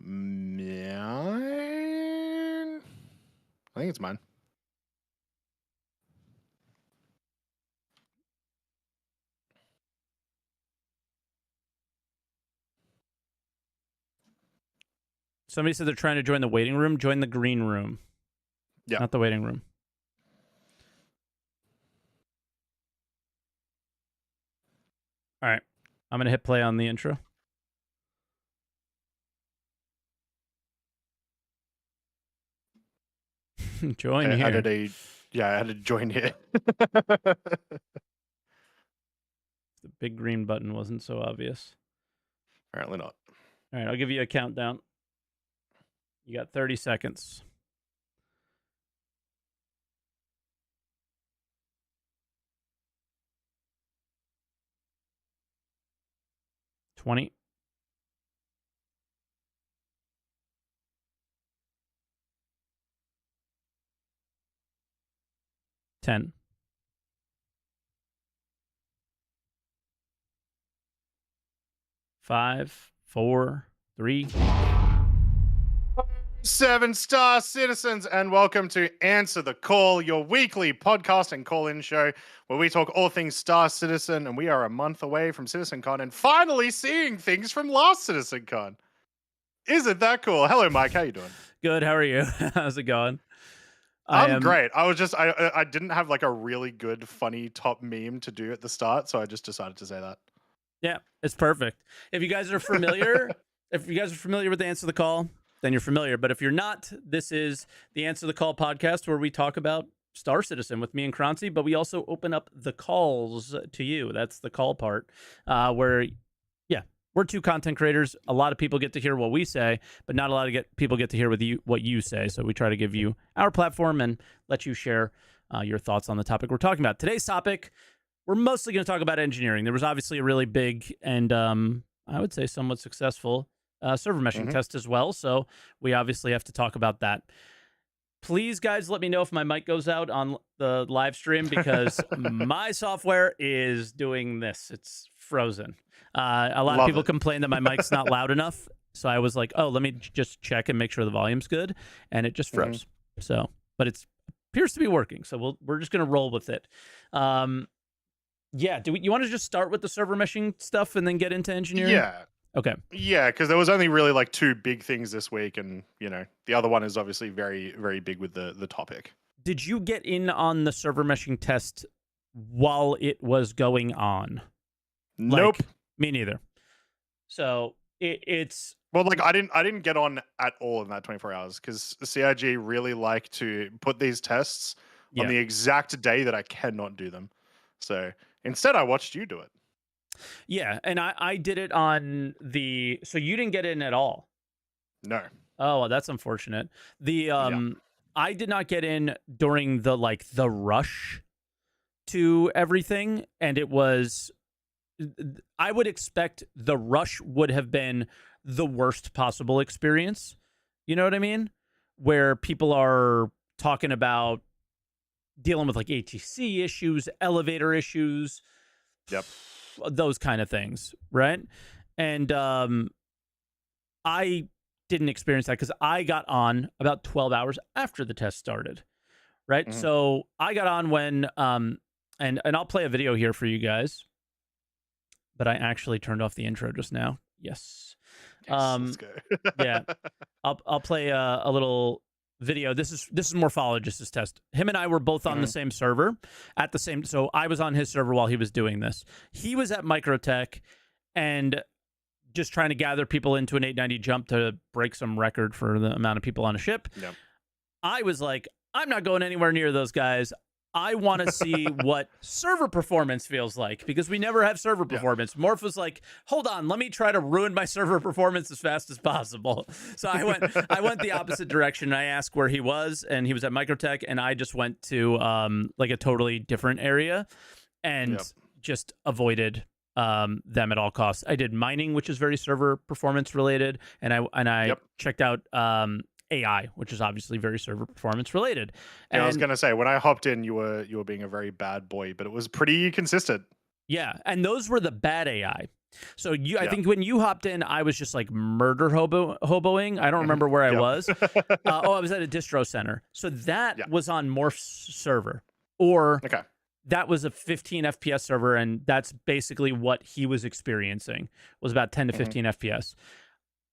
Mine? I think it's mine. Somebody said they're trying to join the waiting room. Join the green room. Yeah. Not the waiting room. All right. I'm going to hit play on the intro. Join here. I had to join here. The big green button wasn't so obvious. Apparently not. All right, I'll give you a countdown. You got 30 seconds. $20. 10. 5, 4, 3. 7-star citizens, and welcome to Answer the Call, your weekly podcast and call-in show where we talk all things Star Citizen, and we are a month away from CitizenCon and finally seeing things from last CitizenCon. Isn't that cool? Hello, Mike. How you doing? Good. How are you? How's it going? I'm great. I didn't have like a really good, funny top meme to do at the start, so I just decided to say that. Yeah, it's perfect. If you guys are familiar, with the Answer the Call, then you're familiar. But if you're not, this is the Answer the Call podcast where we talk about Star Citizen with me and Croncy, but we also open up the calls to you. That's the call part where, we're two content creators. A lot of people get to hear what we say, but not a lot of people get to hear what you say. So we try to give you our platform and let you share your thoughts on the topic we're talking about. Today's topic, we're mostly going to talk about engineering. There was obviously a really big and I would say somewhat successful server meshing test as well. So we obviously have to talk about that. Please, guys, let me know if my mic goes out on the live stream because my software is doing this. It's frozen. A lot of people complain that my mic's not loud enough. So I was like, oh, let me just check and make sure the volume's good. And it just froze. So, but it appears to be working. So we're just going to roll with it. You want to just start with the server meshing stuff and then get into engineering? Yeah. Okay. Yeah, because there was only really like two big things this week, and the other one is obviously very, very big with the topic. Did you get in on the server meshing test while it was going on? Nope. Me neither. So it's well, like I didn't get on at all in that 24 hours because CIG really like to put these tests on the exact day that I cannot do them. So instead, I watched you do it. Yeah, and I did it on the... So you didn't get in at all? No. Oh, well, that's unfortunate. I did not get in during the rush to everything, and it was... I would expect the rush would have been the worst possible experience. You know what I mean? Where people are talking about dealing with like ATC issues, elevator issues. Yep. Those kind of things, right? And I didn't experience that because I got on about 12 hours after the test started, right? So I got on when, and I'll play a video here for you guys, but I actually turned off the intro just now. Yes. Let's go. Yeah. I'll play a little video. This is Morphologist's test. Him and I were both on the same server at the same. So I was on his server while he was doing this. He was at Microtech and just trying to gather people into an 890 jump to break some record for the amount of people on a ship. Yep. I was like, I'm not going anywhere near those guys. I want to see what server performance feels like because we never have server performance. Morph was like, hold on, let me try to ruin my server performance as fast as possible. So I went the opposite direction. I asked where he was, and he was at Microtech, and I just went to like a totally different area and just avoided them at all costs. I did mining, which is very server performance related, and I checked out AI, which is obviously very server performance related. And I was gonna say, when I hopped in, you were being a very bad boy, but it was pretty consistent. Yeah, and those were the bad AI. So I think when you hopped in, I was just like murder hoboing. I don't remember where I was. I was at a distro center. So that was on Morph's server, or that was a 15 FPS server, and that's basically what he was experiencing, was about 10 to 15 FPS.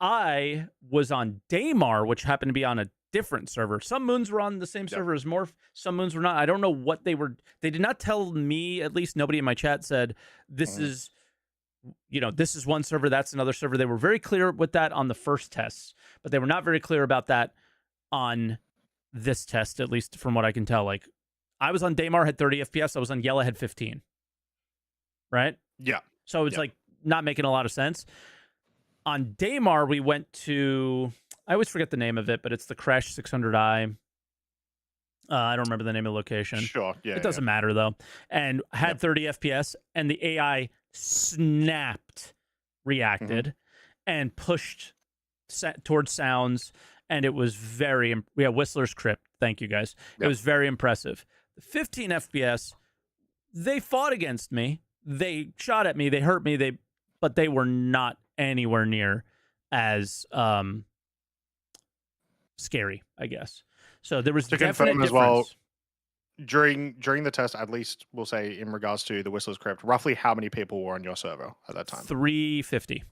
I was on Daymar, which happened to be on a different server. Some moons were on the same server as Morph. Some moons were not. I don't know what they were. They did not tell me, at least nobody in my chat said, this is, this is one server, that's another server. They were very clear with that on the first tests, but they were not very clear about that on this test, at least from what I can tell. Like, I was on Daymar, had 30 FPS. I was on Yella, had 15. Right? Yeah. So it's like not making a lot of sense. On Daymar, we went to, I always forget the name of it, but it's the Crash 600i. I don't remember the name of the location. Sure. Yeah. It doesn't matter, though. And had 30 FPS, and the AI snapped, reacted, and pushed towards sounds. And it was very, Whistler's Crypt. Thank you, guys. It was very impressive. The 15 FPS, they fought against me. They shot at me. They hurt me. But they were not anywhere near as scary, I guess. So there was to definite confirm as difference. Well, during the test, at least we'll say in regards to the Whistler's Crypt, roughly how many people were on your server at that time? 350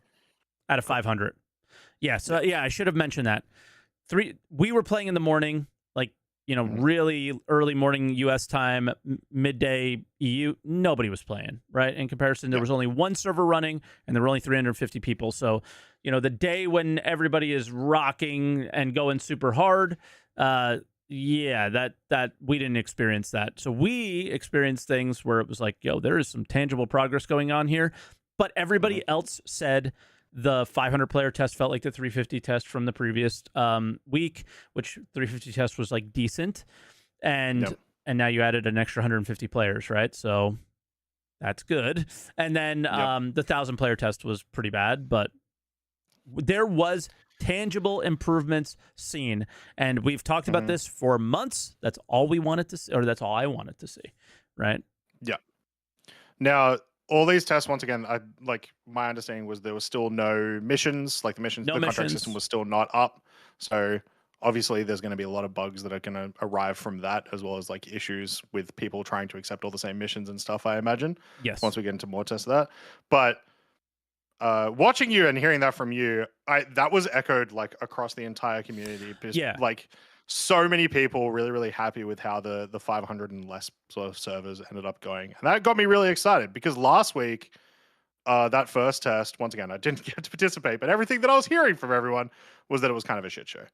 out of 500. Yeah, so I should have mentioned that. We were playing in the morning, like, really early morning US time, midday EU. Nobody was playing, right? In comparison, there was only one server running, and there were only 350 people. So, the day when everybody is rocking and going super hard, that we didn't experience that. So we experienced things where it was like, there is some tangible progress going on here. But everybody else said the 500 player test felt like the 350 test from the previous week, which 350 test was like decent. And now you added an extra 150 players, right? So that's good. And then the 1,000 player test was pretty bad, but there was tangible improvements seen. And we've talked about this for months. That's all we wanted to see, or that's all I wanted to see, right? Yeah. Now, all these tests, once again, my understanding was there was still no missions. Like the contract system was still not up. So obviously there's going to be a lot of bugs that are going to arrive from that, as well as like issues with people trying to accept all the same missions and stuff, I imagine. Yes. Once we get into more tests of that. But watching you and hearing that from you, that was echoed like across the entire community. Like so many people really, really happy with how the 500 and less sort of servers ended up going. And that got me really excited because last week, that first test, once again, I didn't get to participate, but everything that I was hearing from everyone was that it was kind of a shit show.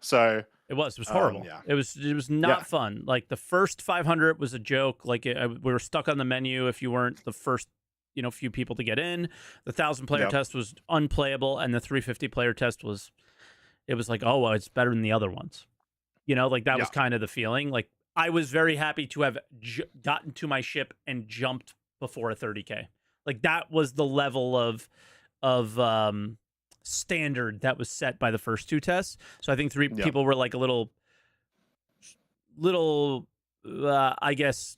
So it was horrible. It was not fun. Like the first 500 was a joke. Like we were stuck on the menu if you weren't the first, few people to get in. The 1,000 player test was unplayable, and the 350 player test was like, oh, well, it's better than the other ones. Like that was kind of the feeling. Like I was very happy to have gotten to my ship and jumped before a 30K. Like that was the level of standard that was set by the first two tests. So I think people were like a little, I guess,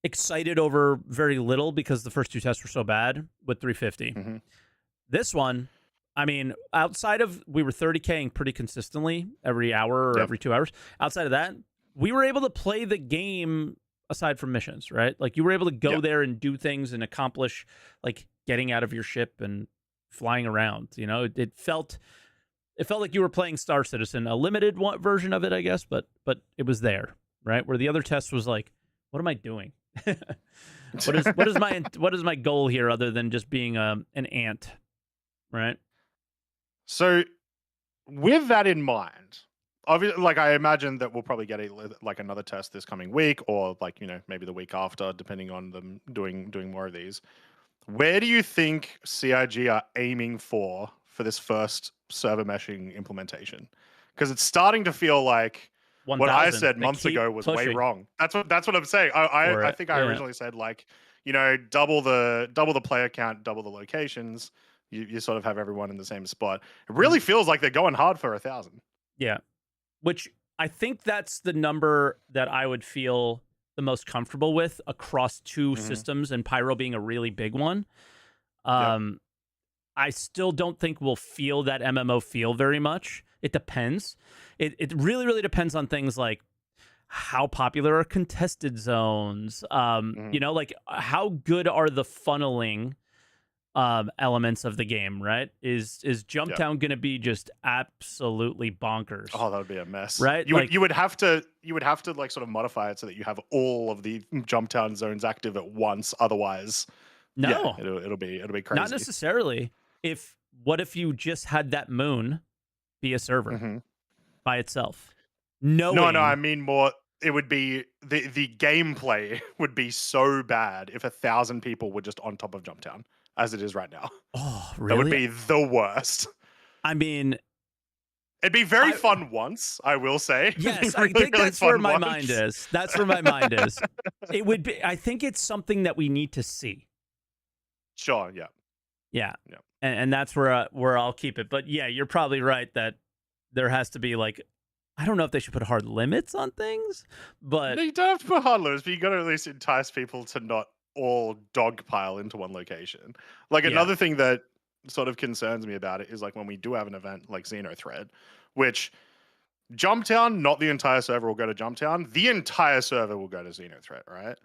excited over very little because the first two tests were so bad with 350. This one, I mean, outside of we were 30K'ing pretty consistently every hour or every 2 hours. Outside of that, we were able to play the game aside from missions, right? Like you were able to go there and do things and accomplish like getting out of your ship and flying around. It felt like you were playing Star Citizen, a limited version of it, I guess, but it was there, right? Where the other test was like, what am I doing? What is my goal here other than just being an ant, right? So with that in mind, obviously, like I imagine that we'll probably get another test this coming week, or like maybe the week after, depending on them doing more of these. Where do you think CIG are aiming for this first server meshing implementation? Because it's starting to feel like 1, what I said months ago was way wrong. That's what I'm saying. I think I originally said like, double the player count, double the locations. You sort of have everyone in the same spot. It really feels like they're going hard for 1,000. Yeah, which I think that's the number that I would feel the most comfortable with across two Mhm. systems, and Pyro being a really big one. Yep. I still don't think we'll feel that MMO feel very much. It depends. It really, really depends on things like how popular are contested zones. Mhm. Like how good are the funneling elements of the game, right? Is Yep. Jumptown going to be just absolutely bonkers, Oh, that would be a mess. right? You would Like, you would have to like sort of modify it so that you have all of the jump town zones active at once. Otherwise, yeah, no, it'll be not crazy. necessarily. What if you just had that moon be a server Mhm. by itself, No, I knowing, mean more. It would be the gameplay would be so bad if 1,000 people were just on top of Jumptown as it is right now. oh, That would really? be the worst. I mean, It'd be very I fun once, I will say. It'd be yes, I really, think really that's where fun my mind once. is. That's where my mind is. It would be. I think it's something that we need to see. Sure, yeah. Yeah, Yeah. and that's where I'll keep it. But yeah, you're probably right that there has to be like, I don't know if they should put hard limits on things, but No, you don't have to put hard limits, but you got to at least entice people to not all dogpile into one location. Like yeah, another thing that sort of concerns me about it is like when we do have an event like Xenothread, which Jumptown, not the entire server will go to Jumptown. The entire server will go to Xenothreat, right?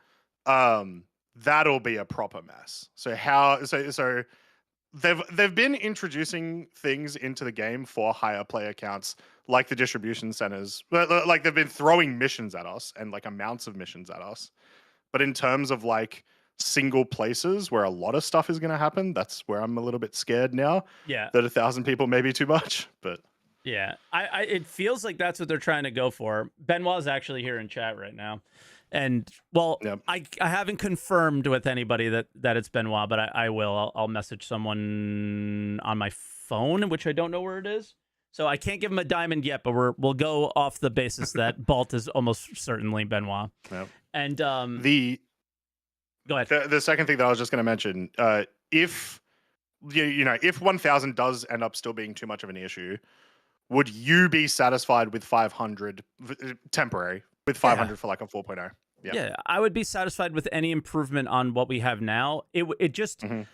That'll be a proper mess. So they've been introducing things into the game for higher player counts, like the distribution centers. Like they've been throwing missions at us and like amounts of missions at us. But in terms of like single places where a lot of stuff is going to happen, that's where I'm a little bit scared now. yeah, That 1,000 people may be too much, but yeah. It feels like that's what they're trying to go for. Benoit's actually here in chat right now, and well, yeah. I haven't confirmed with anybody that it's Benoit, but I will. I'll message someone on my phone, which I don't know where it is. So I can't give him a diamond yet, but we'll go off the basis that Balt is almost certainly Benoit. Yeah. And The go ahead. the second thing that I was just going to mention, if if 1,000 does end up still being too much of an issue, would you be satisfied with 500 temporary with Yeah. 500 for like a 4.0? Yeah. Yeah, I would be satisfied with any improvement on what we have now. It just Mhm.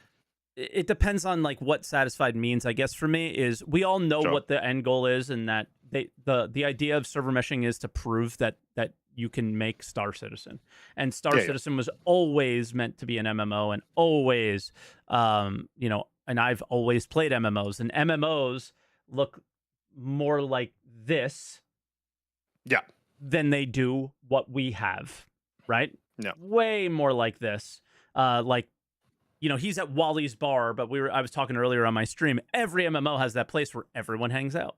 it depends on like what satisfied means. I guess for me is we all know Sure. what the end goal is, and that the idea of server meshing is to prove that you can make Star Citizen, and Star Yeah, yeah. Citizen was always meant to be an MMO, and always, and I've always played MMOs, and MMOs look more like this Yeah. than they do what we have, right? Yeah. Way more like this. Like, he's at Wally's bar, but I was talking earlier on my stream. Every MMO has that place where everyone hangs out,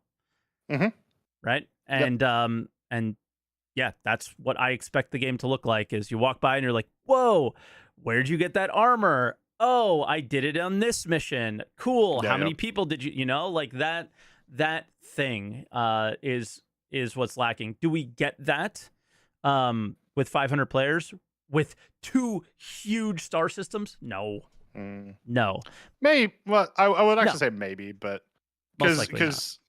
Mhm. right? Yep. And yeah, that's what I expect the game to look like. Is you walk by and you're like, whoa, where'd you get that armor? Oh, I did it on this mission. Cool. Yeah, How yeah. many people did you? Like that thing is what's lacking. Do we get that with 500 players with two huge star systems? No. Mm. No. Maybe. Well, I would actually No. say maybe, but Most likely not. because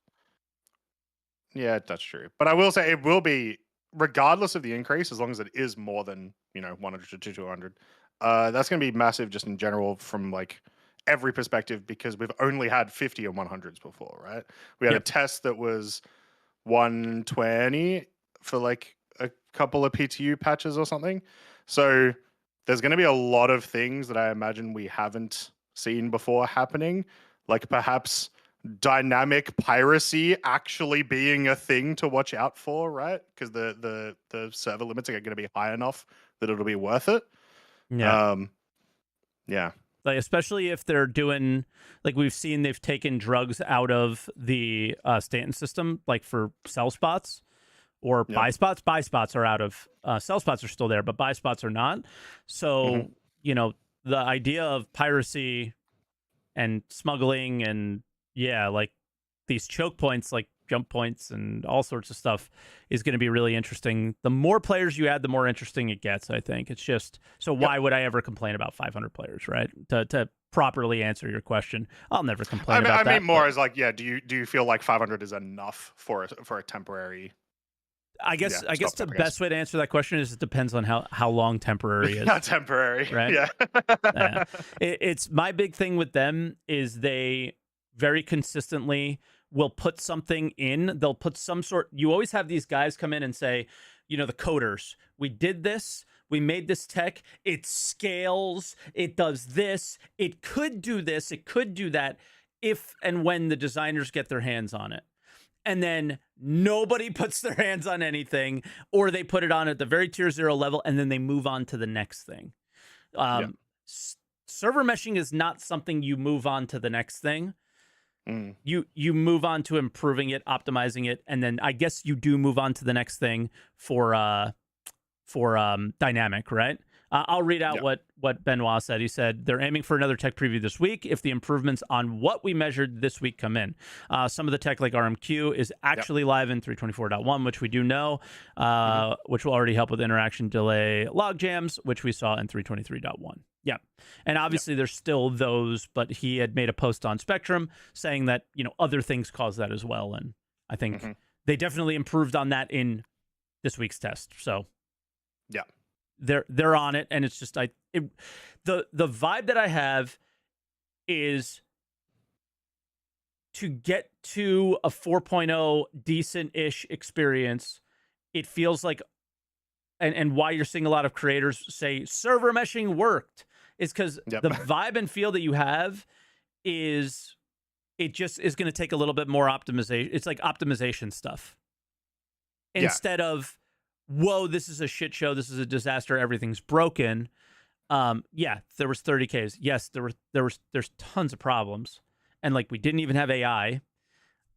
yeah, that's true. But I will say it will be regardless of the increase, as long as it is more than 100 to 200. That's going to be massive just in general from like every perspective because we've only had 50 and 100s before, right? We had a Yep. test that was 120 for like a couple of PTU patches or something. So there's going to be a lot of things that I imagine we haven't seen before happening, like perhaps dynamic piracy actually being a thing to watch out for, right? Because the server limits are going to be high enough that it'll be worth it. Yeah. Yeah. Like, especially if they're doing, like we've seen, they've taken drugs out of the Stanton system, like for sell spots or Yep. buy spots. Buy spots are out of, sell spots are still there, but buy spots are not. So, the idea of piracy and smuggling and, yeah, like these choke points, like jump points and all sorts of stuff is going to be really interesting. The more players you add, the more interesting it gets, I think. It's just, so why would I ever complain about 500 players, right? To properly answer your question, I'll never complain about I that. mean more as like, yeah, do you feel like 500 is enough for a temporary I guess stop the copying us. best way to answer that question is it depends on how long temporary is. Not temporary, right? Yeah. Yeah. It's my big thing with them is they very consistently will put something in. They'll put some sort. You always have these guys come in and say, the coders, we did this. We made this tech. It scales. It does this. It could do this. It could do that if and when the designers get their hands on it. And then nobody puts their hands on anything, or they put it on at the very tier 0 level, and then they move on to the next thing. Server meshing is not something you move on to the next thing. You move on to improving it, optimizing it, and then I guess you do move on to the next thing for dynamic, right? I'll read out what Benoit said. He said they're aiming for another tech preview this week if the improvements on what we measured this week come in. Some of the tech like RMQ is actually live in 324.1, which we do know, which will already help with interaction delay log jams, which we saw in 323.1. Yeah. And obviously there's still those, but he had made a post on Spectrum saying that, other things cause that as well. And I think they definitely improved on that in this week's test. So yeah. They're on it, and it's just the vibe that I have is to get to a 4.0 decent-ish experience. It feels like, and why you're seeing a lot of creators say server meshing worked is because the vibe and feel that you have is it just is going to take a little bit more optimization. It's like optimization stuff instead of, whoa, this is a shit show. This is a disaster. Everything's broken. There was 30Ks. Yes, there's tons of problems. And we didn't even have AI.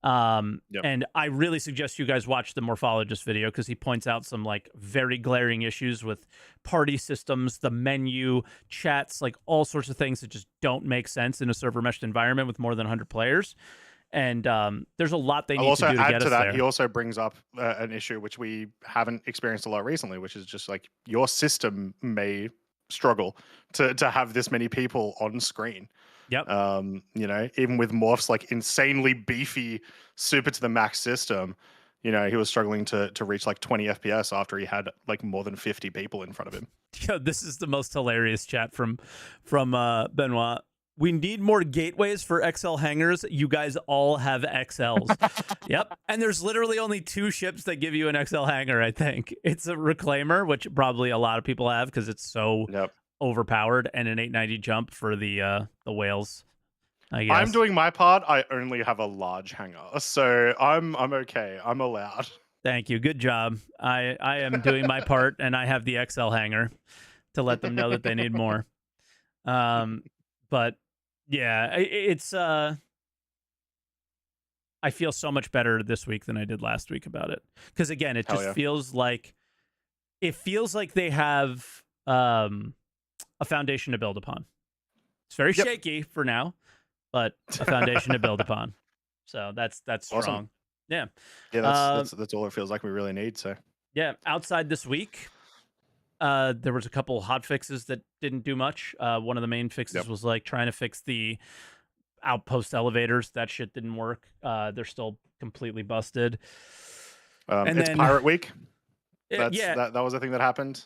And I really suggest you guys watch the Morphologist video because he points out some very glaring issues with party systems, the menu, chats, all sorts of things that just don't make sense in a server meshed environment with more than 100 players. And there's a lot they need to do to get us there. He also brings up an issue which we haven't experienced a lot recently, which is just your system may struggle to have this many people on screen. Yep. Even with Morph's insanely beefy super to the max system, he was struggling to reach 20 FPS after he had more than 50 people in front of him. Yeah, this is the most hilarious chat from Benoit. We need more gateways for XL hangars. You guys all have XLs. Yep. And there's literally only 2 ships that give you an XL hangar, I think. It's a Reclaimer, which probably a lot of people have because it's so overpowered, and an 890 jump for the whales, I guess. I'm doing my part. I only have a large hangar, so I'm okay. I'm allowed. Thank you. Good job. I am doing my part, and I have the XL hangar to let them know that they need more. But yeah, it's I feel so much better this week than I did last week about it. Because again, it just feels like they have a foundation to build upon. It's very shaky for now, but a foundation to build upon. So that's strong. Awesome. Yeah. Yeah, that's all it feels like we really need. So yeah, outside this week, there was a couple hot fixes that didn't do much. One of the main fixes was trying to fix the outpost elevators. That shit didn't work. They're still completely busted. And it's Pirate Week. That was a thing that happened.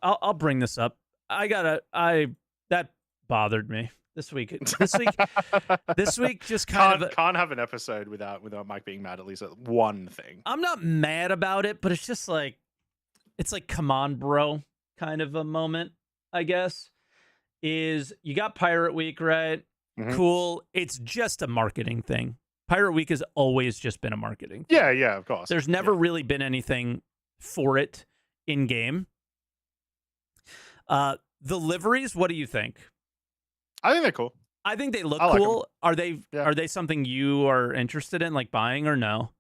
I'll bring this up. That bothered me this week. This week just can't have an episode without Mike being mad at least at one thing. I'm not mad about it, but it's just it's come on, bro, kind of a moment, I guess. Is you got Pirate Week, right? Mm-hmm. Cool. It's just a marketing thing. Pirate Week has always just been a marketing thing. Yeah, of course. There's never really been anything for it in game. The liveries, what do you think? I think they're cool. I think they look cool. Are they something you are interested in, buying, or no?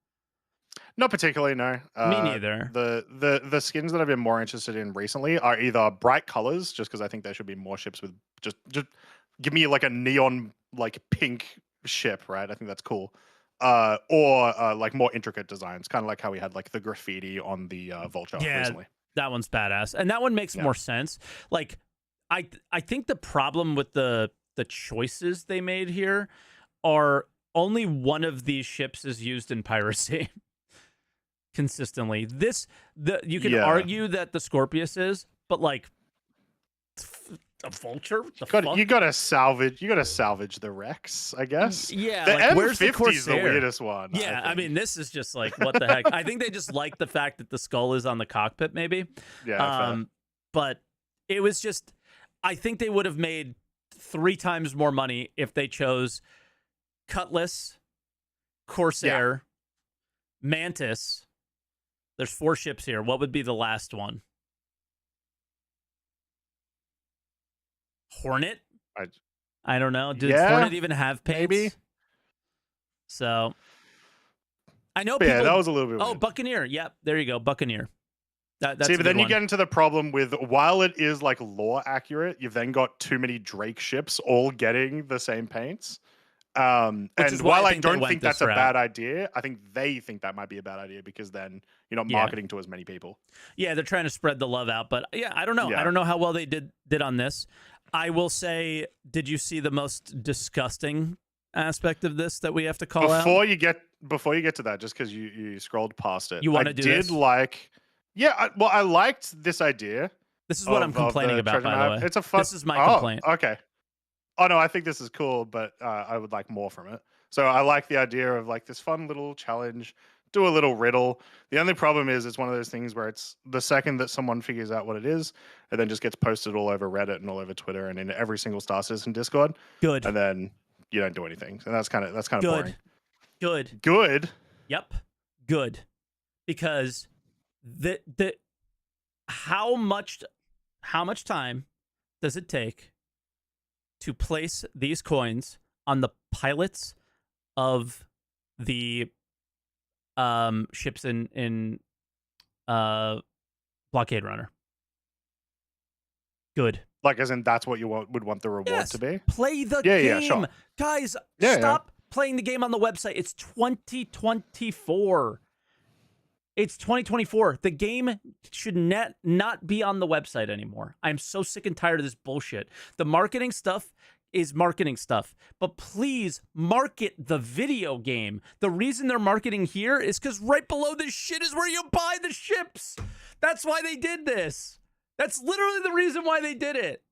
Not particularly, no. Me neither. The skins that I've been more interested in recently are either bright colors, just because I think there should be more ships with just give me a neon pink ship, right? I think that's cool. Or more intricate designs, kind of like how we had the graffiti on the Vulture recently. That one's badass, and that one makes more sense. I think the problem with the choices they made here are only one of these ships is used in piracy. consistently. You can argue that the Scorpius is, but like a vulture. You gotta salvage the Rex, I guess. Yeah, the like where's the M50 is the Corsair? weirdest one. Yeah, I mean, this is just like what the heck. I think they just like the fact that the skull is on the cockpit, maybe. Yeah, but it was just. I think they would have made 3 times more money if they chose Cutlass, Corsair, Mantis. There's 4 ships here. What would be the last one? Hornet? I don't know. Does Hornet even have paints? Maybe. So I know people. Yeah, that was a little bit. Oh, weird. Buccaneer. Yep, there you go, Buccaneer. That's See, but then one. you get into the problem with, while it is like lore accurate, you've then got too many Drake ships all getting the same paints. And while I don't think that's a bad idea, I think they think that might be a bad idea because then you're not marketing to as many people. Yeah, they're trying to spread the love out, but yeah, I don't know. I don't know how well they did on this. I will say, did you see the most disgusting aspect of this that we have to call out? Before you get to that, just because you scrolled past it, you want to do this? I liked this idea. This is what I'm complaining about, by the way. It's a fun. This is my complaint. Okay. Oh no, I think this is cool, but I would like more from it. So I like the idea of like this fun little challenge. Do a little riddle. The only problem is it's one of those things where it's the second that someone figures out what it is, it then just gets posted all over Reddit and all over Twitter and in every single Star Citizen Discord. Good. And then you don't do anything. And that's kind of boring. Good. Yep. Good. Because how much time does it take to place these coins on the pilots of the ships in Blockade Runner? Good. Like, as in that's what you would want the reward to be? Play the game. Yeah, sure. Guys, stop playing the game on the website. It's 2024. It's 2024. The game should not be on the website anymore. I'm so sick and tired of this bullshit. The marketing stuff is marketing stuff, but please market the video game. The reason they're marketing here is because right below this shit is where you buy the ships. That's why they did this. That's literally the reason why they did it.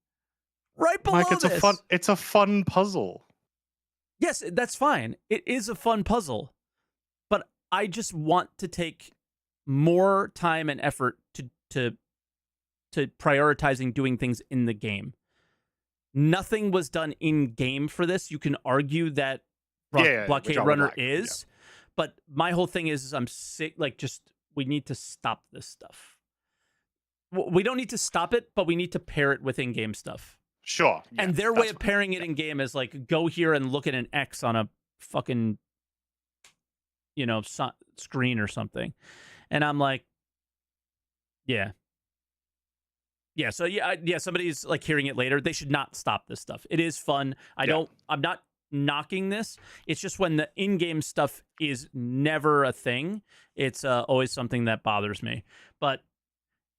Right below it's a fun puzzle. Yes, that's fine. It is a fun puzzle, but I just want to take more time and effort to prioritizing doing things in the game. Nothing was done in game for this. You can argue that Blockade Runner is, but my whole thing is I'm sick. Like, just we need to stop this stuff. We don't need to stop it, but we need to pair it with in-game stuff. Sure. Yeah, and their way of pairing it in game is like, go here and look at an X on a fucking, screen or something. And I'm like, yeah. So somebody's like hearing it later. They should not stop this stuff. It is fun. I'm not knocking this. It's just when the in-game stuff is never a thing, it's always something that bothers me. But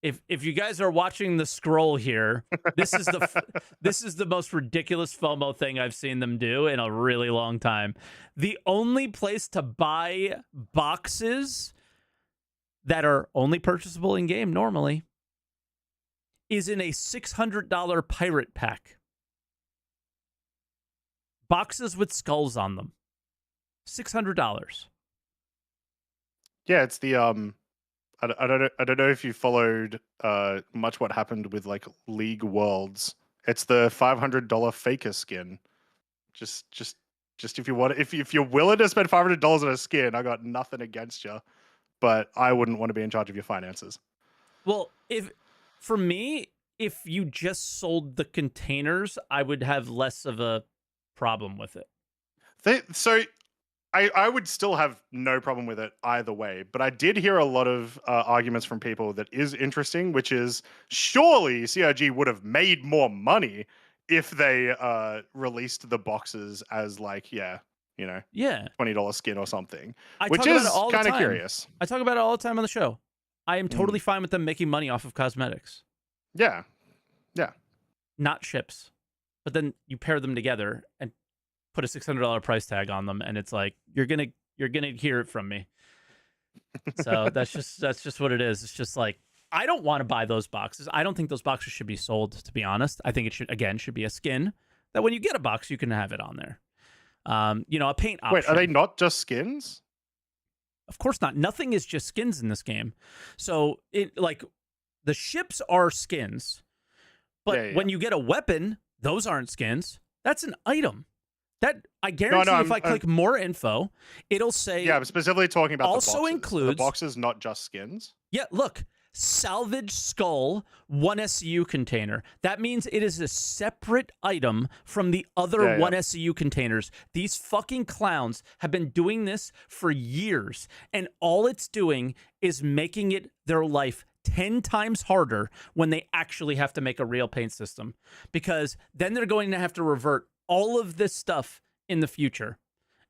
if you guys are watching the scroll here, this is the most ridiculous FOMO thing I've seen them do in a really long time. The only place to buy boxes that are only purchasable in game normally is in a $600 pirate pack. Boxes with skulls on them. $600. Yeah, it's the I don't know if you followed much what happened with like League Worlds. It's the $500 Faker skin. Just if you want, if you're willing to spend $500 on a skin, I got nothing against you, but I wouldn't want to be in charge of your finances. Well, for me, if you just sold the containers, I would have less of a problem with it. I would still have no problem with it either way, but I did hear a lot of arguments from people that is interesting, which is surely CRG would have made more money if they released the boxes as like, $20 skin or something, which is kind of curious. I talk about it all the time on the show. I am totally fine with them making money off of cosmetics. Yeah. Not ships. But then you pair them together and put a $600 price tag on them, and it's like you're gonna hear it from me. So that's just what it is. It's just like I don't want to buy those boxes. I don't think those boxes should be sold, to be honest. I think it should be a skin that when you get a box, you can have it on there. A paint option. Wait, are they not just skins? Of course not. Nothing is just skins in this game. So the ships are skins, but when you get a weapon, those aren't skins. That's an item. That I guarantee if I click more info, it'll say. Yeah, I'm specifically talking about also the boxes. Includes the boxes, not just skins. Yeah, look. Salvage skull 1 SCU container. That means it is a separate item from the other 1 SCU containers. These fucking clowns have been doing this for years, and all it's doing is making it their life 10 times harder when they actually have to make a real paint system, because then they're going to have to revert all of this stuff in the future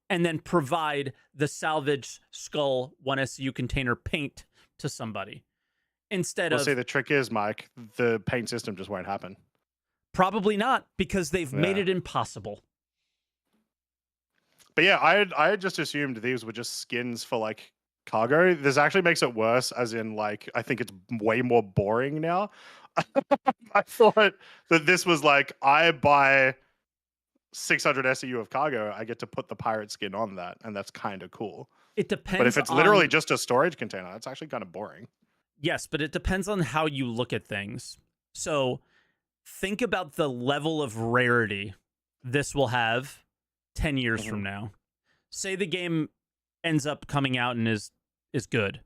and then provide the salvage skull 1 SCU container paint to somebody. Instead of see, the trick is, Mike, the paint system just won't happen. Probably not, because they've made it impossible. But yeah, I had just assumed these were just skins for like cargo. This actually makes it worse, as in like I think it's way more boring now. I thought that this was like I buy 600 SEU of cargo, I get to put the pirate skin on that, and that's kind of cool. It depends. But if it's literally just a storage container, that's actually kind of boring. Yes, but it depends on how you look at things. So think about the level of rarity this will have 10 years from now. Say the game ends up coming out and is good.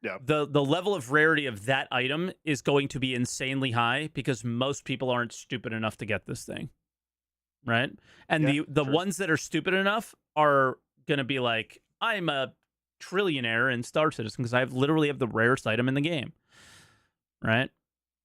Yeah. The level of rarity of that item is going to be insanely high because most people aren't stupid enough to get this thing. Right? And the ones that are stupid enough are going to be like, I'm a trillionaire in Star Citizen because I literally have the rarest item in the game, right?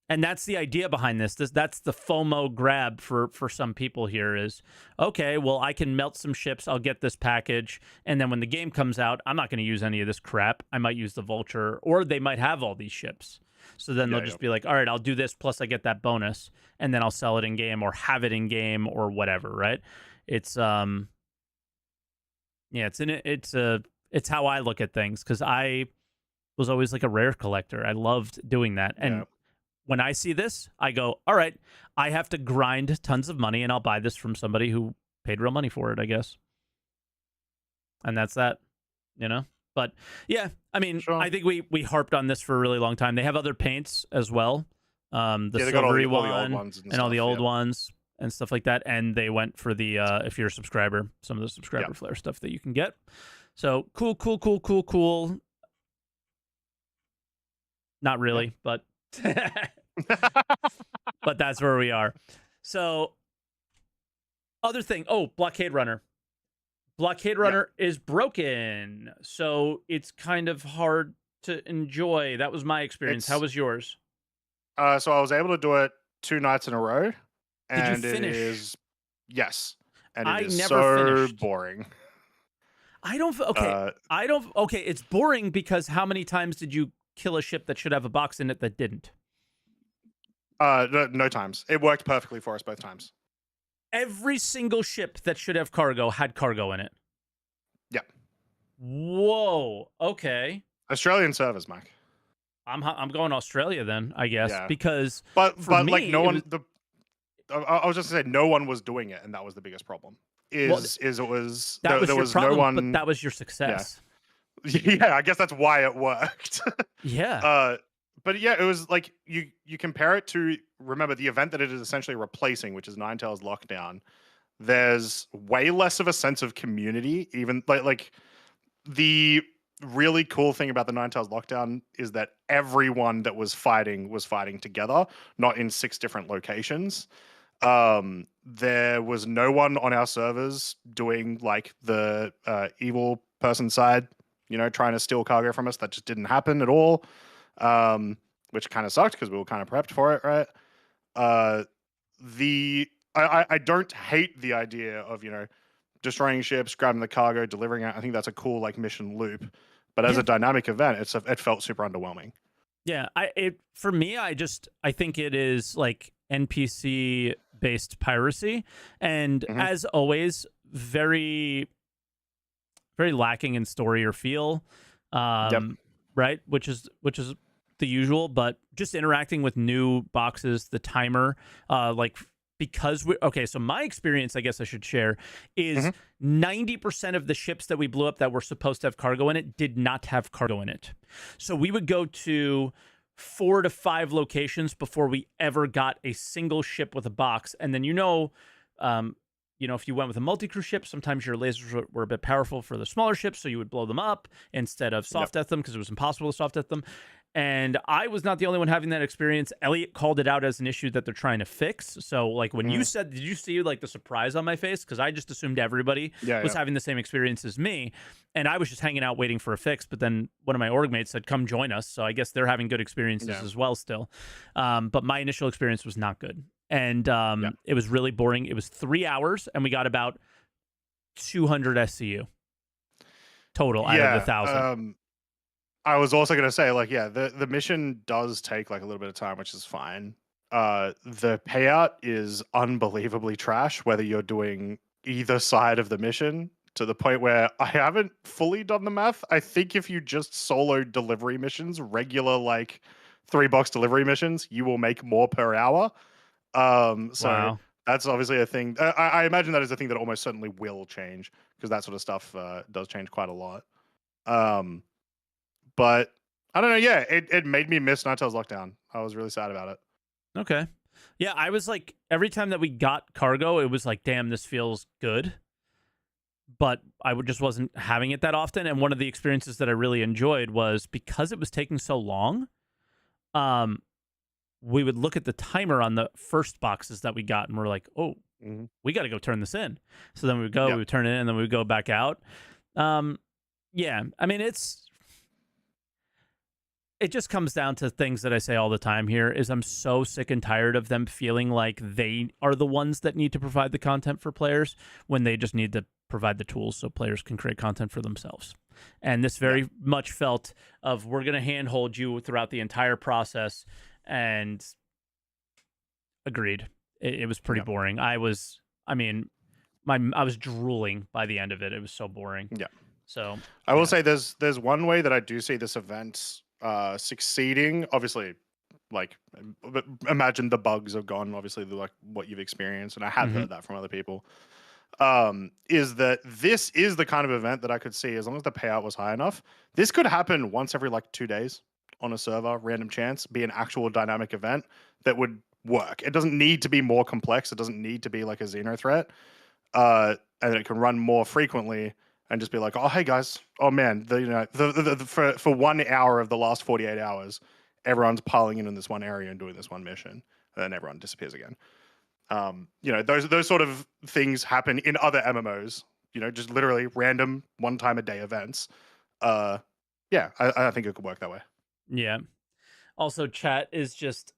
And that's the idea behind this. That's the FOMO grab for some people here is, okay, well, I can melt some ships, I'll get this package, and then when the game comes out, I'm not going to use any of this crap. I might use the Vulture, or they might have all these ships. So then they'll just be like, all right, I'll do this, plus I get that bonus, and then I'll sell it in game or have it in game or whatever, right? It's it's how I look at things, because I was always like a rare collector. I loved doing that. And when I see this, I go, all right, I have to grind tons of money, and I'll buy this from somebody who paid real money for it, I guess. And that's that, But yeah, I mean, I think we harped on this for a really long time. They have other paints as well. The silvery one and all the old ones and stuff like that. And they went for the, if you're a subscriber, some of the subscriber flare stuff that you can get. So cool. Not really, but but that's where we are. So other thing. Oh, Blockade Runner. Blockade Runner is broken, so it's kind of hard to enjoy. That was my experience. How was yours? So I was able to do it 2 nights in a row. And Did you finish? It is, yes. And I it is never so finished. Boring. Okay, it's boring because how many times did you kill a ship that should have a box in it that didn't? No times. It worked perfectly for us both times. Every single ship that should have cargo had cargo in it. Yeah. Whoa. Okay. Australian servers, Mike. I'm going Australia then, I guess, because but me, like no one. I was just gonna say no one was doing it, and that was the biggest problem. There was problem, no one. But that was your success. Yeah, I guess that's why it worked. Yeah. But yeah, it was like you compare it to, remember, the event that it is essentially replacing, which is Ninetales Lockdown. There's way less of a sense of community. Even like the really cool thing about the Ninetales Lockdown is that everyone that was fighting together, not in 6 different locations. There was no one on our servers doing like the evil person side, trying to steal cargo from us. That just didn't happen at all. Which kind of sucked because we were kind of prepped for it, right? I don't hate the idea of, destroying ships, grabbing the cargo, delivering it. I think that's a cool like mission loop. But as a dynamic event, it felt super underwhelming. Yeah, for me, I think it is like NPC based piracy, and as always, very, very lacking in story or feel. Yep. Right, which is the usual, but just interacting with new boxes, the timer, like because we okay. So my experience, I guess I should share, is Mhm. 90% of the ships that we blew up that were supposed to have cargo in it did not have cargo in it. So we would go to 4 to 5 locations before we ever got a single ship with a box, and then if you went with a multi-crew ship, sometimes your lasers were a bit powerful for the smaller ships, so you would blow them up instead of Yep. soft death them because it was impossible to soft death them. And I was not the only one having that experience. Elliot called it out as an issue that they're trying to fix. So, like, when you Mhm. said, did you see, like, the surprise on my face? Because I just assumed everybody Yeah, was yeah. having the same experience as me. And I was just hanging out waiting for a fix. But then one of my org mates said, come join us. So I guess they're having good experiences Yeah. as well still. But my initial experience was not good. And Yeah. it was really boring. It was 3 hours, and we got about 200 SCU total out of the Yeah. 1,000. I was also gonna say, like, yeah, the mission does take like a little bit of time, which is fine. The payout is unbelievably trash, whether you're doing either side of the mission, to the point where I haven't fully done the math. I think if you just solo delivery missions, regular like 3 box delivery missions, you will make more per hour. So Wow. that's obviously a thing. I imagine that is a thing that almost certainly will change, because that sort of stuff does change quite a lot. Um, but I don't know. Yeah, it made me miss Ninetales Lockdown. I was really sad about it. Okay. Yeah, I was like, every time that we got cargo, it was like, damn, this feels good. But just wasn't having it that often. And one of the experiences that I really enjoyed was because it was taking so long. Um, we would look at the timer on the first boxes that we got, and we're like, oh, Mhm. we got to go turn this in. So then we would go, we Yep. would turn it in, and then we would go back out. Yeah, I mean, it just comes down to things that I say all the time here is I'm so sick and tired of them feeling like they are the ones that need to provide the content for players when they just need to provide the tools so players can create content for themselves. And this very much felt of, we're going to handhold you throughout the entire process, and agreed. It was pretty Yep. boring. I was drooling by the end of it. It was so boring. Yeah. So I will say there's one way that I do see this event succeeding. Obviously, like, imagine the bugs are gone. Obviously, like what you've experienced, and I have heard that from other people. Is that this is the kind of event that I could see, as long as the payout was high enough. This could happen once every like 2 days on a server, random chance, be an actual dynamic event that would work. It doesn't need to be more complex. It doesn't need to be like a Xeno threat. And it can run more frequently and just be like, oh, hey guys, oh man, for 1 hour of the last 48 hours, everyone's piling in this one area and doing this one mission, and then everyone disappears again. Those sort of things happen in other MMOs. Just literally random 1 time a day events. Yeah, I think it could work that way. Yeah. Also, chat is just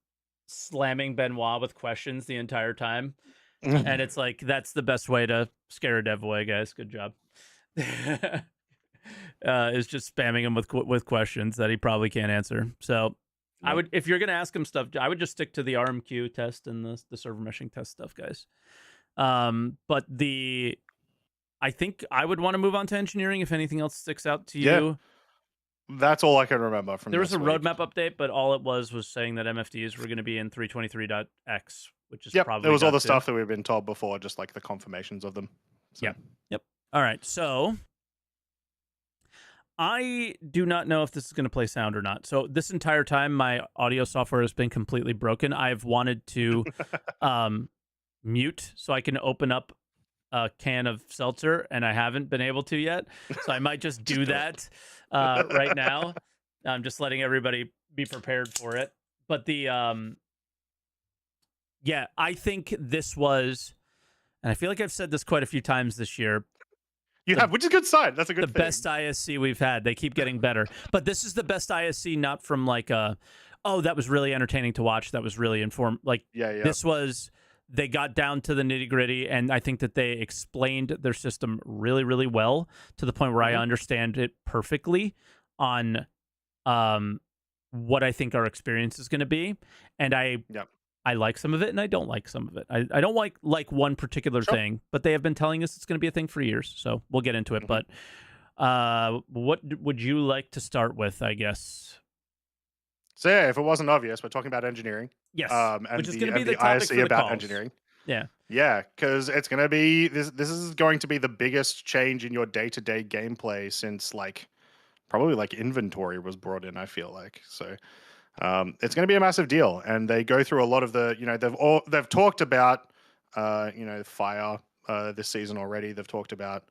slamming Benoit with questions the entire time. And it's like, that's the best way to scare a dev away, guys. Good job. Is just spamming him with questions that he probably can't answer. So I would, if you're going to ask him stuff, I would just stick to the RMQ test and the server meshing test stuff, guys. But I think I would want to move on to engineering if anything else sticks out to you. That's all I can remember from There was this a week. roadmap update, but all it was saying that MFDs were going to be in 323.x, which is probably it was all the .2. stuff that we've been told before, just like the confirmations of them. So. Yep. All right, so I do not know if this is going to play sound or not. So this entire time, my audio software has been completely broken. I've wanted to mute so I can open up a can of seltzer, and I haven't been able to yet. So I might just do that right now. I'm just letting everybody be prepared for it. But I think this was, and I feel like I've said this quite a few times this year, You have, which is a good sign. That's a good thing. The best ISC we've had. They keep getting better. But this is the best ISC, not from like that was really entertaining to watch. That was really informed. Like, this was, they got down to the nitty gritty, and I think that they explained their system really, really well, to the point where I understand it perfectly on what I think our experience is going to be. And I like some of it, and I don't like some of it. I don't like one particular thing, but they have been telling us it's going to be a thing for years, so we'll get into it. But What would you like to start with, I guess? So yeah, if it wasn't obvious, we're talking about engineering, Yes, which and is going to be and the the topic ISC for the about calls. engineering. Yeah. Yeah, because it's gonna be this is going to be the biggest change in your day-to-day gameplay since like probably like inventory was brought in, I feel like. So it's going to be a massive deal, and they go through a lot of the they've talked about fire this season already. They've talked about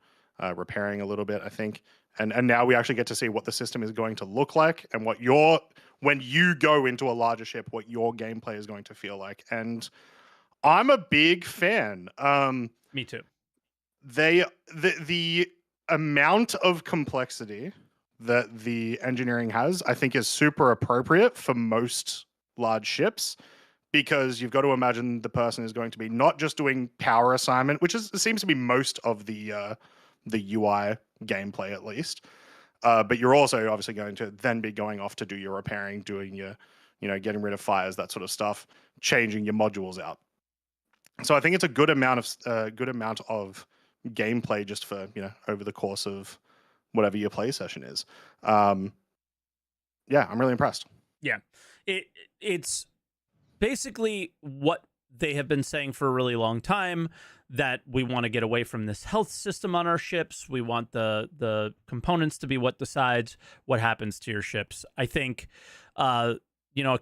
repairing a little bit, I think, and now we actually get to see what the system is going to look like and what your when you go into a larger ship, what your gameplay is going to feel like. And I'm a big fan. Me too. The amount of complexity that the engineering has, I think, is super appropriate for most large ships because you've got to imagine the person is going to be not just doing power assignment, which seems to be most of the UI gameplay at least, but you're also obviously going to then be going off to do your repairing, doing your getting rid of fires, that sort of stuff, changing your modules out. So I think it's a good amount of gameplay just for over the course of whatever your play session is. Um, yeah, I'm really impressed. Yeah. It's basically what they have been saying for a really long time, that we want to get away from this health system on our ships. We want the components to be what decides what happens to your ships. I think a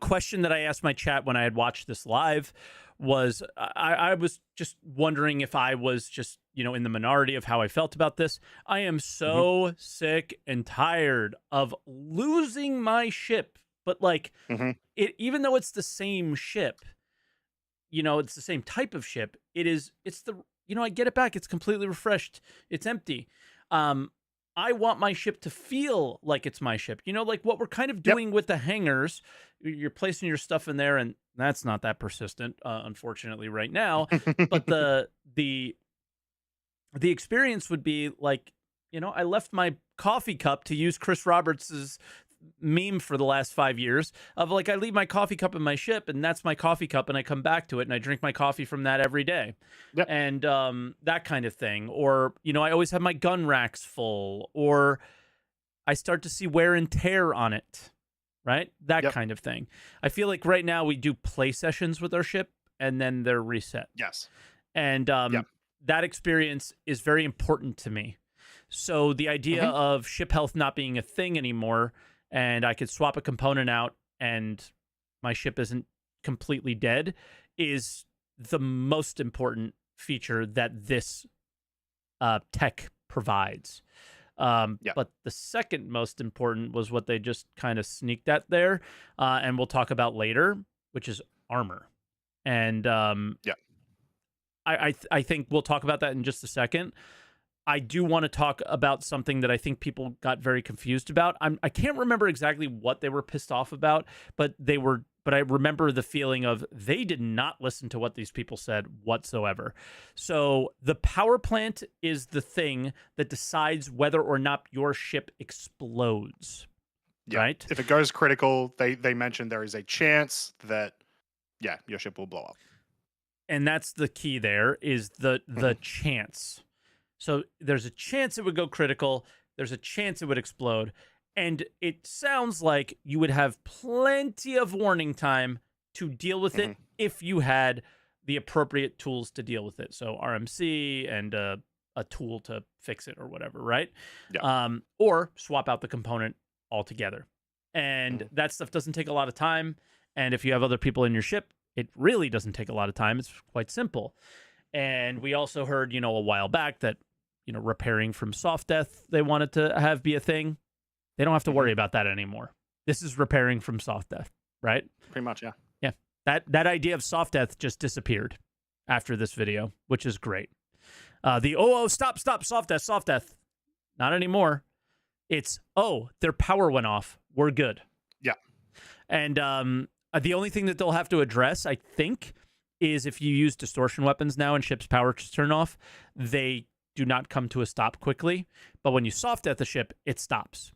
question that I asked my chat when I had watched this live was I was just wondering if I was just in the minority of how I felt about this. I am Hmm. so sick and tired of losing my ship, but like Hmm. even though it's the same ship, it's the same type of ship. I get it back. It's completely refreshed. It's empty. Um, I want my ship to feel like it's my ship. Like what we're kind of Yep. doing with the hangars. You're placing your stuff in there, and that's not that persistent, unfortunately, right now. But the experience would be like, I left my coffee cup, to use Chris Roberts's meme for the last 5 years, of like, I leave my coffee cup in my ship, and that's my coffee cup, and I come back to it and I drink my coffee from that every day. Yep. And that kind of thing. Or I always have my gun racks full, or I start to see wear and tear on it, right? That Yep. kind of thing. I feel like right now we do play sessions with our ship, and then they're reset. Yes. And Yep. that experience is very important to me. So the idea Hmm. of ship health not being a thing anymore, and I could swap a component out and my ship isn't completely dead, is the most important feature that this tech provides. Yeah. But the second most important was what they just kind of sneaked at there, and we'll talk about later, which is armor. And Yeah. I think we'll talk about that in just a second. I do want to talk about something that I think people got very confused about. I can't remember exactly what they were pissed off about, but I remember the feeling of they did not listen to what these people said whatsoever. So the power plant is the thing that decides whether or not your ship explodes, Yeah. right? If it goes critical, they mentioned there is a chance that your ship will blow up. And that's the key there, is the Mhm. chance. So there's a chance it would go critical. There's a chance it would explode. And it sounds like you would have plenty of warning time to deal with it Mhm. if you had the appropriate tools to deal with it. So RMC and a tool to fix it or whatever, right? Yeah. Or swap out the component altogether. And Mhm. that stuff doesn't take a lot of time. And if you have other people in your ship, it really doesn't take a lot of time. It's quite simple. And we also heard, a while back that, repairing from soft death, they wanted to have be a thing. They don't have to Mhm. worry about that anymore. This is repairing from soft death, right? Pretty much, yeah. Yeah. That idea of soft death just disappeared after this video, which is great. Stop, soft death. Not anymore. It's, their power went off. We're good. Yeah. And the only thing that they'll have to address, I think, is if you use distortion weapons now and ship's power turn off, they do not come to a stop quickly. But when you soft death the ship, it stops.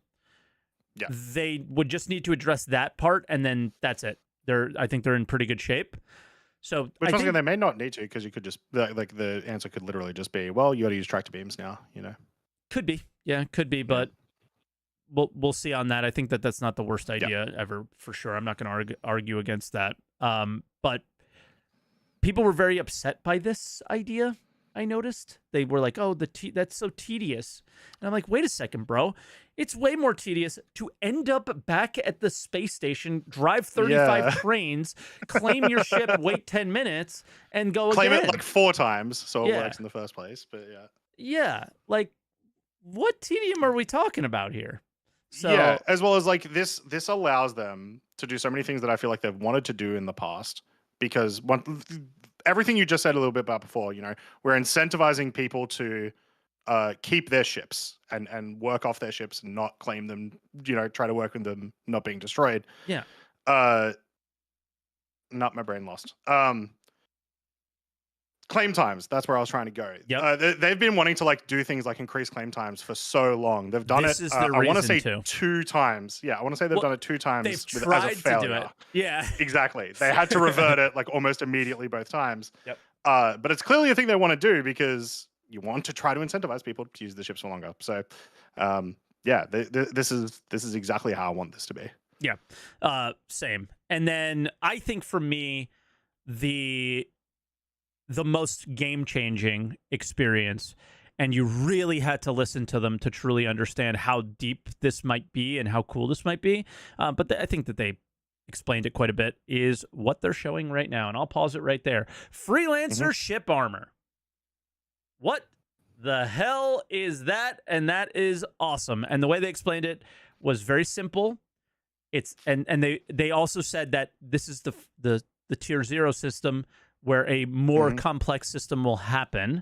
Yeah. They would just need to address that part, and then that's it. I think they're in pretty good shape. So Which I once think again, they may not need to because you could just like the answer could literally just be, well, you got to use tractor beams now. Could be. Yeah, could be, but we'll see on that. I think that's not the worst idea ever, for sure. I'm not going to argue against that. But people were very upset by this idea. I noticed they were like, "Oh, that's so tedious," and I'm like, "Wait a second, bro! It's way more tedious to end up back at the space station, drive 35 trains, claim your ship, wait 10 minutes, and go claim again. it like 4 times so it works in the first place." But like, what tedium are we talking about here? So, yeah, as well as like this allows them to do so many things that I feel like they've wanted to do in the past, because everything you just said a little bit about before, we're incentivizing people to keep their ships and work off their ships and not claim them, try to work with them not being destroyed. Yeah. Not my brain lost. Claim times. That's where I was trying to go. Yep. They've been wanting to like do things like increase claim times for so long. They've done this it. Is their I want to say to. 2 times. Yeah, I want to say they've done it 2 times. They've tried as a failure. to do it. Yeah, exactly. They had to revert it like almost immediately both times. Yep. But it's clearly a thing they want to do because you want to try to incentivize people to use the ships for longer. So, this is exactly how I want this to be. Yeah. Same. And then I think for me, the most game-changing experience, and you really had to listen to them to truly understand how deep this might be and how cool this might be. But I think that they explained it quite a bit, is what they're showing right now. And I'll pause it right there. Freelancer ship armor. What the hell is that? And that is awesome. And the way they explained it was very simple. It's and they also said that this is the tier 0 system, where a more complex system will happen.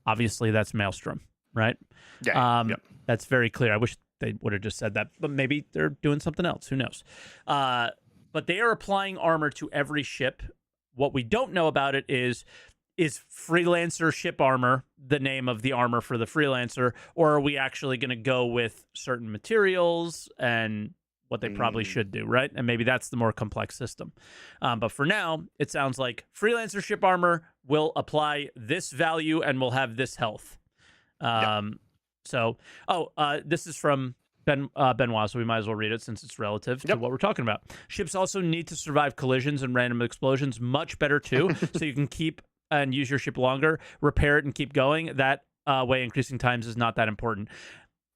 Obviously, that's Maelstrom, right? Yeah. That's very clear. I wish they would have just said that, but maybe they're doing something else. Who knows? But they are applying armor to every ship. What we don't know about it is Freelancer ship armor the name of the armor for the Freelancer, or are we actually going to go with certain materials and what they probably should do, right? And maybe that's the more complex system. But for now, it sounds like Freelancer ship armor will apply this value and will have this health. So, this is from Benoit, so we might as well read it since it's relative to what we're talking about. Ships also need to survive collisions and random explosions much better too, so you can keep and use your ship longer, repair it, and keep going. That way, increasing times is not that important.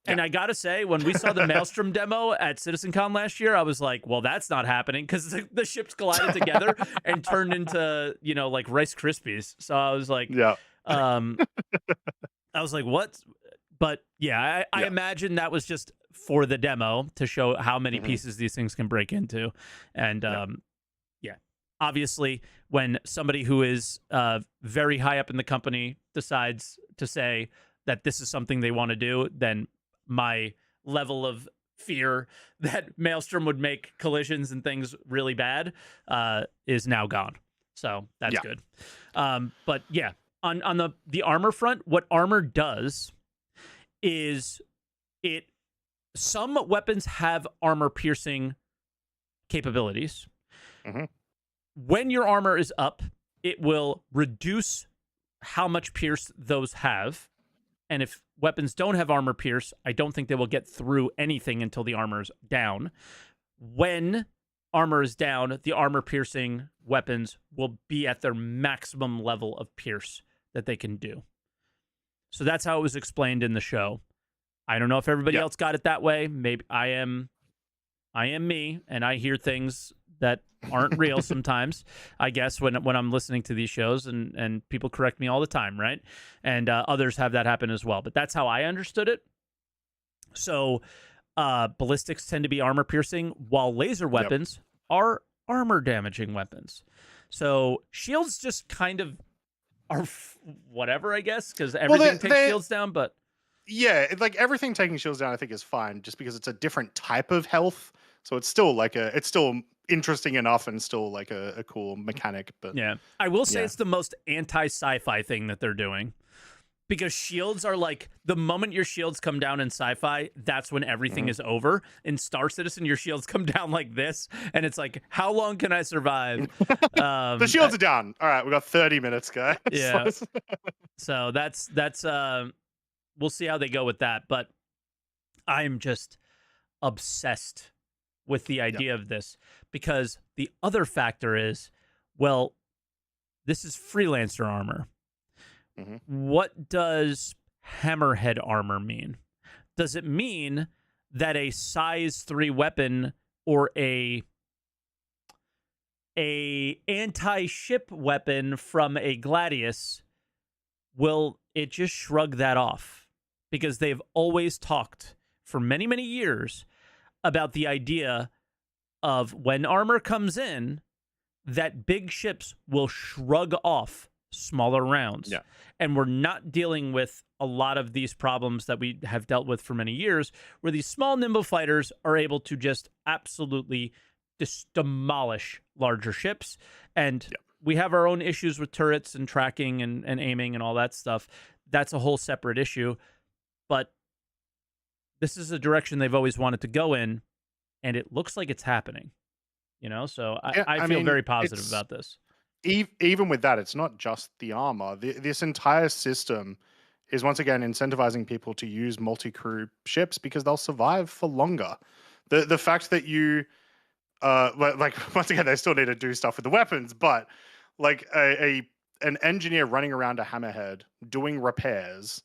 And I gotta say, when we saw the Maelstrom demo at CitizenCon last year, I was like, well, that's not happening, because the ships collided together and turned into, like Rice Krispies. So I was like, I was like, what? But I imagine that was just for the demo to show how many pieces these things can break into. And obviously, when somebody who is very high up in the company decides to say that this is something they want to do, then my level of fear that Maelstrom would make collisions and things really bad is now gone. So that's good. But on the armor front, what armor does is some weapons have armor piercing capabilities. When your armor is up, it will reduce how much pierce those have. And if weapons don't have armor pierce, I don't think they will get through anything until the armor's down. When armor is down, the armor piercing weapons will be at their maximum level of pierce that they can do. So that's how it was explained in the show. I don't know if everybody else got it that way. Maybe I am me, and I hear things that aren't real sometimes, I guess, when I'm listening to these shows, and people correct me all the time, right? And others have that happen as well. But that's how I understood it. So ballistics tend to be armor piercing, while laser weapons are armor damaging weapons. So shields just kind of are whatever, I guess, because everything takes shields down, but... Yeah, like everything taking shields down I think is fine, just because it's a different type of health. So it's still it's still interesting enough and still like a cool mechanic. But I will say it's the most anti-sci-fi thing that they're doing, because shields are like, the moment your shields come down in sci-fi, that's when everything is over. In Star Citizen, your shields come down like this, and it's like, how long can I survive? The shields are down. All right, we got 30 minutes, guys. Yeah. So that's we'll see how they go with that. But I'm just obsessed with the Yeah. idea of this because the other factor is, well, this is freelancer armor. Mm-hmm. What does hammerhead armor mean? Does it mean that a size 3 weapon or a anti-ship weapon from a Gladius, will it just shrug that off? Because they've always talked for many, many years about the idea of when armor comes in, that big ships will shrug off smaller rounds. Yeah. And we're not dealing with a lot of these problems that we have dealt with for many years, where these small, nimble fighters are able to just absolutely just demolish larger ships. And we have our own issues with turrets and tracking and aiming and all that stuff. That's a whole separate issue. But this is a direction they've always wanted to go in, and it looks like it's happening. You know, so I feel very positive about this. Even with that, it's not just the armor. This entire system is once again incentivizing people to use multi-crew ships because they'll survive for longer. The fact that you like once again, they still need to do stuff with the weapons, but like an engineer running around a hammerhead doing repairs,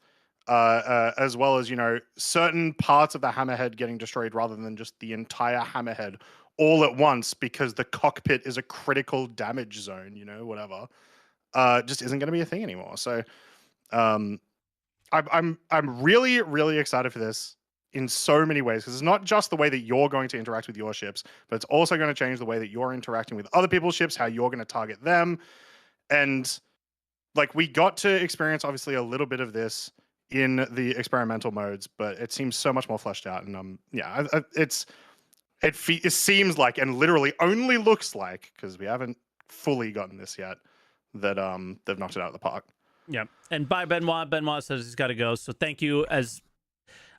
as well as, you know, certain parts of the hammerhead getting destroyed rather than just the entire hammerhead all at once because the cockpit is a critical damage zone, you know, whatever, just isn't going to be a thing anymore. So I'm really, really excited for this in so many ways, because it's not just the way that you're going to interact with your ships, but it's also going to change the way that you're interacting with other people's ships, how you're going to target them. And like, we got to experience obviously a little bit of this in the experimental modes, but it seems so much more fleshed out. And it seems like, and literally only looks like, because we haven't fully gotten this yet, that they've knocked it out of the park. Yeah. And bye, Benoit. Benoit says he's got to go. So thank you. As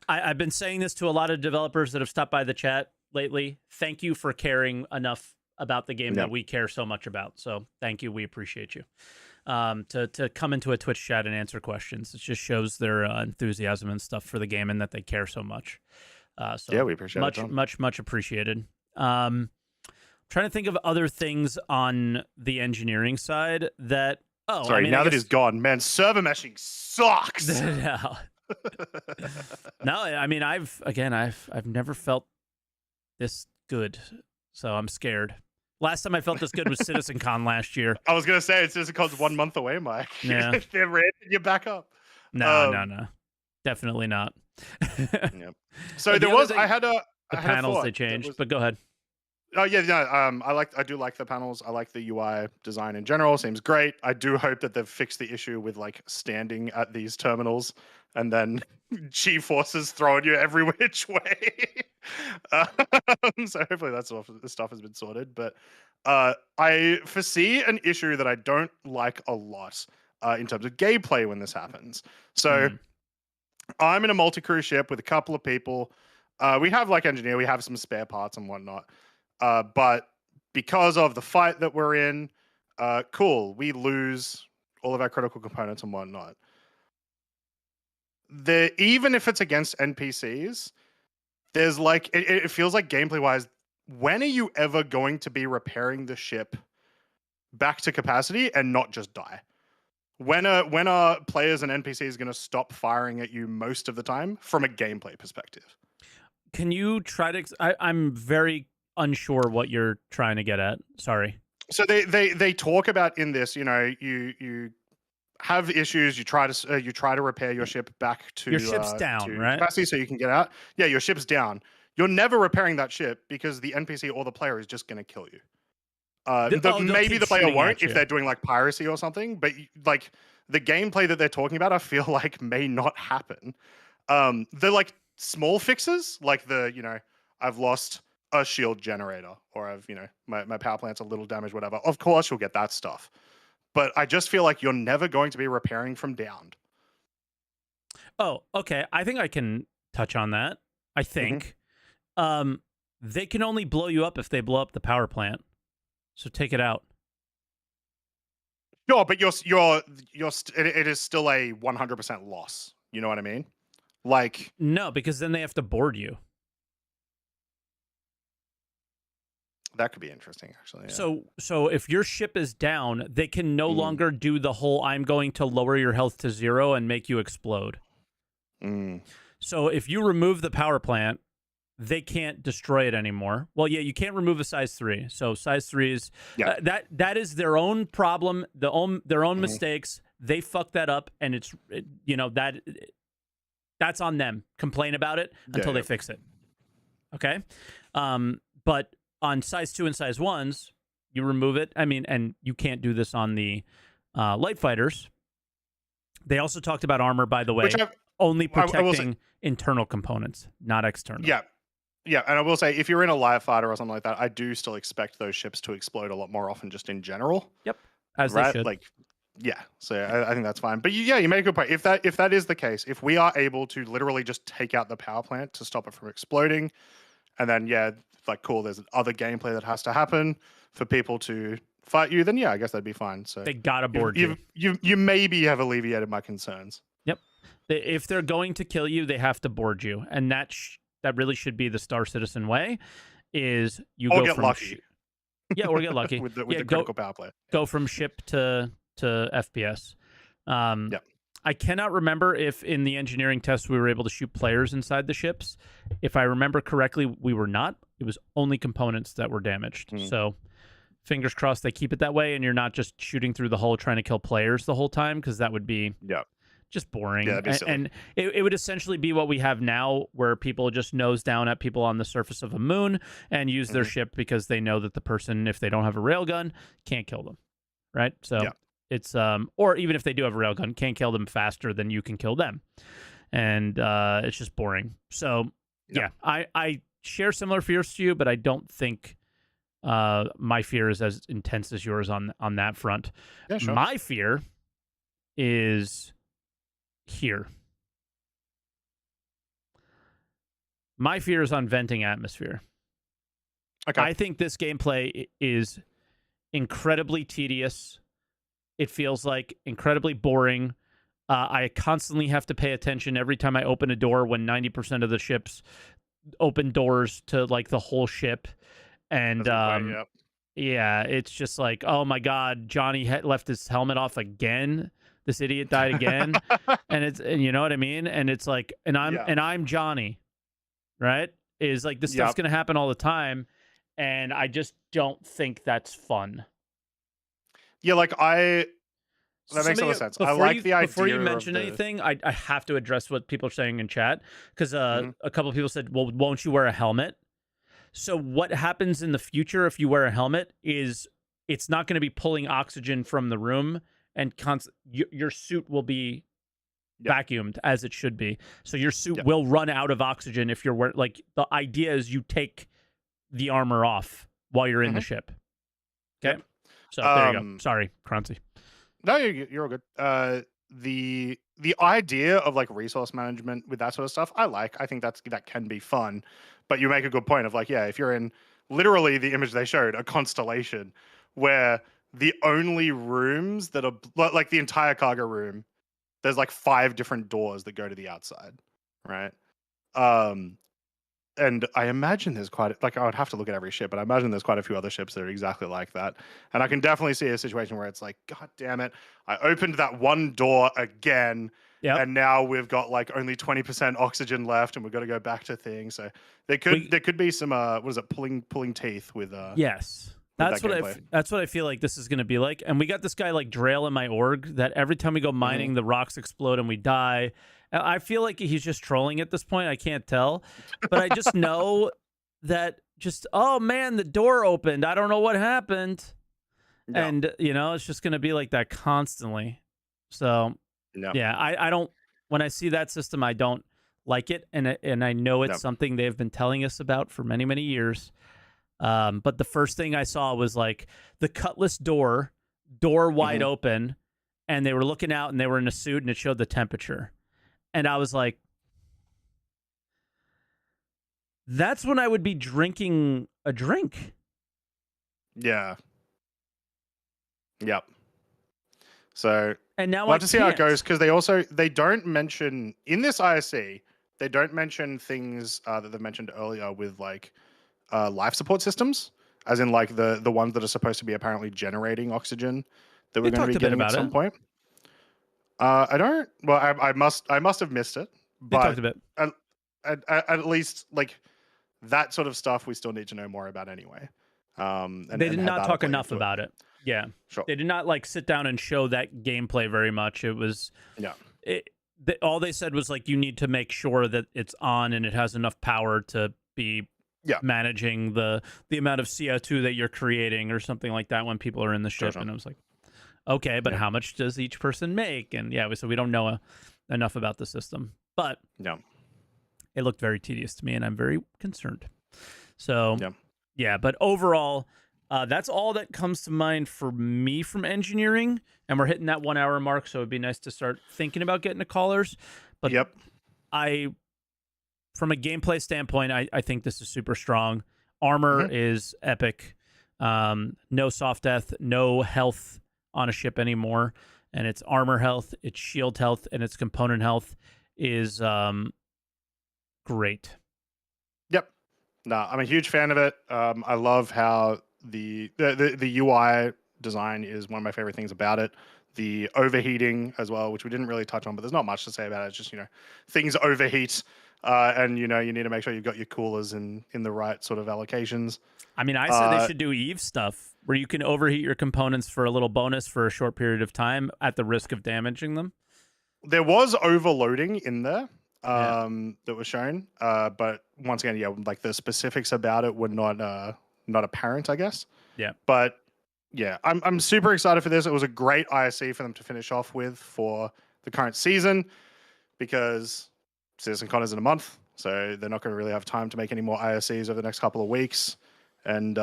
I've been saying this to a lot of developers that have stopped by the chat lately. Thank you for caring enough about the game that we care so much about. So thank you. We appreciate you. To come into a Twitch chat and answer questions. It just shows their enthusiasm and stuff for the game and that they care so much. So yeah, we appreciate it. Much appreciated. Trying to think of other things on the engineering side that. Oh, sorry. Now that he's gone, man, server meshing sucks. No, I mean, I've never felt this good, so I'm scared. Last time I felt this good was CitizenCon last year. I was gonna say CitizenCon's 1 month away, Mike. Yeah, they're ramping you back up. No, definitely not. Yep. So there was, I had a the panels they changed, but go ahead. Oh yeah, I do like the panels. I like the UI design in general. Seems great. I do hope that they've fixed the issue with like standing at these terminals and then G forces throwing you every which way. So hopefully that's all. The stuff has been sorted. But I foresee an issue that I don't like a lot in terms of gameplay when this happens. So I'm in a multi-crew ship with a couple of people. We have like engineer. We have some spare parts and whatnot. But because of the fight that we're in, cool, we lose all of our critical components and whatnot. Even if it's against NPCs, there's like, it feels like gameplay wise, when are you ever going to be repairing the ship back to capacity and not just die? When are players and NPCs going to stop firing at you most of the time from a gameplay perspective? Can you try to? I'm very unsure what you're trying to get at. Sorry. So they talk about in this, you know, you have issues, you try to repair your ship back to your ship's down, right? Capacity so you can get out. Yeah, your ship's down. You're never repairing that ship because the NPC or the player is just going to kill you. Maybe the player won't if they're doing like piracy or something, but like the gameplay that they're talking about, I feel like may not happen. They're like small fixes, like I've lost a shield generator, or I've, my power plant's a little damaged, whatever. Of course you'll get that stuff. But I just feel like you're never going to be repairing from downed. Oh, okay. I think I can touch on that. I think they can only blow you up if they blow up the power plant. So take it out. Sure, but it is still a 100% loss. You know what I mean? Like, No, because then they have to board you. that could be interesting, actually. Yeah. So if your ship is down, they can no Mm. longer do the whole I'm going to lower your health to 0 and make you explode. Mm. So if you remove the power plant, they can't destroy it anymore. Well, yeah, you can't remove a size 3. So size 3 is Yeah. that is their own problem, their own mistakes. They fucked that up, and it's that's on them. Complain about it until they fix it. Okay, but on size 2 and size 1s, you remove it. I mean, and you can't do this on the light fighters. They also talked about armor, by the way, only protecting internal components, not external. Yeah. Yeah, and I will say, if you're in a live fighter or something like that, I do still expect those ships to explode a lot more often, just in general. Yep, as they should. Like, yeah. So I think that's fine. But you make a good point. If that is the case, if we are able to literally just take out the power plant to stop it from exploding, and then like cool, there's other gameplay that has to happen for people to fight you, then I guess that'd be fine. So they gotta board you. You maybe have alleviated my concerns. Yep. If they're going to kill you, they have to board you, and that really should be the Star Citizen way. Is you or go get from lucky. or get lucky with the critical power play. Go from ship to FPS. I cannot remember if in the engineering test we were able to shoot players inside the ships. If I remember correctly, we were not. It was only components that were damaged. So fingers crossed they keep it that way, and you're not just shooting through the hull trying to kill players the whole time, because that would be just boring. Yeah, and it would essentially be what we have now, where people just nose down at people on the surface of a moon and use their ship because they know that the person, if they don't have a railgun, can't kill them. Right? So it's or even if they do have a railgun, can't kill them faster than you can kill them. And it's just boring. So I share similar fears to you, but I don't think my fear is as intense as yours on that front. Yeah, sure. My fear is here. My fear is on venting atmosphere. Okay. I think this gameplay is incredibly tedious. It feels like incredibly boring. I constantly have to pay attention every time I open a door, when 90% of the ships open doors to like the whole ship. And it's just like, oh my God, Johnny left his helmet off again. This idiot died again. and you know what I mean? And it's like, and I'm Johnny, right? Is like, this stuff's going to happen all the time. And I just don't think that's fun. Yeah, like that makes a lot of sense. I like the idea. Before you mention anything, I have to address what people are saying in chat, because a couple of people said, well, won't you wear a helmet? So what happens in the future if you wear a helmet is it's not going to be pulling oxygen from the room, and your suit will be vacuumed as it should be. So your suit will run out of oxygen if you're wearing, like, the idea is you take the armor off while you're in the ship. Okay? So there you go. Sorry, Croncy. No, you're all good. The idea of like resource management with that sort of stuff, I think that can be fun. But you make a good point of like, if you're in literally the image they showed, a constellation where the only rooms that are like the entire cargo room, there's like 5 different doors that go to the outside, right? And I imagine there's I would have to look at every ship, but I imagine there's quite a few other ships that are exactly like that. And I can definitely see a situation where it's like, God damn it, I opened that one door again, and now we've got like only 20% oxygen left, and we've got to go back to things. So there could be some pulling teeth with yes. That's what I feel like this is going to be like. And we got this guy like Drail in my org that every time we go mining, the rocks explode and we die. I feel like he's just trolling at this point. I can't tell. But I just know that oh, man, the door opened. I don't know what happened. No. And, it's just going to be like that constantly. So, I don't – when I see that system, I don't like it. And I know it's something they've been telling us about for many, many years. But the first thing I saw was like the Cutlass door wide open, and they were looking out and they were in a suit and it showed the temperature. And I was like, that's when I would be drinking a drink. Yeah. Yep. So and now we'll have to see how it goes, because they don't mention in this ISC, They don't mention things that they mentioned earlier with like life support systems, as in like the ones that are supposed to be apparently generating oxygen that They we're going to talked be a bit getting at about some it. point. I don't. Well, I must have missed it, They talked but a bit. at least like that sort of stuff we still need to know more about anyway. They And did have not that talk play enough into it. about it. Yeah. Sure. They did not like sit down and show that gameplay very much. It was Yeah. all they said was like you need to make sure that it's on and it has enough power to be Yeah. managing the amount of CO2 that you're creating or something like that when people are in the ship. Sure. And I was like, okay, but Yeah. how much does each person make? And yeah, so we don't know enough about the system, but Yeah. it looked very tedious to me, and I'm very concerned. So Yeah. yeah, but overall, that's all that comes to mind for me from engineering, and we're hitting that 1 hour mark, so it'd be nice to start thinking about getting to callers. But Yep. from a gameplay standpoint, I think this is super strong. Armor is epic. No soft death, no health on a ship anymore, and its armor health, its shield health, and its component health is great. Yep. No, I'm a huge fan of it. I love how the UI design is one of my favorite things about it. The overheating as well, which we didn't really touch on, but there's not much to say about it. It's just things overheat, and you need to make sure you've got your coolers in the right sort of allocations. I mean, I said they should do Eve stuff where you can overheat your components for a little bonus for a short period of time at the risk of damaging them. There was overloading in there Yeah. that was shown, but once again, yeah, like the specifics about it were not apparent, I guess. Yeah. But yeah, I'm super excited for this. It was a great ISC for them to finish off with for the current season because CitizenCon is in a month, so they're not going to really have time to make any more ISCs over the next couple of weeks. And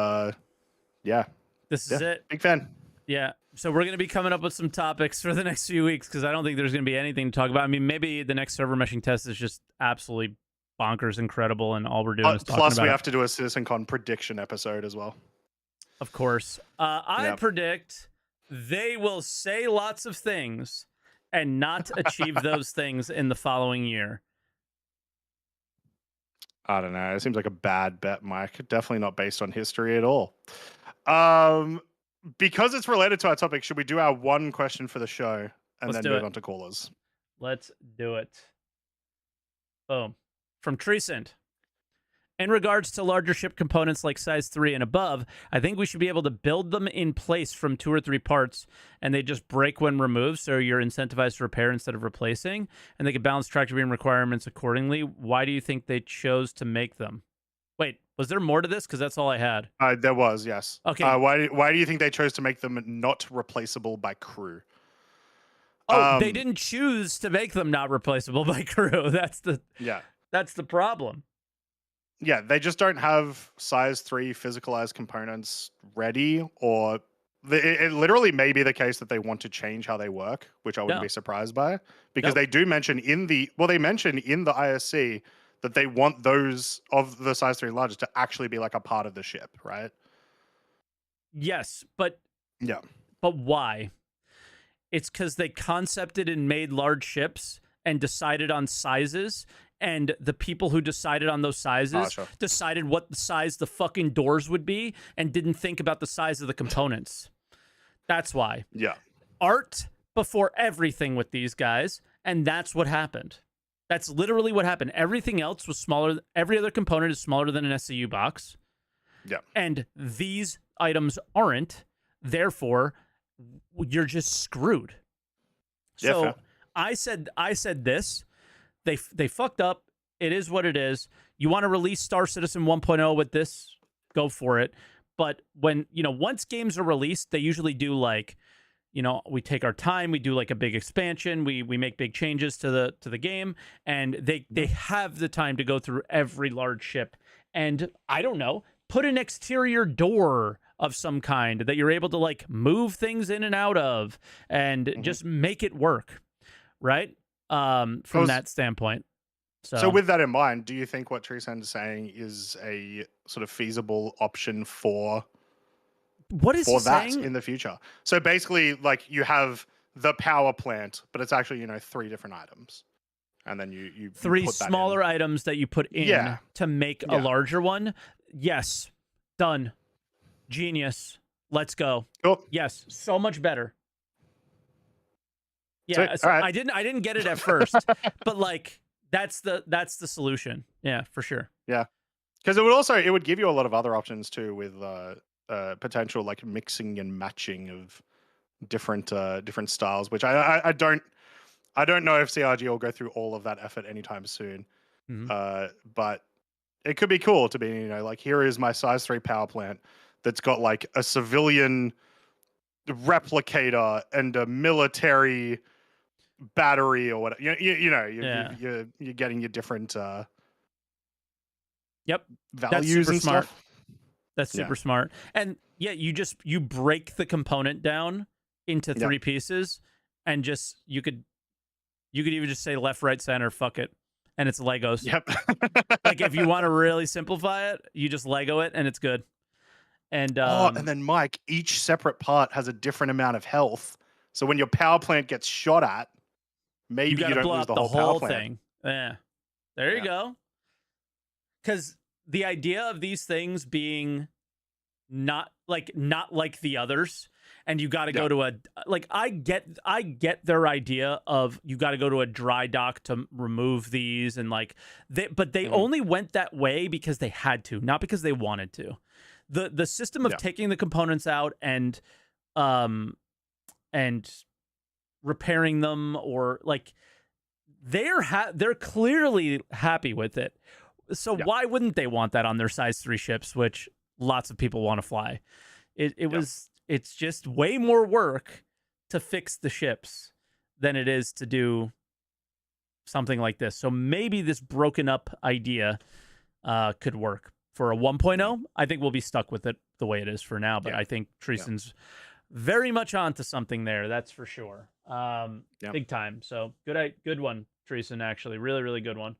yeah, This is it. big fan. Yeah. So we're going to be coming up with some topics for the next few weeks because I don't think there's going to be anything to talk about. I mean, maybe the next server meshing test is just absolutely bonkers incredible, and all we're doing is talking Plus, about we it. have to do a CitizenCon prediction episode as well. Of course. I predict they will say lots of things and not achieve those things in the following year. I don't know. It seems like a bad bet, Mike. Definitely not based on history at all. Because it's related to our topic, should we do our one question for the show and then move on to callers? Let's do it. Boom. From Treesend. In regards to larger ship components like size 3 and above, I think we should be able to build them in place from 2 or 3 parts, and they just break when removed, so you're incentivized to repair instead of replacing, and they can balance tractor beam requirements accordingly. Why do you think they chose to make them? Wait, was there more to this? Because that's all I had. There was, yes. Okay. Why do you think they chose to make them not replaceable by crew? Oh, they didn't choose to make them not replaceable by crew. That's the problem. Yeah, they just don't have size 3 physicalized components ready, or it literally may be the case that they want to change how they work, which I wouldn't be surprised by, because they do mention they mention in the ISC that they want those of the size 3 largest to actually be like a part of the ship, right? Yes, but yeah. But why? It's because they concepted and made large ships and decided on sizes, and the people who decided on those sizes decided what the size the fucking doors would be and didn't think about the size of the components. That's why. Yeah. Art before everything with these guys, and that's what happened. That's literally what happened. Everything else was smaller. Every other component is smaller than an SCU box. Yeah. And these items aren't. Therefore, you're just screwed. So fair. I said this. They fucked up. It is what it is. You want to release Star Citizen 1.0 with this? Go for it. But when, once games are released, they usually do like, we take our time, we do like a big expansion, we make big changes to the game, and they have the time to go through every large ship. And I don't know, put an exterior door of some kind that you're able to like move things in and out of and just make it work. Right? From that standpoint. So with that in mind, do you think what Treesand is saying is a sort of feasible option for that in the future? So basically, like, you have the power plant, but it's actually 3 different items. and then you Three put that smaller items that you put in to make a larger one. Yes, done. Genius. Let's go. Cool. Yes, so much better. Yeah, Sweet. so All right. I didn't get it at first, but like that's the solution. Yeah, for sure. Yeah, because it would give you a lot of other options too with potential like mixing and matching of different styles, which I don't know if CRG will go through all of that effort anytime soon. But it could be cool to be, like, here is my size 3 power plant that's got like a civilian replicator and a military battery or whatever. You're getting your different values and smart. stuff. That's super smart. And yeah, you break the component down into 3 pieces, and just you could even just say left, right, center, fuck it, and it's Legos. Yep. Like if you want to really simplify it, you just Lego it and it's good. And and then Mike, each separate part has a different amount of health. So when your power plant gets shot at, maybe you don't lose the whole power plant. Thing. Yeah. There you go. Because the idea of these things being not like the others, and you got to go to I get their idea of you got to go to a dry dock to remove these, and but they only went that way because they had to, not because they wanted to. The system of taking the components out and repairing them, or like they're clearly happy with it. So why wouldn't they want that on their size 3 ships, which lots of people want to fly? It's just way more work to fix the ships than it is to do something like this. So maybe this broken up idea could work for a 1.0. I think we'll be stuck with it the way it is for now, but I think Treeson's very much onto something there. That's for sure. Big time. So good one, Treeson, actually. Really, really good one.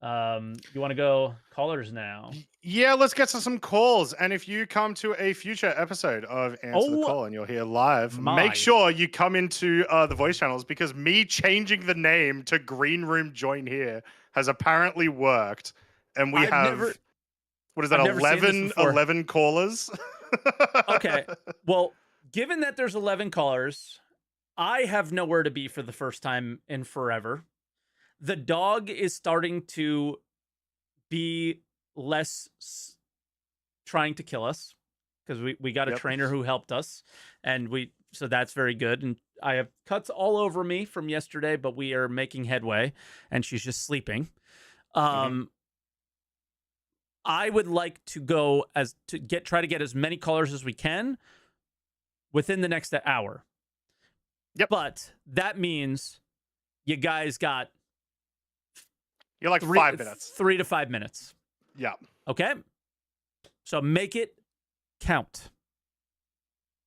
You want to go callers now? Yeah, let's get to some calls. And if you come to a future episode of Answer the Call and you're here live, make sure you come into the voice channels, because me changing the name to Green Room Join Here has apparently worked. And we have, what is that, 11 callers? Okay. Well, given that there's 11 callers, I have nowhere to be for the first time in forever. The dog is starting to be less trying to kill us, because we got a trainer who helped us, and so that's very good. And I have cuts all over me from yesterday, but we are making headway, and she's just sleeping. I would like to try to get as many callers as we can within the next hour. But that means you guys got, you're like 5 minutes. 3 to 5 minutes. Yeah. Okay. So make it count.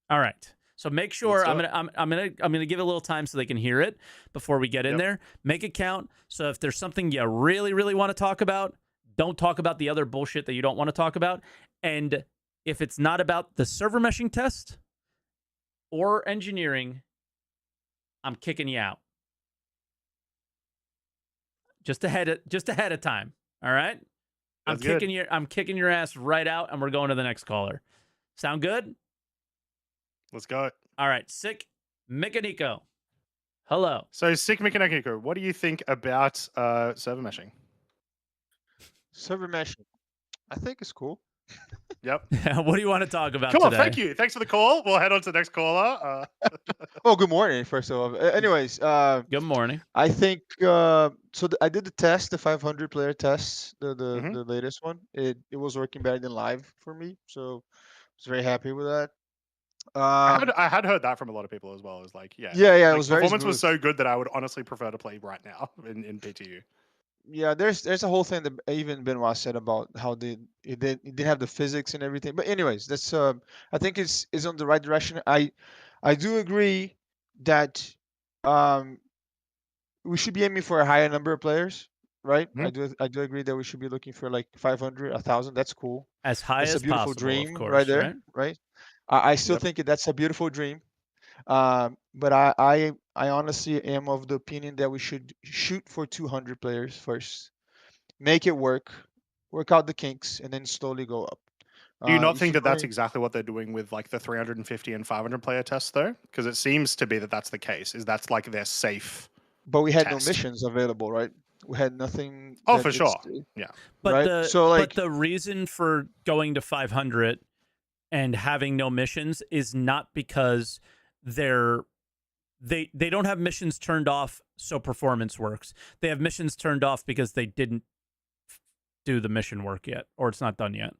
All right. So make sure I'm gonna give it a little time so they can hear it before we get in there. Make it count. So if there's something you really, really want to talk about, don't talk about the other bullshit that you don't want to talk about. And if it's not about the server meshing test or engineering, I'm kicking you out. Just ahead of time. All right? I'm kicking your ass right out, and we're going to the next caller. Sound good? Let's go. All right. Sick Mechanico. Hello. So, Sick Mechanico, what do you think about server meshing? Server meshing, I think it's cool. Yep. What do you want to talk about Cool. today? Thank you. Thanks for the call. We'll head on to the next caller. Well, good morning, first of all. Anyways, good morning. I think I did the test, the 500 player test, the latest one. It was working better than live for me, so I was very happy with that. I had heard that from a lot of people as well. It was like, it like, was very performance smooth. was so good that I would honestly prefer to play right now in PTU. Yeah, there's a whole thing that even Benoit said about how it didn't have the physics and everything. But anyways, that's I think it's on the right direction. I do agree that we should be aiming for a higher number of players, right? I do agree that we should be looking for like 500, 1,000. That's cool. As high that's as a beautiful possible, dream, of course, right there, right? I still think that's a beautiful dream. But I I honestly am of the opinion that we should shoot for 200 players first, make it work out the kinks, and then slowly go up. Do you not If think you that that's bring, exactly what they're doing with like the 350 and 500 player tests though? Because it seems to be that that's the case. Is that's like their safe but we had no test? missions available, right? We had nothing Oh, that for it's sure. Yeah. But right. the So but like, the reason for going to 500 and having no missions is not because they're they don't have missions turned off so performance works. They have missions turned off because they didn't do the mission work yet, or it's not done yet.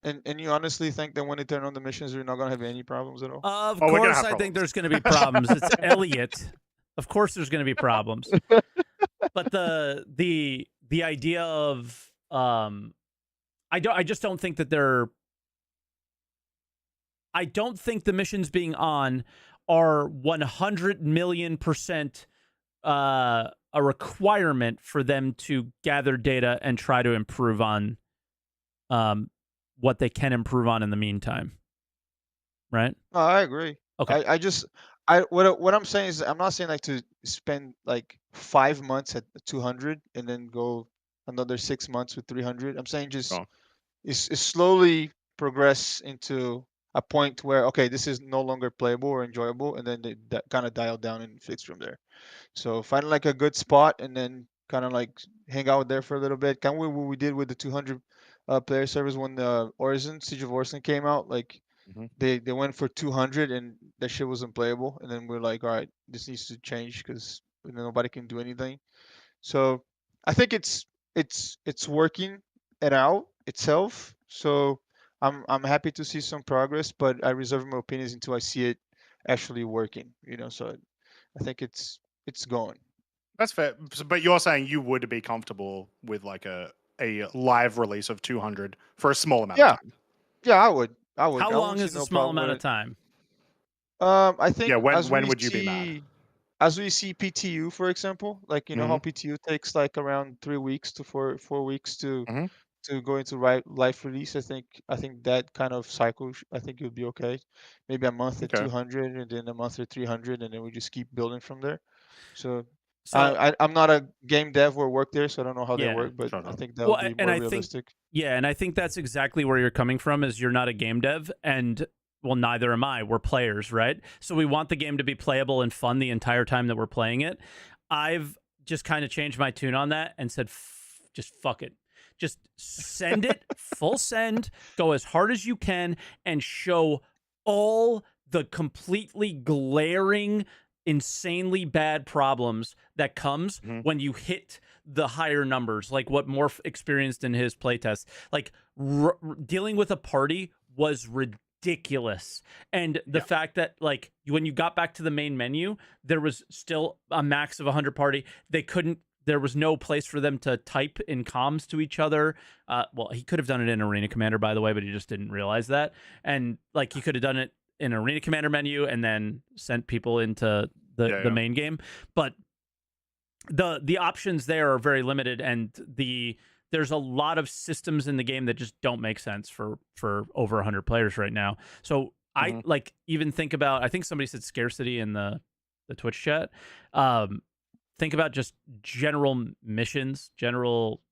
and you honestly think that when they turn on the missions, we're not gonna have any problems at all? Of Oh, we're gonna course, have I think problems. there's going to be problems. It's Elliot. Of course, there's going to be problems. But the idea of I just don't think that they're. I don't think the missions being on are 100 million% a requirement for them to gather data and try to improve on what they can improve on in the meantime. Right? No, I agree. Okay. I just what I'm saying is I'm not saying like to spend like 5 months at 200 and then go another 6 months with 300. I'm saying just Oh, is slowly progress into a point where okay, this is no longer playable or enjoyable, and then they kind of dial down and fix from there. So find like a good spot and then kind of like hang out there for a little bit. Kind of what we did with the 200 player servers when the Origin Siege of Orison came out. Like mhm. they went for 200 and that shit was unplayable, and then we're like, all right, this needs to change because nobody can do anything. So I think it's working it out itself. So I'm happy to see some progress, but I reserve my opinions until I see it actually working. So I think it's going. That's fair. But you're saying you would be comfortable with like a live release of 200 for a small amount of Yeah, time. yeah, I would. I would. How I won't long see is a no small problem amount with of it. time? I Yeah. think When would you be mad? as we see PTU, for example, like how Hmm. PTU takes like around 3 weeks to 4 weeks Hmm. to go into live release. I think that kind of cycle, I think it would be okay. Maybe a month at Okay. 200 and then a month at 300, and then we just keep building from there. So So I'm not a game dev or work there, so I don't know how they yeah. work, but Sure. I Sure. think that Well, would be and more I think realistic. yeah, and I think that's exactly where you're coming from. Is you're not a game dev, and well, neither am I. We're players, right? So we want the game to be playable and fun the entire time that we're playing it. I've just kind of changed my tune on that and said, just fuck it. Just send it full send, go as hard as you can, and show all the completely glaring, insanely bad problems that comes Hmm. when you hit the higher numbers, like what Morph experienced in his playtest. Like dealing with a party was ridiculous, and the Yeah. fact that like when you got back to the main menu, there was still a max of 100 party. They couldn't. There was no place for them to type in comms to each other. Well, he could have done it in Arena Commander, by the way, but he just didn't realize that. And like he could have done it in Arena Commander menu and then sent people into the Yeah. the Yeah. main game. But the options there are very limited, and there's a lot of systems in the game that just don't make sense for over 100 players right now. So I Hmm. like even think about, I think somebody said scarcity in the Twitch chat. Um, think about just general missions, general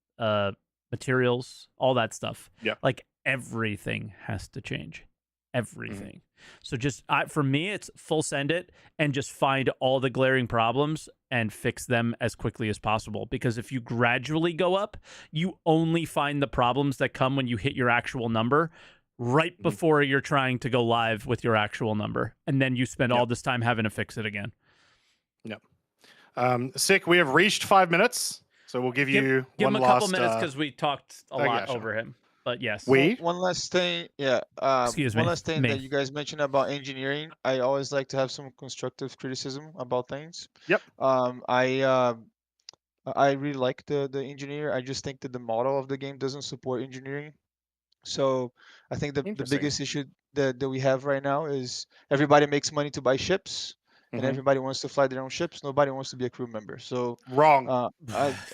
materials, all that stuff. Yeah. Like everything has to change. Hmm. Everything. So just for me, it's full send it and just find all the glaring problems and fix them as quickly as possible. Because if you gradually go up, you only find the problems that come when you hit your actual number right Hmm. before you're trying to go live with your actual number. And then you spend Yeah. all this time having to fix it again. Yeah. Sick. We have reached 5 minutes, so we'll give you Give one him a couple last. minutes because we talked a Yeah. lot Sure. over him. But yes. One We. one last thing, yeah. Excuse One me. last thing Me. that you guys mentioned about engineering. I always like to have some constructive criticism about things. Yep. Um, I uh, I really like the engineer. I just think that the model of the game doesn't support engineering. So I think the Interesting. biggest issue that we have right now is everybody makes money to buy ships, and Mhm. everybody wants to fly their own ships. Nobody wants to be a crew member. So Wrong.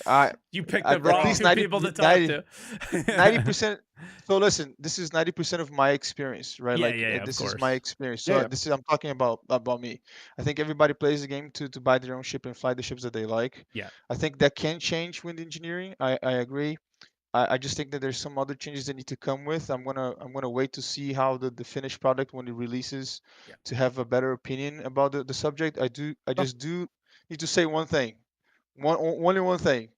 I You picked the at wrong least two people to talk to. 90%. So listen, this is 90% of my experience, right? Yeah, Like yeah, yeah, of this is my course. experience. Yeah, So yeah. this is I'm talking about me. I think everybody plays the game to buy their own ship and fly the ships that they like. Yeah. I think that can change with engineering. I agree. I just think that there's some other changes that need to come with. I'm gonna wait to see how the finished product when it releases Yeah. to have a better opinion about the subject. I just do need to say one thing. Only one thing.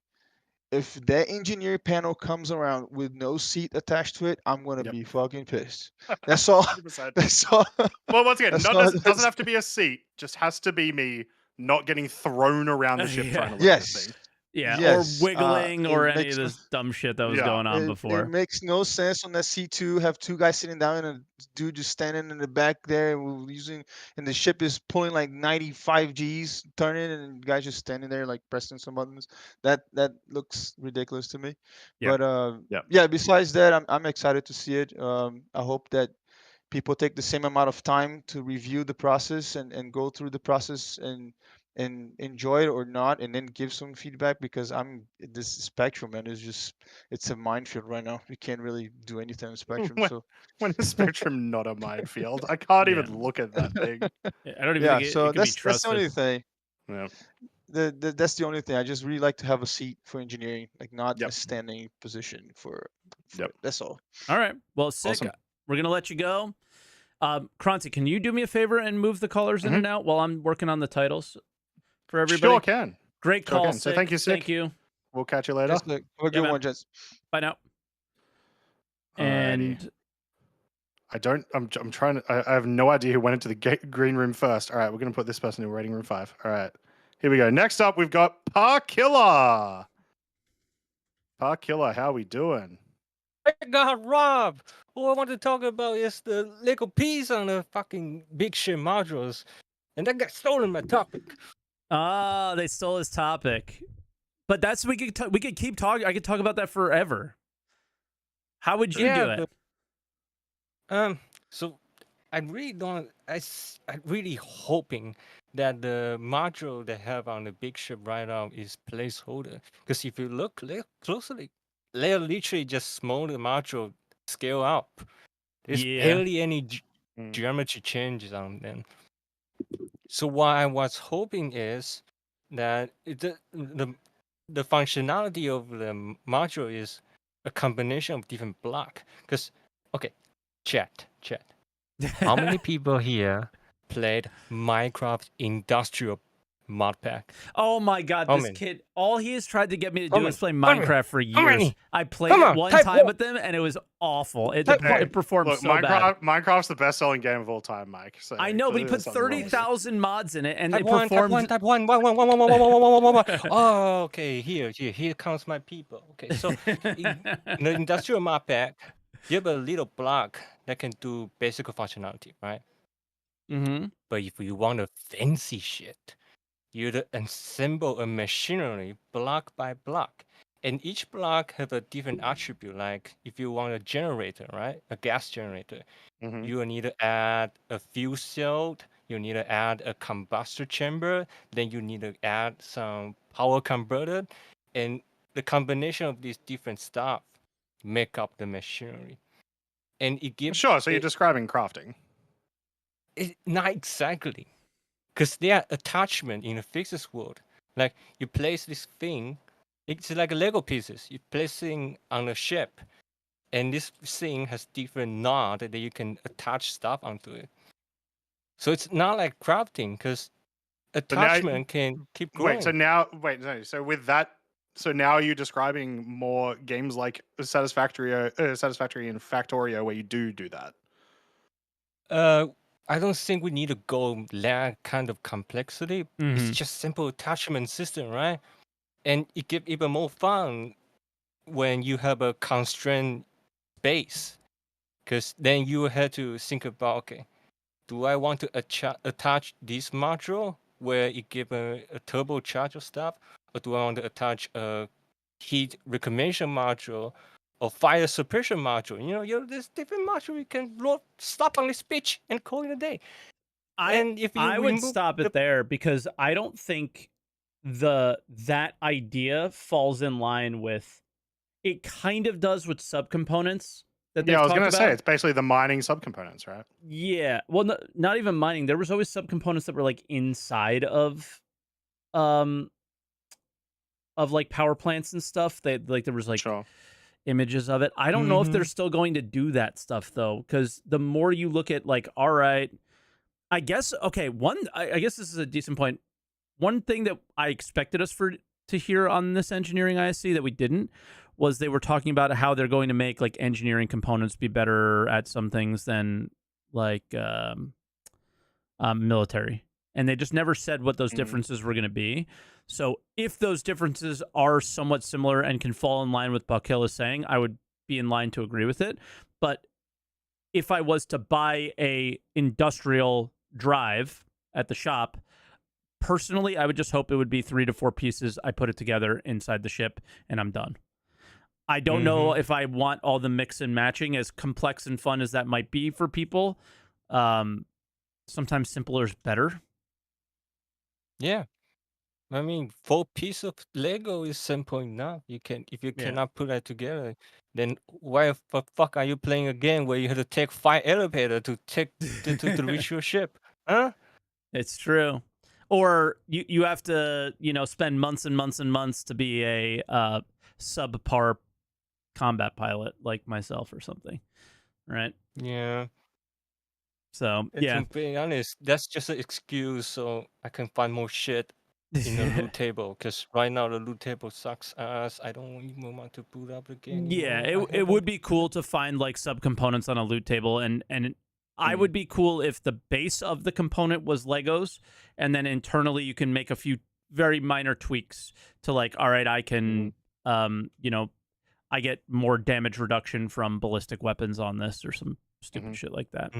If that engineer panel comes around with no seat attached to it, I'm gonna Yep. be fucking pissed. That's all. 100%. That's all. Well, once again, That's not all. doesn't have to be a seat. Just has to be me not getting thrown around the ship trying Yeah. to look at this Yes. thing. Yeah, or Yes. wiggling or It any of makes this dumb shit that was Yeah. going on it before. makes no sense on that C2 have two guys sitting down and a dude just standing in the back there using and the ship is pulling like 95 G's turning and the guy's just standing there like pressing some buttons. That looks ridiculous to me. Yeah. But Yeah. yeah, besides that I'm excited to see it. I hope that people take the same amount of time to review the process and go through the process and enjoy it or not and then give some feedback because I'm this spectrum and is just it's a minefield right now. We can't really do anything on spectrum. when, So when is Spectrum not a minefield? I can't Yeah. even look at that thing. I don't even yeah, think it so could be that's the trusted. only thing. Yeah. That's the only thing. I just really like to have a seat for engineering, like not a Yep. standing position for Yep. it. That's all. All right. Well, sick. Awesome. We're gonna let you go. Croncy, can you do me a favor and move the colors in and out while I'm working on the titles for everybody? Sure can. Great Sure call, can. So Sick. thank you, Sick. Thank you. We'll catch you later. Just have a Yeah, good man. one, gents. Bye now. Alrighty. And I don't. I'm trying to. I have no idea who went into the green room first. All right, we're gonna put this person in waiting room 5. All right, here we go. Next up, we've got Parkiller. Parkiller, how we doing? I got robbed. All I want to talk about is the Lego piece on the fucking big ship modules. And that got stolen my topic. they stole his topic. But that's we could keep talking. I could talk about that forever. How would you do it? So I really don't. I really hoping that the module they have on the big ship right now is placeholder. Because if you look closely, they're literally just smaller module scale up. There's barely any geometry changes on them. So what I was hoping is that the functionality of the module is a combination of different block. Because okay, chat. How many people here played Minecraft Industrial mod pack? Oh my god, How this many? kid, all he has tried to get me to How do is play many? Minecraft for How years. many? I played Come it on, one type time one. with them and it was awful. It Hey, performed Look, so bad. Minecraft's the best-selling game of all time, Mike. So I know, but he clearly put there's something wrong with it. 30,000 mods in it and type it one, performed. type one. Oh, okay. Here comes my people. Okay, so in the industrial mod pack, you have a little block that can do basic functionality, right? Mm-hmm. But if you want a fancy shit, you assemble a machinery block by block. And each block have a different attribute. Like if you want a generator, right? A gas generator, you will need to add a fuel cell, you need to add a combustor chamber, then you need to add some power converter. And the combination of these different stuff make up the machinery. And it gives Sure, so you're describing crafting. not exactly. Because they are attachment in the physics world. Like you place this thing, it's like Lego pieces. You place thing on a ship, and this thing has different knot that you can attach stuff onto it. So it's not like crafting because attachment can keep growing. So with that, so now are you describing more games like Satisfactory and Factorio where you do that? I don't think we need to go that kind of complexity. Mhm. It's just simple attachment system, right? And it gives even more fun when you have a constrained base, because then you have to think about, okay, do I want to attach this module where it give a turbocharger stuff, or do I want to attach a heat reclamation module or fire suppression module? There's different module you can load stuff on this bitch and call it a day. And if you I would remove stop the it there because I don't think that idea falls in line with it. Kind of does with subcomponents that they've Yeah, I was talked gonna say about. it's basically the mining subcomponents, right? Yeah, well, not even mining. There was always subcomponents that were like inside um of like power plants and stuff. They like there was like Sure. images of it. I don't know if they're Mhm. still going to do that stuff though, because the more you look at like, all right, I guess okay, I guess this is a decent point. One thing that I expected us to hear on this engineering ISC that we didn't was they were talking about how they're going to make like engineering components be better at some things than like military, and they just never said what those differences were going to be. So if those differences are somewhat similar and can fall in line with what Buck Hill is saying, I would be in line to agree with it. But if I was to buy a industrial drive at the shop, personally, I would just hope it would be 3 to 4 pieces. I put it together inside the ship and I'm done. I don't know if I want all the mix and matching, as complex and fun as that might be for people. Sometimes simpler is better. Yeah. I mean, 4 piece of Lego is simple enough. If you cannot put that together, then why the fuck are you playing a game where you have to take 5 elevator to reach your ship? Huh? It's true. Or you have to, spend months and months and months to be a subpar combat pilot like myself or something, right? Yeah. So And yeah, to be honest, that's just an excuse so I can find more shit in the loot table. Because right now the loot table sucks ass. I don't even want to boot up the game. yeah, anymore. it would be cool to find like subcomponents on a loot table, and I would be cool if the base of the component was Legos, and then internally you can make a few very minor tweaks to like, all right, I can, I get more damage reduction from ballistic weapons on this or some stupid shit like that.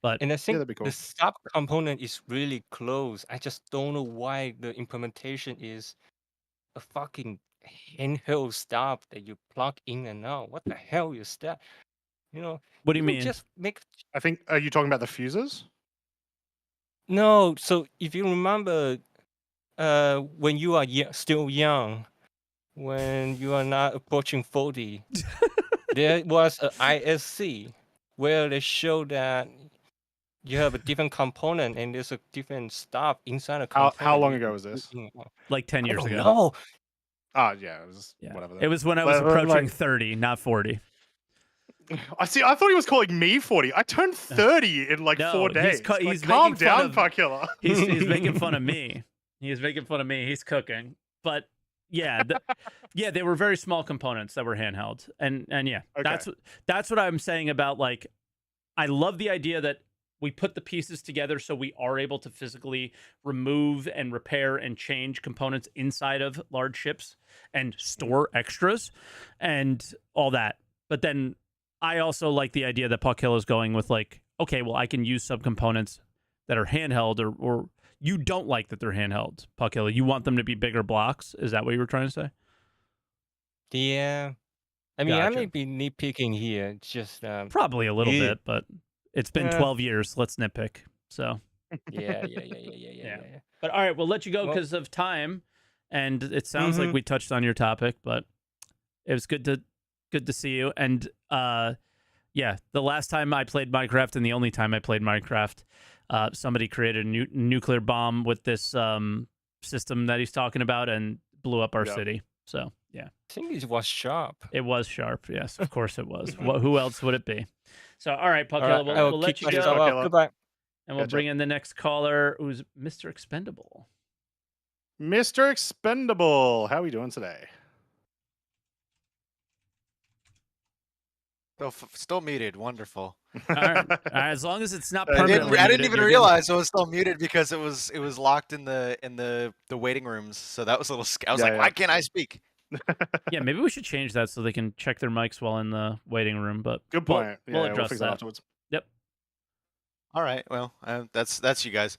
But And I think that'd be cool. the sub component is really close. I just don't know why the implementation is a fucking handheld stuff that you plug in and out. What the hell is that? what do you can mean? Just make I think are you talking about the fuses? no. So if you remember, when you are still young, when you are not approaching 40, there was a ISC where they show that you have a different component and there's a different stuff inside a component. How long you ago can was this? put in and out. Like 10 I years don't ago. know. Oh yeah, it was Yeah. whatever. It was when I was approaching 30, not 40. I see. I thought he was calling me 40. I turned 30 in like No, 4 he's days. ca- he's calm making fun down, of- Puckilla. He's making fun of me. He's making fun of me. He's cooking. But yeah, they were very small components that were handheld. And yeah, Okay. that's what I'm saying about like, I love the idea that we put the pieces together so we are able to physically remove and repair and change components inside of large ships and store extras and all that. But then I also like the idea that Puck Hill is going with like, okay, well, I can use subcomponents that are handheld, or you don't like that they're handheld, Puck Hill. You want them to be bigger blocks. Is that what you were trying to say? Yeah. I mean, I Gotcha. may be nitpicking here. It's just Probably a little Yeah. bit, but it's been 12 years. Let's nitpick. So yeah. But all right, we'll let you go Well- because of time. And it sounds like we touched on your topic, but it was good to see you. And yeah, the last time I played Minecraft and the only time I played Minecraft, somebody created a nuclear bomb with this system that he's talking about and blew up our city. So yeah, I think it was sharp. it was sharp. Yes, of course it was. Who else would it be? So all right, Puck All Hill, right, I will we'll let kick you myself go, Puckilla. out. Goodbye. and we'll Gotcha. bring in the next caller, who's Mr. Expendable. Mr. Expendable, how are we doing today? Still muted. Wonderful. All right. As long as it's not I permanently I didn't muted, even you're good. realize I was still muted because it was locked in the waiting rooms. So that was a little. I was Yeah, like, yeah. why can't I speak? Yeah, maybe we should change that so they can check their mics while in the waiting room. But Good we'll- point. We'll yeah, address fix that. afterwards. All right. Well, that's you guys.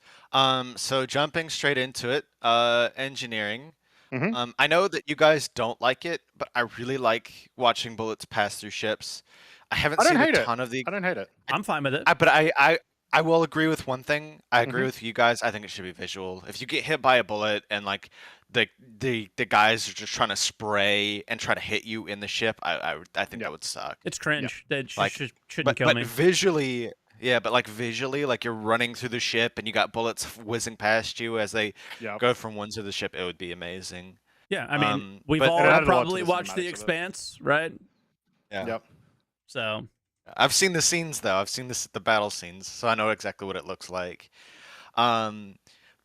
So jumping straight into it, engineering. Mhm. I know that you guys don't like it, but I really like watching bullets pass through ships. I haven't I don't seen hate a it. ton of the. I don't hate it. I'm fine with it. But I will agree with one thing. I agree Mhm. with you guys. I think it should be visual. If you get hit by a bullet and like the guys are just trying to spray and try to hit you in the ship, I think Yeah. that would suck. It's cringe. That Like, shouldn't kill but me. visually, yeah, but like visually, like you're running through the ship and you got bullets whizzing past you as they Yeah. go from one to the ship, it would be amazing. Yeah, I mean, we've but it all added a lot to probably the watched The cinematics of it. Expanse, right? yeah. Yep. So I've seen the scenes though. I've seen the battle scenes, so I know exactly what it looks like. Um,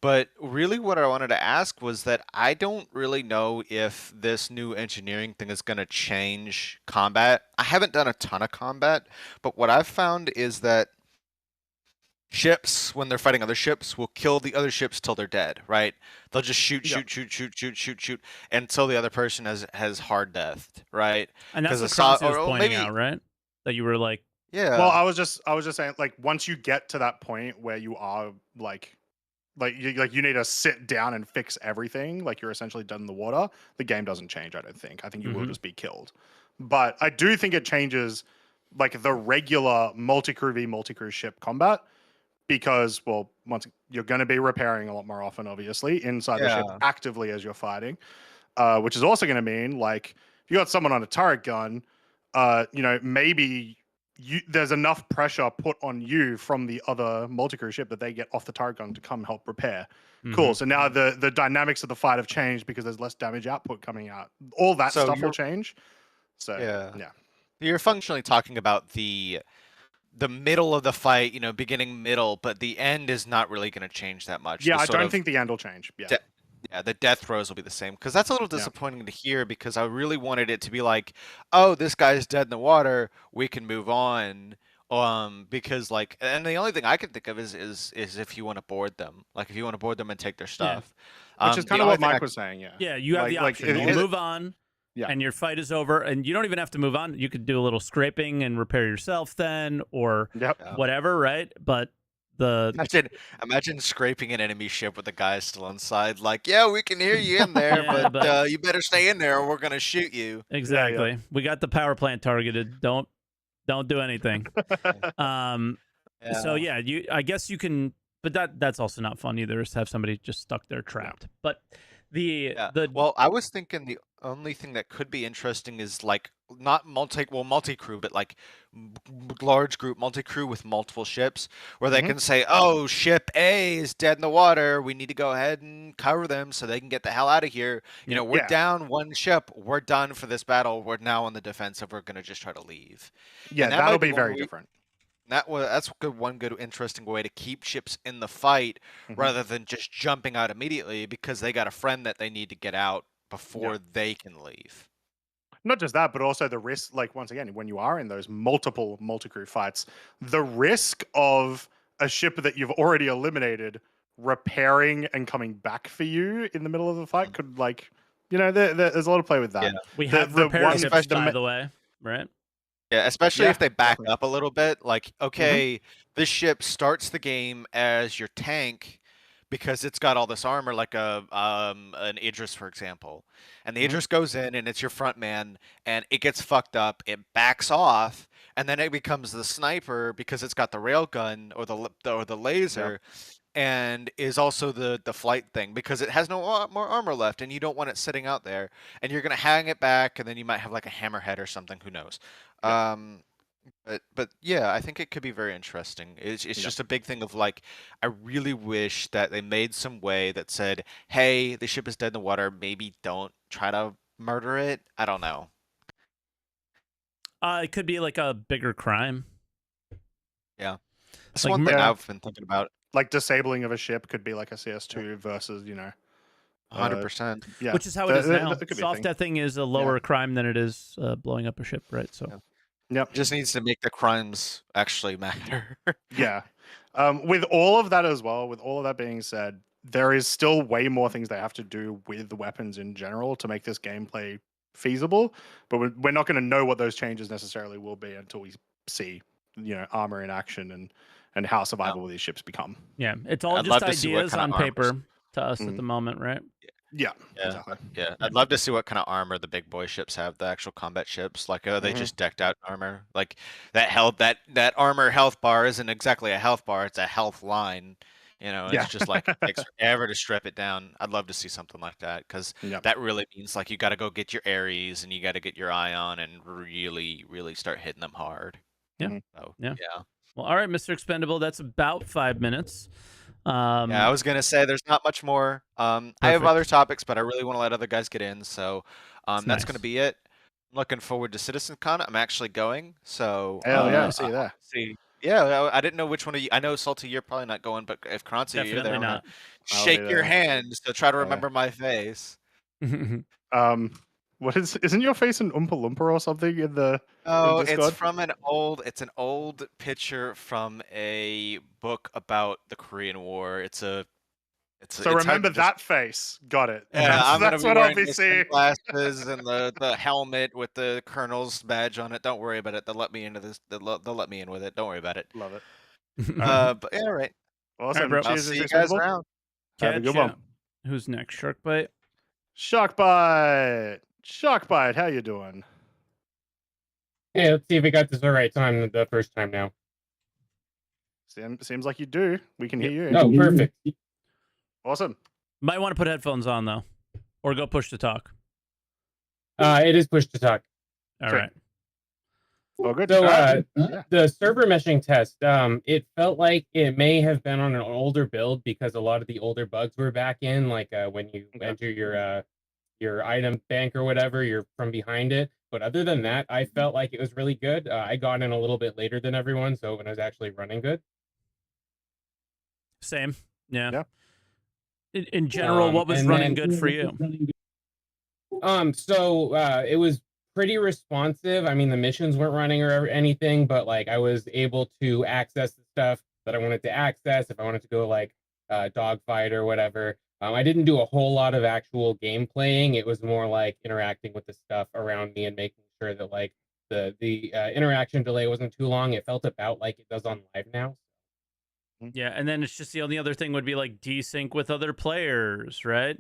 but really, what I wanted to ask was that I don't really know if this new engineering thing is going to change combat. I haven't done a ton of combat, but what I've found is that ships, when they're fighting other ships, will kill the other ships till they're dead, right? They'll just shoot, Yep. shoot until the other person has hard death, right? and that's 'Cause what I saw- Croncy was or pointing maybe- out, right? That you were like, Yeah. Well, I was just saying, like, once you get to that point where you are like you need to sit down and fix everything, like you're essentially dead in the water, the game doesn't change. I don't think. I think you will Mhm. just be killed. But I do think it changes like the regular multi-crew v multi-crew ship combat because, well, once you're going to be repairing a lot more often, obviously, inside the ship Yeah. actively as you're fighting, which is also going to mean like if you got someone on a turret gun, maybe there's enough pressure put on you from the other multi-crew ship that they get off the turret gun to come help repair. Cool. mhm. So now the dynamics of the fight have changed because there's less damage output coming out. All that So stuff will you're- change. So Yeah. You're functionally talking about the middle of the fight, beginning, middle, but the end is not really going to change that much. Yeah, The I sort don't of- think the end will change. Yeah. de- yeah, the death throws will be the same because that's a little Yeah. disappointing to hear because I really wanted it to be like, oh, this guy's dead in the water, we can move on. Because like, and the only thing I can think of is if you want to board them, like if you want to board them and take their stuff, Which is the kind of only what thing Mike was saying. Yeah. Yeah, you have the option. it- You it- move on, Yeah. and your fight is over, and you don't even have to move on. You could do a little scraping and repair yourself then, or Yep. Yeah. whatever, right? But the Imagine scraping an enemy ship with the guy still inside. Like, yeah, we can hear you in there, Yeah, but you better stay in there, or we're gonna shoot you. exactly. We got the power plant targeted. Don't do anything. So yeah, I guess you can, but that's also not fun either. Is to have somebody just stuck there trapped. But Well, I was thinking the only thing that could be interesting is like not multi-crew, but like large group multi-crew with multiple ships, where they Mhm. can say, "Oh, ship A is dead in the water. We need to go ahead and cover them so they can get the hell out of here. We're Yeah. down one ship. We're done for this battle. We're now on the defensive. We're gonna just try to leave." Yeah, And that that'll might be be one very way- different. That's one good interesting way to keep ships in the fight Mhm. rather than just jumping out immediately because they got a friend that they need to get out before they can leave. Not just that, but also the risk, like once again, when you are in those multiple multi-crew fights, the risk of a ship that you've already eliminated repairing and coming back for you in the middle of the fight could there's a lot of play with that. Yeah. we the- have the repair one- ships, the by ma- the way, right? Yeah, especially Yeah, if they back definitely. up a little bit. Like, okay, this ship starts the game as your tank because it's got all this armor, like an Idris, for example. And the Mhm. Idris goes in and it's your front man, and it gets fucked up. It backs off, and then it becomes the sniper because it's got the railgun or the laser. And is also the flight thing because it has no more armor left, and you don't want it sitting out there, and you're gonna hang it back, and then you might have like a hammerhead or something. Who knows? But yeah, I think it could be very interesting. It's just a big thing of like, I really wish that they made some way that said, hey, the ship is dead in the water. Maybe don't try to murder it. I don't know. It could be like a bigger crime. That's Like, one thing yeah. I've been thinking about. Like disabling of a ship could be like a CS2 versus 100%. yeah, Which is how it is now. that could be a Soft thing. deathing is a lower crime than it is blowing up a ship, right? So Yep. Just needs to make the crimes actually matter. Yeah. With all of that as well, with all of that being said, there is still way more things they have to do with the weapons in general to make this gameplay feasible. But we're not going to know what those changes necessarily will be until we see, armor in action and how survivable these ships become. yeah, it's all I'd just love to see what ideas kind on of armors. paper to us at the moment, right? Yeah, Yeah. exactly. Yeah, I'd love to see what kind of armor the big boy ships have, the actual combat ships. Like, are they Mhm. just decked out in armor? Like that armor health bar isn't exactly a health bar; it's a health line. Yeah. It's just like it takes forever to strip it down. I'd love to see something like that because Yeah. that really means like you got to go get your Ares and you got to get your Ion and really, really start hitting them hard. Yeah. Mhm. So, Yeah. yeah. Well, all right, Mr. Expendable, that's about 5 minutes. Yeah, I was gonna say there's not much more. I have other Perfect. topics, but I really want to let other guys get in. So, That's that's gonna nice. be it. I'm looking forward to CitizenCon. I'm actually going. So, Hell yeah, I nice. see you there. see. Yeah, I didn't know which one of you. I know Salty, you're probably not going, but if Croncy, you're there, Definitely I'm gonna not. I'll be shake your there. hand. So try to Yeah. remember my face. Um, isn't your face an Oompa Loompa or something in the Oh, it's Discord? from it's an old picture from a book about the Korean War. So It's hard remember to just that face. Got it. Yeah, I'm gonna That's be what I'll wearing be my seeing. sunglasses and the helmet with the colonel's badge on it. Don't worry about it. They'll let me into this. They'll let me in with it. Don't worry about it. Love it. But yeah, all right. Awesome. bro. I'll Cheers, see Mr. you guys Expendable. around. Have a Catch good ya. one. Who's next? Sharkbite? Sharkbite. Sharkbite, how you doing? Hey, let's see if we got this the right time the first time now. Seems like you do. We can hear you. Oh, perfect. Awesome. Might want to put headphones on, though, or go push to talk. It is push to talk. All Sure. right. Well, good. So, Yeah. the server meshing test, it felt like it may have been on an older build because a lot of the older bugs were back in, like when you Okay. enter your item bank or whatever, you're from behind it. But other than that, I felt like it was really good. I got in a little bit later than everyone, so it was actually running good. Same. Yeah. Yeah. In general, what was and running then- good for you? So it was pretty responsive. I mean, the missions weren't running or anything, but like I was able to access the stuff that I wanted to access. If I wanted to go like dogfight or whatever, I didn't do a whole lot of actual game playing. It was more like interacting with the stuff around me and making sure that like the interaction delay wasn't too long. It felt about like it does on live now. Yeah, and then it's just the only other thing would be like desync with other players, right?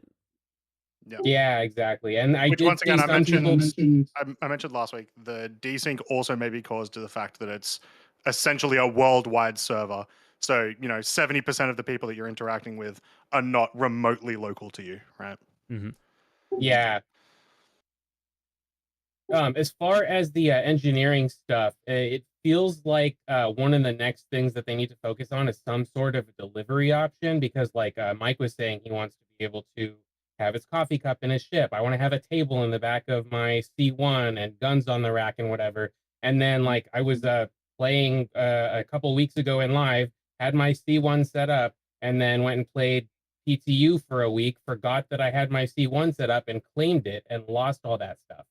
Yeah, exactly. And I Which did once again, see I some people mentioned I mentioned last week, the desync also may be caused to the fact that it's essentially a worldwide server. So, 70% of the people that you're interacting with are not remotely local to you, right? Mm-hmm. Yeah. As far as the engineering stuff, it feels like one of the next things that they need to focus on is some sort of delivery option because, like Mike was saying, he wants to be able to have his coffee cup in his ship. I want to have a table in the back of my C1 and guns on the rack and whatever. And then, like, I was playing a couple weeks ago in live, had my C1 set up, and then went and played PTU for a week, forgot that I had my C1 set up and claimed it and lost all that stuff.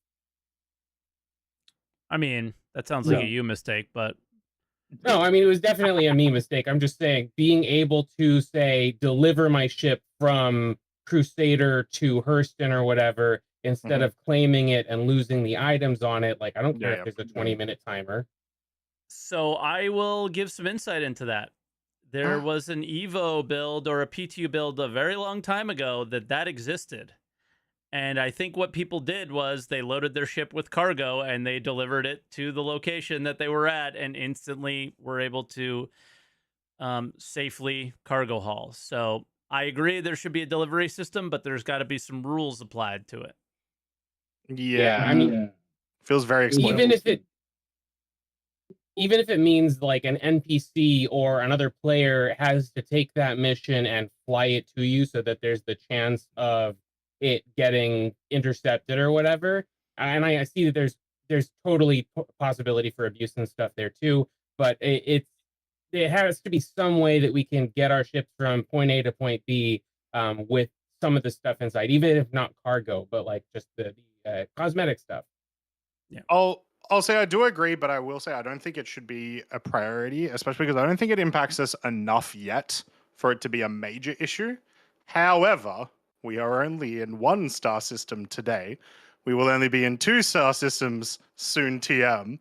I mean, that sounds like a you mistake, but No, I mean, it was definitely a me mistake. I'm just saying, being able to say, deliver my ship from Crusader to Hurston or whatever, instead of claiming it and losing the items on it, like, I don't care Yeah, if there's a 20-minute timer. so I will give some insight into that. There was an Evo build or a PTU build a very long time ago that existed. And I think what people did was they loaded their ship with cargo and they delivered it to the location that they were at and instantly were able to safely cargo haul. So I agree there should be a delivery system, but there's got to be some rules applied to it. Yeah. I mean, Feels very exploitable. even if it means like an NPC or another player has to take that mission and fly it to you so that there's the chance of it getting intercepted or whatever. And I see that there's totally possibility for abuse and stuff there too, but it has to be some way that we can get our ships from point A to point B with some of the stuff inside, even if not cargo, but like just the cosmetic stuff. Yeah. I'll say I do agree, but I will say I don't think it should be a priority, especially because I don't think it impacts us enough yet for it to be a major issue. However, we are only in 1-star system today. We will only be in 2-star systems soon, TM.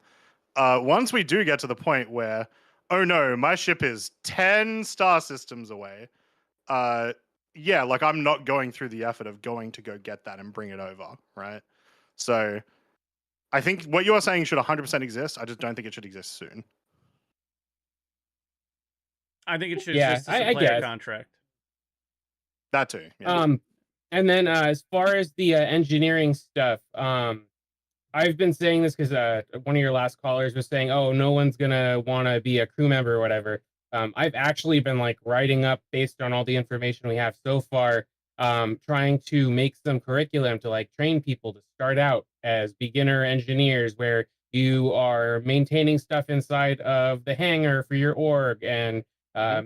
Once we do get to the point where, oh no, my ship is 10 star systems away, yeah, like I'm not going through the effort of going to go get that and bring it over, right? So I think what you are saying should 100% exist. I just don't think it should exist soon. I think it should Yeah, exist as a I player guess. contract. That too. Yeah. And then as far as the engineering stuff, I've been saying this because one of your last callers was saying, "Oh, no one's gonna want to be a crew member or whatever." I've actually been like writing up based on all the information we have so far, trying to make some curriculum to like train people to start out as beginner engineers, where you are maintaining stuff inside of the hangar for your org, and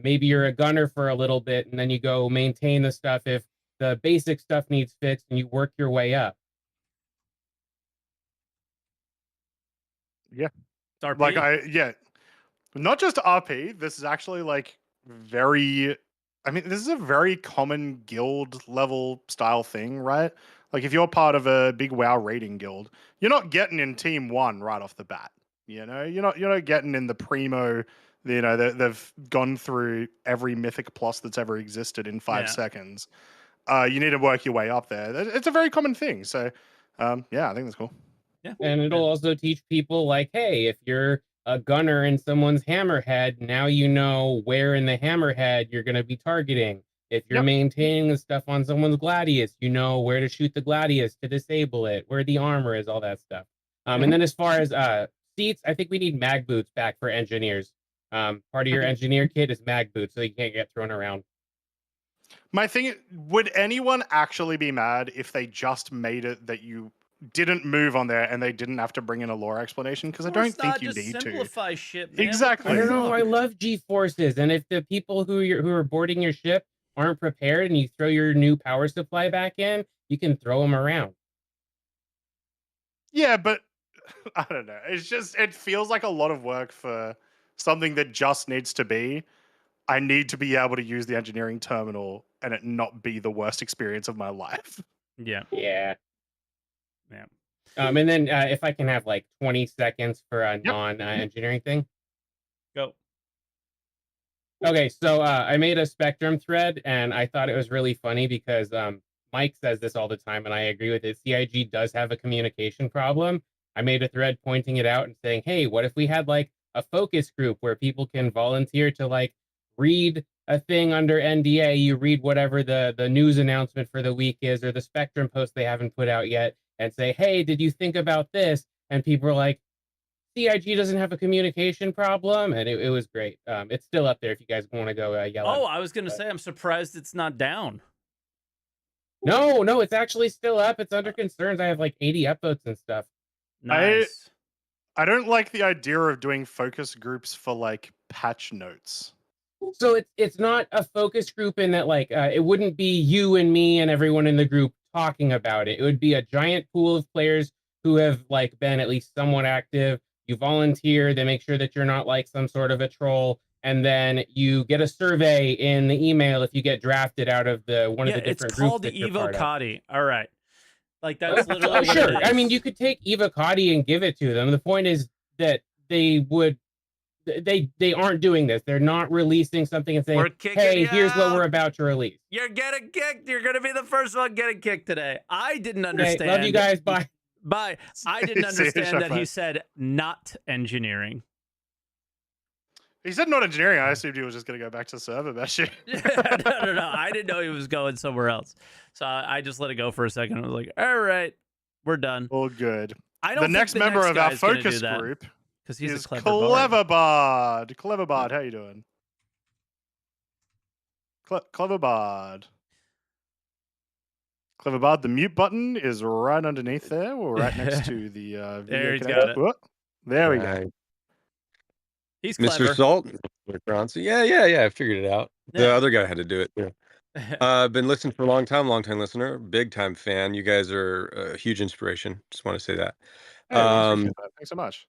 maybe you're a gunner for a little bit, and then you go maintain the stuff if the basic stuff needs fixed, and you work your way up. Yeah. It's RP. Like not just RP. This is actually like very. I mean, this is a very common guild level style thing, right? Like if you're part of a big WoW raiding guild, you're not getting in Team 1 right off the bat. You know, you're not getting in the primo. You know, they've gone through every mythic plus that's ever existed in 5 Yeah. seconds. You need to work your way up there. It's a very common thing. So, yeah, I think that's cool. Yeah. And it'll also teach people like, hey, if you're a gunner in someone's hammerhead, now you know where in the hammerhead you're going to be targeting. If you're Yep. maintaining the stuff on someone's gladius, you know where to shoot the gladius to disable it, where the armor is, all that stuff. And then as far as seats, I think we need mag boots back for engineers. Part of your engineer kit is mag boots, so you can't get thrown around. My thing, would anyone actually be mad if they just made it that you didn't move on there and they didn't have to bring in a lore explanation? Because I don't think you just need simplify shit, man. Exactly. I don't know. I love G-forces, and if the people who are boarding your ship aren't prepared, and you throw your new power supply back in, you can throw them around. Yeah, but I don't know. It feels like a lot of work for something that just needs to be. I need to be able to use the engineering terminal and it not be the worst experience of my life. Yeah. Yeah. Yeah. And then if I can have like 20 seconds for a non-engineering thing. Go. Okay, so I made a Spectrum thread, and I thought it was really funny because Mike says this all the time, and I agree with it. CIG does have a communication problem. I made a thread pointing it out and saying, hey, what if we had like a focus group where people can volunteer to like read a thing under NDA? You read whatever the news announcement for the week is, or the Spectrum post they haven't put out yet, and say, hey, did you think about this? And people are like, CIG doesn't have a communication problem, and it was great. It's still up there if you guys want to go yell. Oh, I was gonna say, I'm surprised it's not down. No, it's actually still up. It's under concerns. I have like 80 upvotes and stuff. Nice. I don't like the idea of doing focus groups for like patch notes. So it's not a focus group in that like it wouldn't be you and me and everyone in the group talking about it. It would be a giant pool of players who have like been at least somewhat active. You volunteer, they make sure that you're not like some sort of a troll, and then you get a survey in the email if you get drafted out of one of the different it's called groups that you're part of. Evocati. All right. Like that's literally what sure. it is. I mean, you could take Evocati and give it to them. The point is that they aren't doing this. They're not releasing something and saying, hey, here's what we're about to release. You're getting kicked. You're going to be the first one getting kicked today. I didn't understand. Okay, love you guys. Bye. Bye. I didn't understand that he said not engineering. He said not engineering. I assumed he was just going to go back to server meshing. No. I didn't know he was going somewhere else. So I just let it go for a second. I was like, all right, we're done. All good. I don't the think next member of our guy's gonna focus do that, group because he's is a clever bard. Clever Bard, how you doing? Clever Bard. Clever Bard, the mute button is right underneath there, or right next to the video There he's connector. got it. Whoop. There we go. He's clever. Mr. Salt, Mr. Croncy. Yeah, I figured it out. The other guy had to do it too. I've been listening for a long time listener, big time fan. You guys are a huge inspiration. Just want to say that. Hey, we appreciate that. Thanks so much.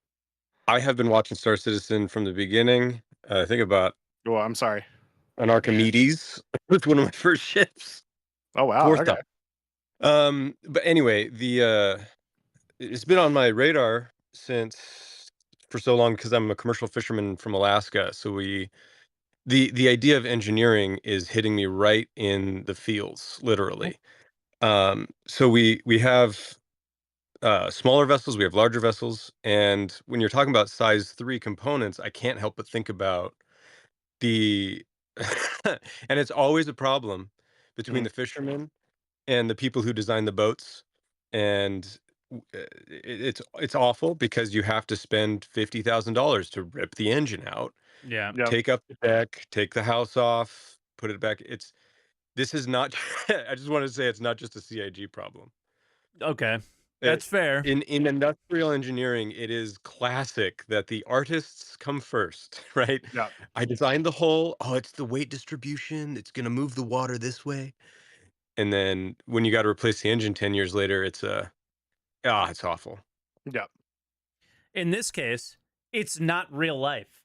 I have been watching Star Citizen from the beginning. I think about Oh, I'm sorry. an Archimedes. It was one of my first ships. Oh wow. Fourth Okay. time. But anyway, it's been on my radar for so long because I'm a commercial fisherman from Alaska. So we the idea of engineering is hitting me right in the feels, literally. So we have smaller vessels, we have larger vessels, and when you're talking about size 3 components, I can't help but think about the and it's always a problem between Mhm. the fishermen and the people who design the boats, and it's awful because you have to spend $50,000 to rip the engine out, Yeah. Yeah. take up the deck, take the house off, put it back. This is not I just want to say it's not just a CIG problem. Okay. Uh, That's fair. in industrial engineering, it is classic that the artists come first, right? Yeah. I designed the hull. Oh, it's the weight distribution. It's going to move the water this way. And then when you got to replace the engine 10 years later, it's awful. Yeah. In this case, it's not real life.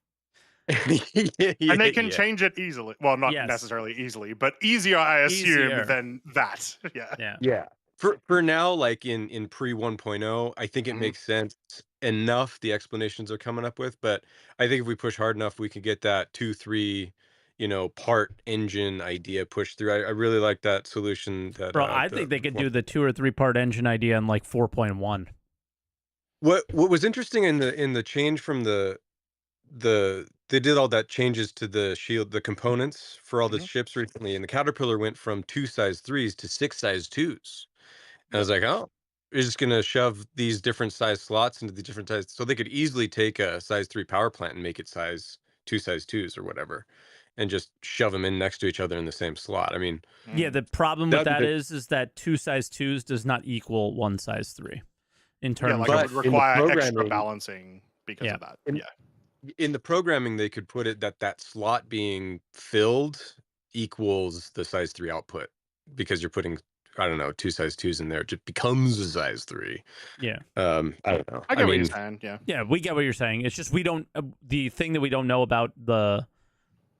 And they can Yeah. change it easily. Well, not Yes. necessarily easily, but easier, I assume, Easier. than that. Yeah. Yeah. Yeah. For now, like in pre 1.0, I think it Mhm. makes sense enough the explanations are coming up with, but I think if we push hard enough, we can get that 2, 3, part engine idea pushed through. I really like that solution that Bro, I think they could do the 2 or 3 part engine idea in like 4.1. What was interesting in the change from they did all that changes to the shield, the components for all the Mhm. ships recently, and the Caterpillar went from 2 size 3s to 6 size 2s. And I Yep. was like, oh, you're just gonna shove these different size slots into the different size, so they could easily take a size 3 power plant and make it size 2s or whatever, and just shove them in next to each other in the same slot. I mean, Yeah, Mm. the problem with that'd be that is that 2 size 2s does not equal 1 size 3 in Yeah, terms like it but would of in the require extra programming, balancing because yeah. of that. in Yeah. in the programming, they could put it that that slot being filled equals the size 3 output because you're putting, I don't know, 2 size 2s in there. It just becomes a size 3. Yeah. I don't know. I I get what you're mean, saying. Yeah. Yeah, we get what you're saying. It's just we don't the thing that we don't know about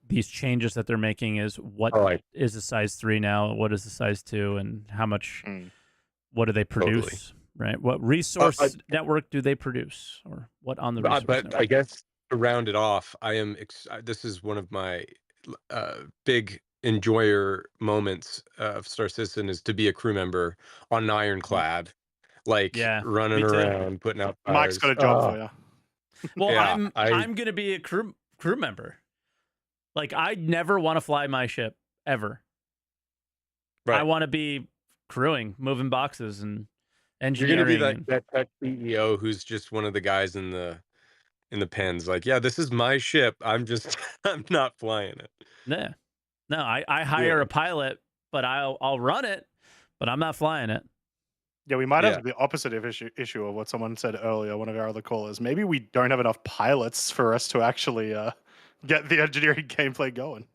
these changes that they're making is what oh, I is a size 3 now, what is a size 2, and how much Mm. what do they totally. produce, right? What resource network do they produce, or what on the resource But network? I guess to round it off, this is one of my big enjoyer moments of Star Citizen is to be a crew member on an ironclad, like Yeah, running me too. around, putting out Mike's got fires. a job for you. Well, Yeah, I'm gonna be a crew member. Like I never want to fly my ship ever. I right. want to be crewing, moving boxes, and You're gonna be engineering. And that tech CEO who's just one of the guys in the pens. Like, yeah, this is my ship. I'm just I'm not flying it. yeah, no, I Yeah, hire a pilot, but I'll run it, but I'm not flying it. Yeah, we might yeah. have the opposite of issue of what someone said earlier, one of our other callers. Maybe we don't have enough pilots for us to actually get the engineering gameplay going.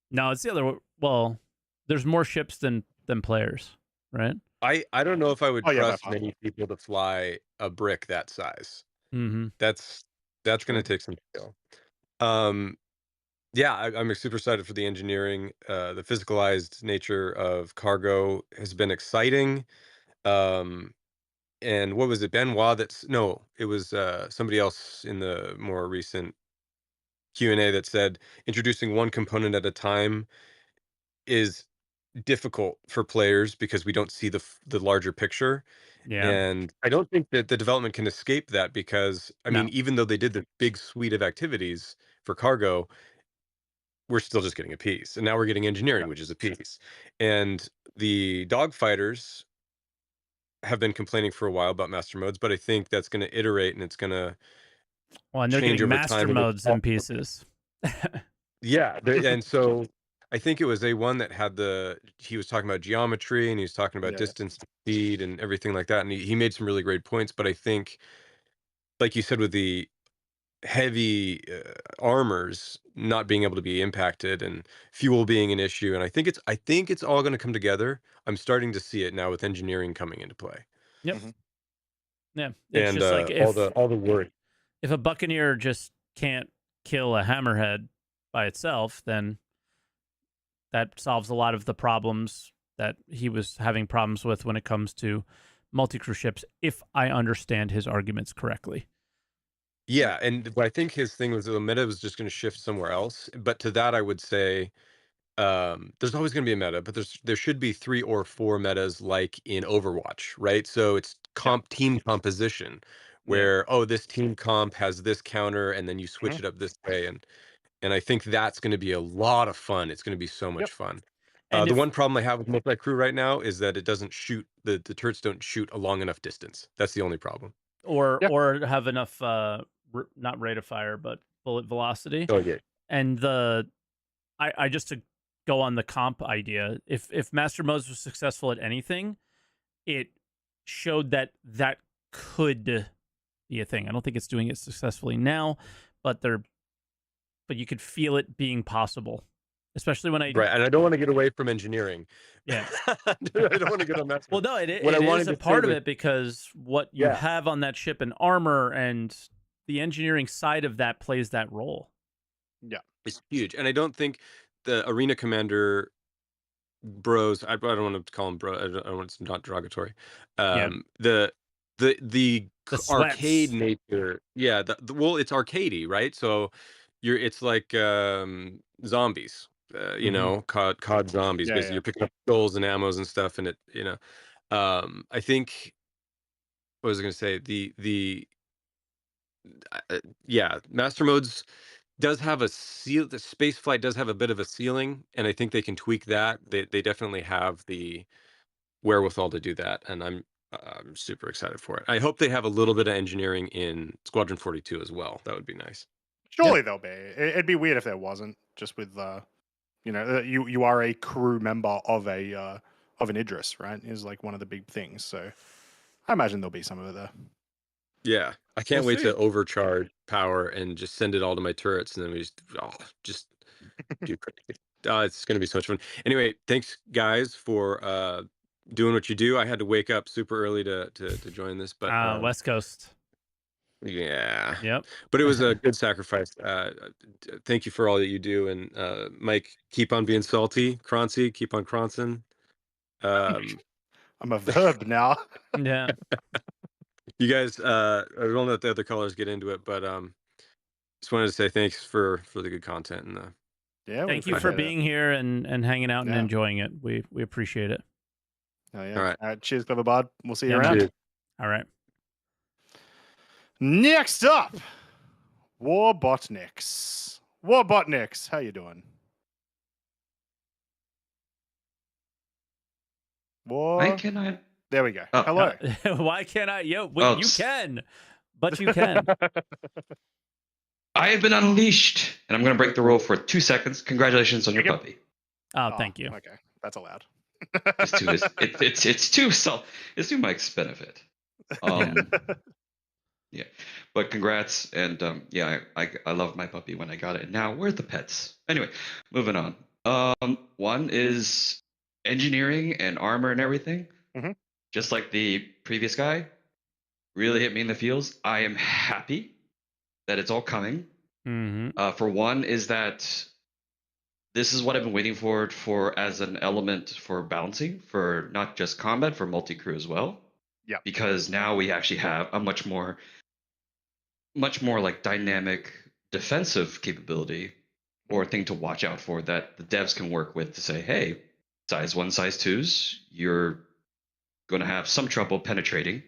No, it's the other. Well, there's more ships than players, right? I don't know if I would Oh yeah, by trust far. many people to fly a brick that size. Mm-hmm. That's True. gonna take some skill. Um, yeah, I'm super excited for the engineering. The physicalized nature of cargo has been exciting. Um, and what was it, Benoit? No, it was somebody else in the more recent Q&A that said introducing one component at a time is difficult for players because we don't see the larger picture. Yeah. And I don't think that the development can escape that because, I mean, No. even though they did the big suite of activities for cargo, we're still just getting a piece. And now we're getting engineering, Yeah. which is a piece. And the dogfighters have been complaining for a while about master modes, but I think that's going to iterate and it's going to Well, and they're change getting over master time. And modes in pieces. yeah. And so I think it was A1 that had he was talking about geometry and he was talking about Yeah. distance, speed, and everything like that. And he made some really great points. But I think, like you said, with the heavy armors not being able to be impacted and fuel being an issue, and I think it's all going to come together. I'm starting to see it now with engineering coming into play. Yep. Mhm. Yeah. It's And just like all the work. if a buccaneer just can't kill a hammerhead by itself, then that solves a lot of the problems that he was having problems with when it comes to multi-crew ships, if I understand his arguments correctly. Yeah, and but I think his thing was the meta was just going to shift somewhere else. But to that, I would say there's always going to be a meta, but there should be 3 or 4 metas like in Overwatch, right? So it's team composition, Yeah. where this team comp has this counter, and then you switch it up this way, and I think that's going to be a lot of fun. It's going to be so much fun. And The if one problem I have with multi-crew right now is that it doesn't shoot the turrets don't shoot a long enough distance. That's the only problem. or have enough not rate of fire but bullet velocity. Oh yeah. And I just to go on the comp idea, if Master Modes was successful at anything, it showed that could be a thing. I don't think it's doing it successfully now, but you could feel it being possible, especially when I Right, and I don't want to get away from engineering. Yeah. I don't want to get on that. Well, no, it What I wanted is a to say part of was- it because what you Yeah. have on that ship and armor and the engineering side of that plays that role. It's huge, and I don't think the arena commander bros. I don't want to call them bro. I don't want it's not derogatory. Yeah. The The arcade sweats. nature. Yeah. Well, it's arcadey, right? So it's like zombies. You know, COD zombies. Yeah, Basically, yeah. you're picking up skulls and ammos and stuff, and I think. What was I going to say? Master Modes does have a seal. The space flight does have a bit of a ceiling, and I think they can tweak that. They definitely have the wherewithal to do that, and I'm super excited for it. I hope they have a little bit of engineering in Squadron 42 as well. That would be nice. Surely there'll be. It'd be weird if there wasn't. Just with you are a crew member of an Idris, right? Is like one of the big things. So I imagine there'll be some of it there. Yeah, I can't We'll wait see. to overcharge power and just send it all to my turrets, and then we just do crazy. It's going to be so much fun. Anyway, thanks guys for doing what you do. I had to wake up super early to join this, but West Coast. yeah, Yep. but it was a good sacrifice. Thank you for all that you do, and Mike, keep on being salty. Croncy, keep on croncing. I'm a verb now. Yeah. You guys, I don't let the other callers get into it, but just wanted to say thanks for the good content and Yeah. Thank you for being here and hanging out and Yeah. enjoying it. We appreciate it. Oh, yeah. All right. Cheers, Clever Bud. We'll see you Yeah, man. around. Cheers. All right. Next up, Warbotniks. Warbotniks, how you doing? Why can I? There we go. Oh. Hello. Why can't I? You s- can, but you can. I have been unleashed, and I'm going to break the rule for 2 seconds. Congratulations on your Yep. puppy. Oh, thank you. Okay, that's allowed. It's to Mike's benefit. Yeah, but congrats, and I love my puppy when I got it. And now where are the pets? Anyway, moving on. One is engineering and armor and everything. Mhm. Just like the previous guy, really hit me in the feels. I am happy that it's all coming. Mm-hmm. For one, is that this is what I've been waiting for as an element for balancing, for not just combat, for multi-crew as well. Yeah. Because now we actually have a much more like dynamic defensive capability or thing to watch out for that the devs can work with to say, hey, size 1, size 2s, you're going to have some trouble penetrating.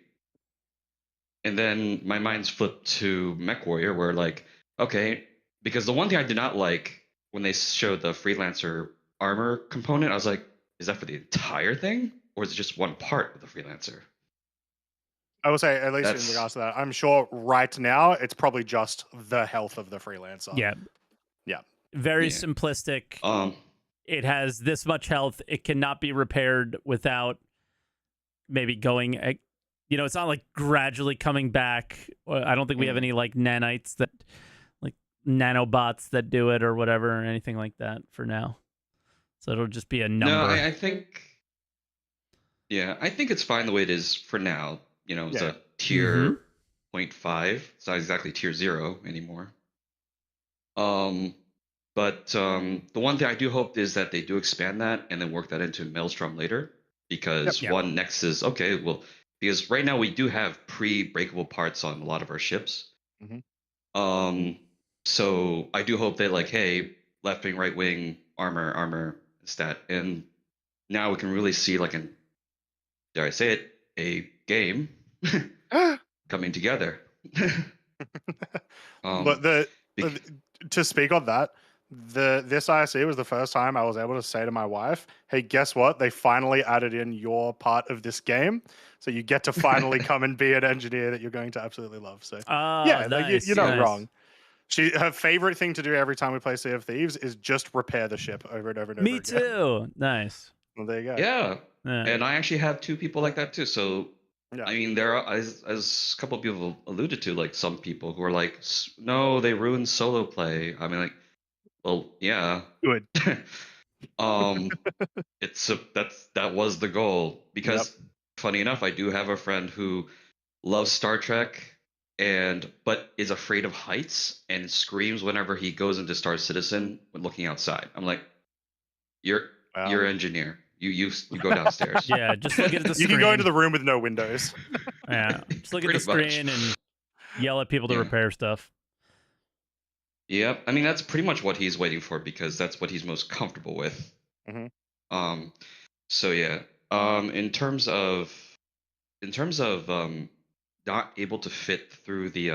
And then my mind's flipped to Mech Warrior, where like, okay, because the one thing I did not like when they showed the freelancer armor component, I was like, is that for the entire thing, or is it just one part of the freelancer? I will say, at least That's- in regards to that, I'm sure right now it's probably just the health of the freelancer. Yeah. Yeah. Very Yeah. simplistic. It has this much health. It cannot be repaired without maybe going. It's not like gradually coming back. I don't think we have any like nanites like nanobots that do it or whatever or anything like that for now. So it'll just be a number. No, I think it's fine the way it is for now. It's a tier 0.5. It's not exactly tier 0 anymore. But the one thing I do hope is that they do expand that and then work that into Maelstrom later, because one next is okay. Well, because right now we do have pre-breakable parts on a lot of our ships. Mhm. So I do hope that like, hey, left wing, right wing, armor, stat, and now we can really see like an, dare I say it, a game coming together. But bec- to speak on that, this ISE was the first time I was able to say to my wife, "Hey, guess what? They finally added in your part of this game, so you get to finally come and be an engineer that you're going to absolutely love." So Oh, yeah, like nice. you're not Yeah. wrong. Her favorite thing to do every time we play Sea of Thieves is just repair the ship over and over and over Me again. too. Nice. Well, there you go. yeah, Yeah. and I actually have two people like that too. So Yeah. I mean, there are, as a couple of people alluded to, like some people who are like, no, they ruined solo play. I mean, like, well, yeah. Good. That was the goal, because funny enough, I do have a friend who loves Star Trek but is afraid of heights and screams whenever he goes into Star Citizen when looking outside. I'm like, you're Well, an engineer. You go downstairs. Yeah, just look at the you screen. can go into the room with no windows. Yeah, just look at the Pretty much. screen and yell at people to Yeah. repair stuff. Yep. I mean, that's pretty much what he's waiting for, because that's what he's most comfortable with. Mhm. So yeah. In terms of not able to fit through the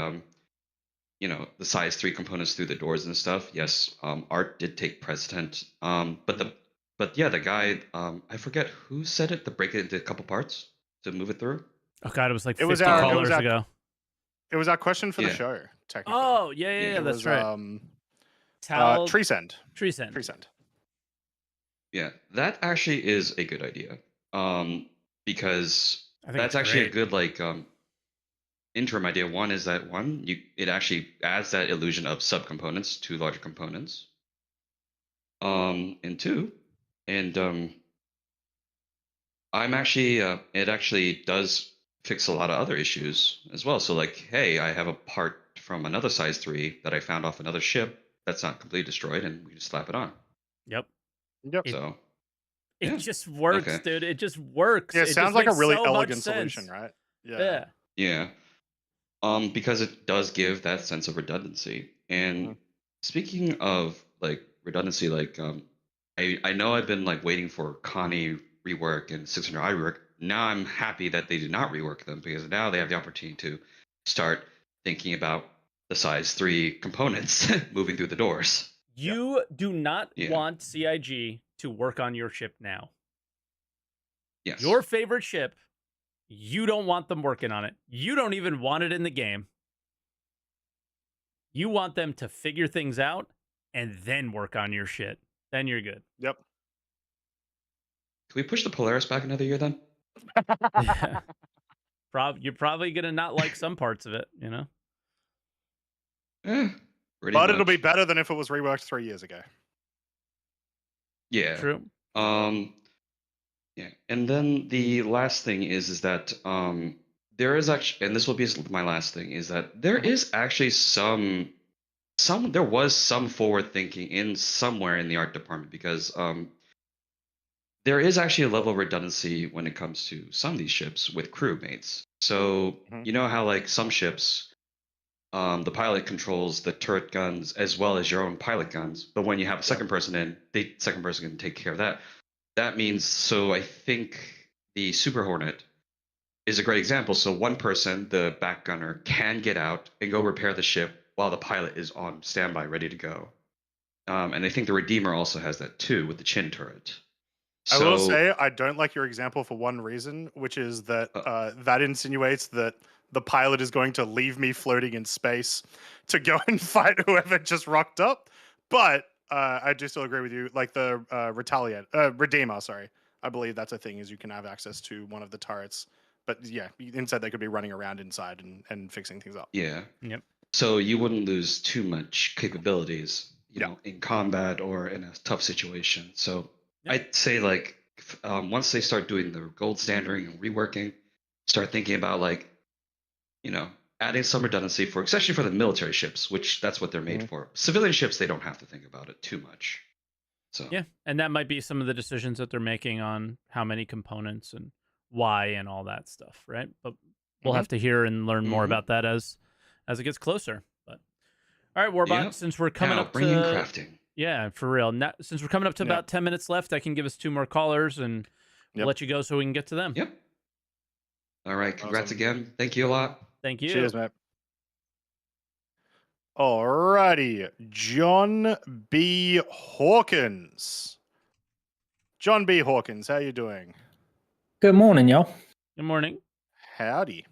the size 3 components through the doors and stuff. Yes, art did take precedent. But yeah, the guy, I forget who said it, to break it into a couple parts to move it through. Oh god, it was like It 50 was our- it callers was our- ago. It was our question for the Yeah. show, technically. Oh yeah, Yeah. yeah, It that's was, right. Tal Tree Send. Tree Send. Tree Send. Yeah, that actually is a good idea. Because I think that's it's actually great. a good like interim idea. One is that it actually adds that illusion of subcomponents to larger components. And two, and I'm actually it actually does fix a lot of other issues as well. So like, hey, I have a part from another size 3 that I found off another ship that's not completely destroyed, and we just slap it on. Yep. Yep. It- So It yeah. just works, Okay. dude. It just works. Yeah, it just sounds like a makes really so much elegant sense. solution, right? Yeah. Yeah. Because it does give that sense of redundancy. And Mhm. speaking of like redundancy, like I know I've been like waiting for Connie rework and 600i rework. Now I'm happy that they did not rework them, because now they have the opportunity to start thinking about the size 3 components moving through the doors. You do not Yeah. want CIG to work on your ship now. Yes. Your favorite ship, you don't want them working on it. You don't even want it in the game. You want them to figure things out and then work on your shit. Then you're good. Yep. Can we push the Polaris back another year then? Yeah. You're probably going to not like some parts of it, you know? Pretty But it'll be much. better than if it was reworked 3 years ago. Yeah. True. Yeah, and then the last thing is that there is actually, and this will be my last thing, is that there is actually there was some forward thinking in somewhere in the art department, because there is actually a level of redundancy when it comes to some of these ships with crewmates. So Mhm. you know how like some ships, the pilot controls the turret guns as well as your own pilot guns, but when you have a second person in, the second person can take care of that. That means, so I think the Super Hornet is a great example. So one person, the back gunner, can get out and go repair the ship while the pilot is on standby, ready to go. And I think the Redeemer also has that too, with the chin turret. I will So say I don't like your example for one reason, which is that Uh. that insinuates that the pilot is going to leave me floating in space to go and fight whoever just rocked up. But I do still agree with you. Like the Redeemer, sorry. I believe that's a thing, is you can have access to one of the turrets. But yeah, instead they could be running around inside and fixing things up. yeah. Yep. So you wouldn't lose too much capabilities, you Yeah. know, in combat or in a tough situation. So Yeah. I'd say like once they start doing the gold standarding and reworking, start thinking about like, you know, adding some redundancy for, especially for the military ships, which that's what they're made Mhm. for. Civilian ships, they don't have to think about it too much. So Yeah, and that might be some of the decisions that they're making on how many components and why and all that stuff, right? But we'll have to hear and learn more Mhm. about that as it gets closer. But All right, Warbot. Yep. Since we're coming Now, up bring in to crafting. yeah, for real. Now, since we're coming up to Yeah. about 10 minutes left, I can give us 2 more callers and we'll Yep. let you go so we can get to them. Yep. All right. Congrats Awesome. again. Thank you a lot. Thank you. Cheers, mate. Alrighty, John B. Hawkins. John B. Hawkins, how you doing? Good morning, y'all. Good morning. Howdy.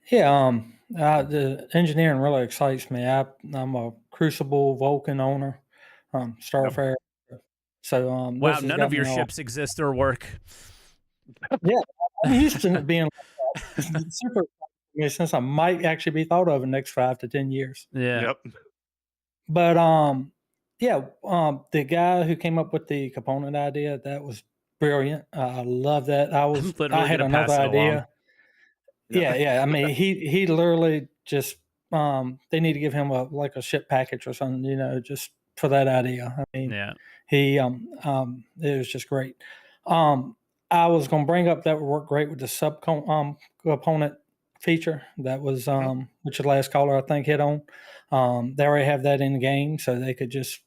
Yeah, the engineering really excites me. I'm a Crucible Vulcan owner, Starfare. So Wow, this has none got of your me all- ships exist or work. I'm used to it being like that. Super. Since I might actually be thought of in the next 5 to 10 years. Yeah. Yep. But the guy who came up with the component idea, that was brilliant. I love that. I'm literally I had gonna pass another it along. idea. Yeah. I mean, he literally just they need to give him a ship package or something, just for that idea. I mean, Yeah. he it was just great. I was going to bring up that would work great with the sub component feature that was which the last caller I think hit on. They already have that in the game, so they could just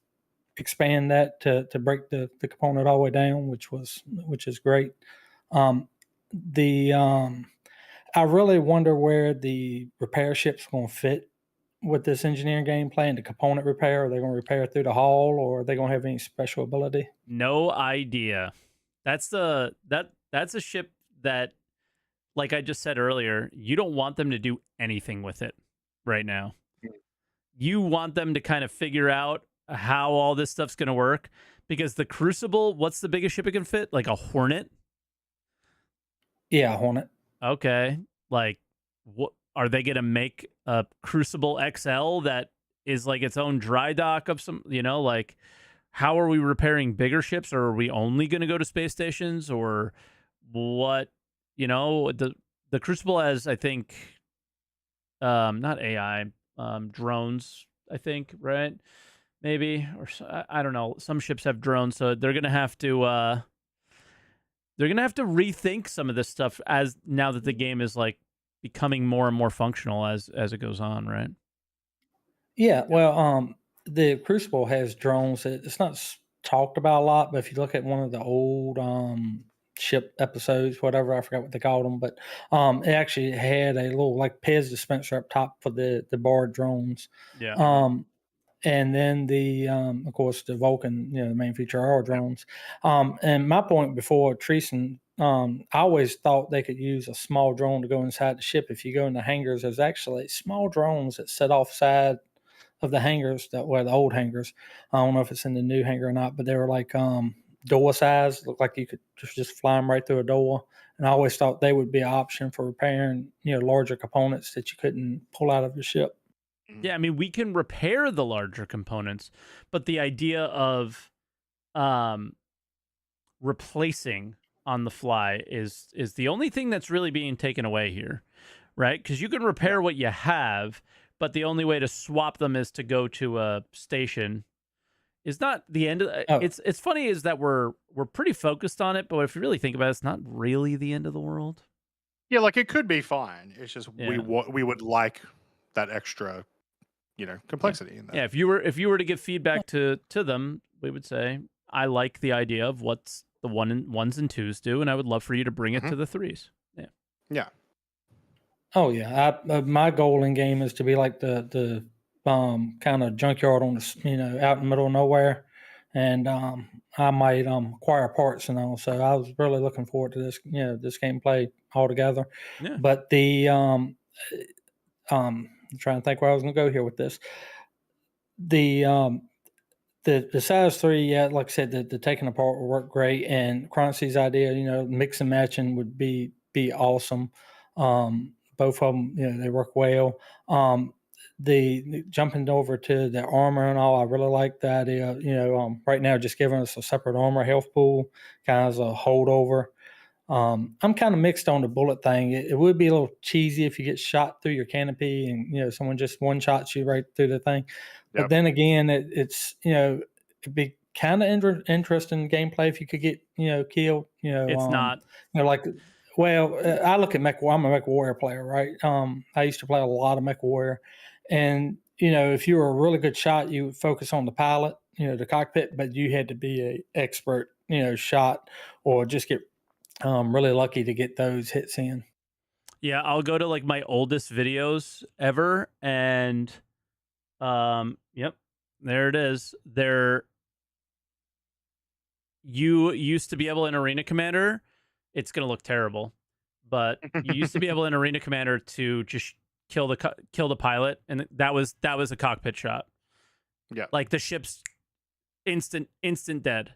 expand that to break the component all the way down, which is great. I really wonder where the repair ship's going to fit with this engineering gameplay and the component repair. Are they going to repair through the hull, or are they going to have any special ability? No idea. That's a ship that, like I just said earlier, you don't want them to do anything with it right now. You want them to kind of figure out how all this stuff's going to work, because the Crucible, what's the biggest ship it can fit? Like a Hornet? Yeah, Hornet. Okay. Like, what are they going to make a Crucible XL that is like its own dry dock of some, like, how are we repairing bigger ships, or are we only going to go to space stations, or what? The Crucible has, I think, not AI, drones, I think, right? Maybe, or I don't know. Some ships have drones, so they're going to have to rethink some of this stuff as now that the game is like becoming more and more functional as it goes on, right? Yeah, well, the Crucible has drones. It's not talked about a lot, but if you look at one of the old ship episodes, whatever, I forgot what they called them, but it actually had a little like Pez dispenser up top for the barred drones. Yeah. And then of course, the Vulcan, the main feature are drones. And my point before, Treason, I always thought they could use a small drone to go inside the ship. If you go in the hangars, there's actually small drones that sit offside of the hangars the old hangars. I don't know if it's in the new hangar or not, but they were like door size, looked like you could just fly them right through a door. And I always thought they would be an option for repairing, larger components that you couldn't pull out of the ship. Yeah, I mean, we can repair the larger components, but the idea of replacing on the fly is the only thing that's really being taken away here, right? Because you can repair what you have, but the only way to swap them is to go to a station. Is not the end of It's funny is that we're pretty focused on it, but if you really think about it, it's not really the end of the world. Yeah, like it could be fine. It's just Yeah. we would like that extra, complexity in that. Yeah, if you were to give feedback to them, we would say, I like the idea of what's the ones and twos do, and I would love for you to bring it to the threes. Yeah. Yeah. Oh yeah, my goal in game is to be like the kind of junkyard on the out in the middle of nowhere, and I might acquire parts and all. So I was really looking forward to this this gameplay altogether. Yeah. But the I'm trying to think where I was going to go here with this. The size 3, yeah, like I said, the taking apart will work great, and Croncy's idea, mix and matching would be awesome. Both of them, they work well. The jumping over to the armor and all, I really like the idea. Right now, just giving us a separate armor health pool, kind of as a holdover. I'm kind of mixed on the bullet thing. It would be a little cheesy if you get shot through your canopy and someone just one shots you right through the thing. But then again, it'd be kind of interesting gameplay if you could get killed. It's not. Like, well, I look at I'm a Mech Warrior player, right? I used to play a lot of Mech Warrior, and if you were a really good shot, you would focus on the pilot, the cockpit, but you had to be a expert, shot, or just get really lucky to get those hits in. Yeah, I'll go to like my oldest videos ever, and yep, there it is. You used to be able in Arena Commander, it's gonna look terrible, but you used to be able in Arena Commander to just kill the pilot, and that was a cockpit shot. Yeah, like the ship's instant dead,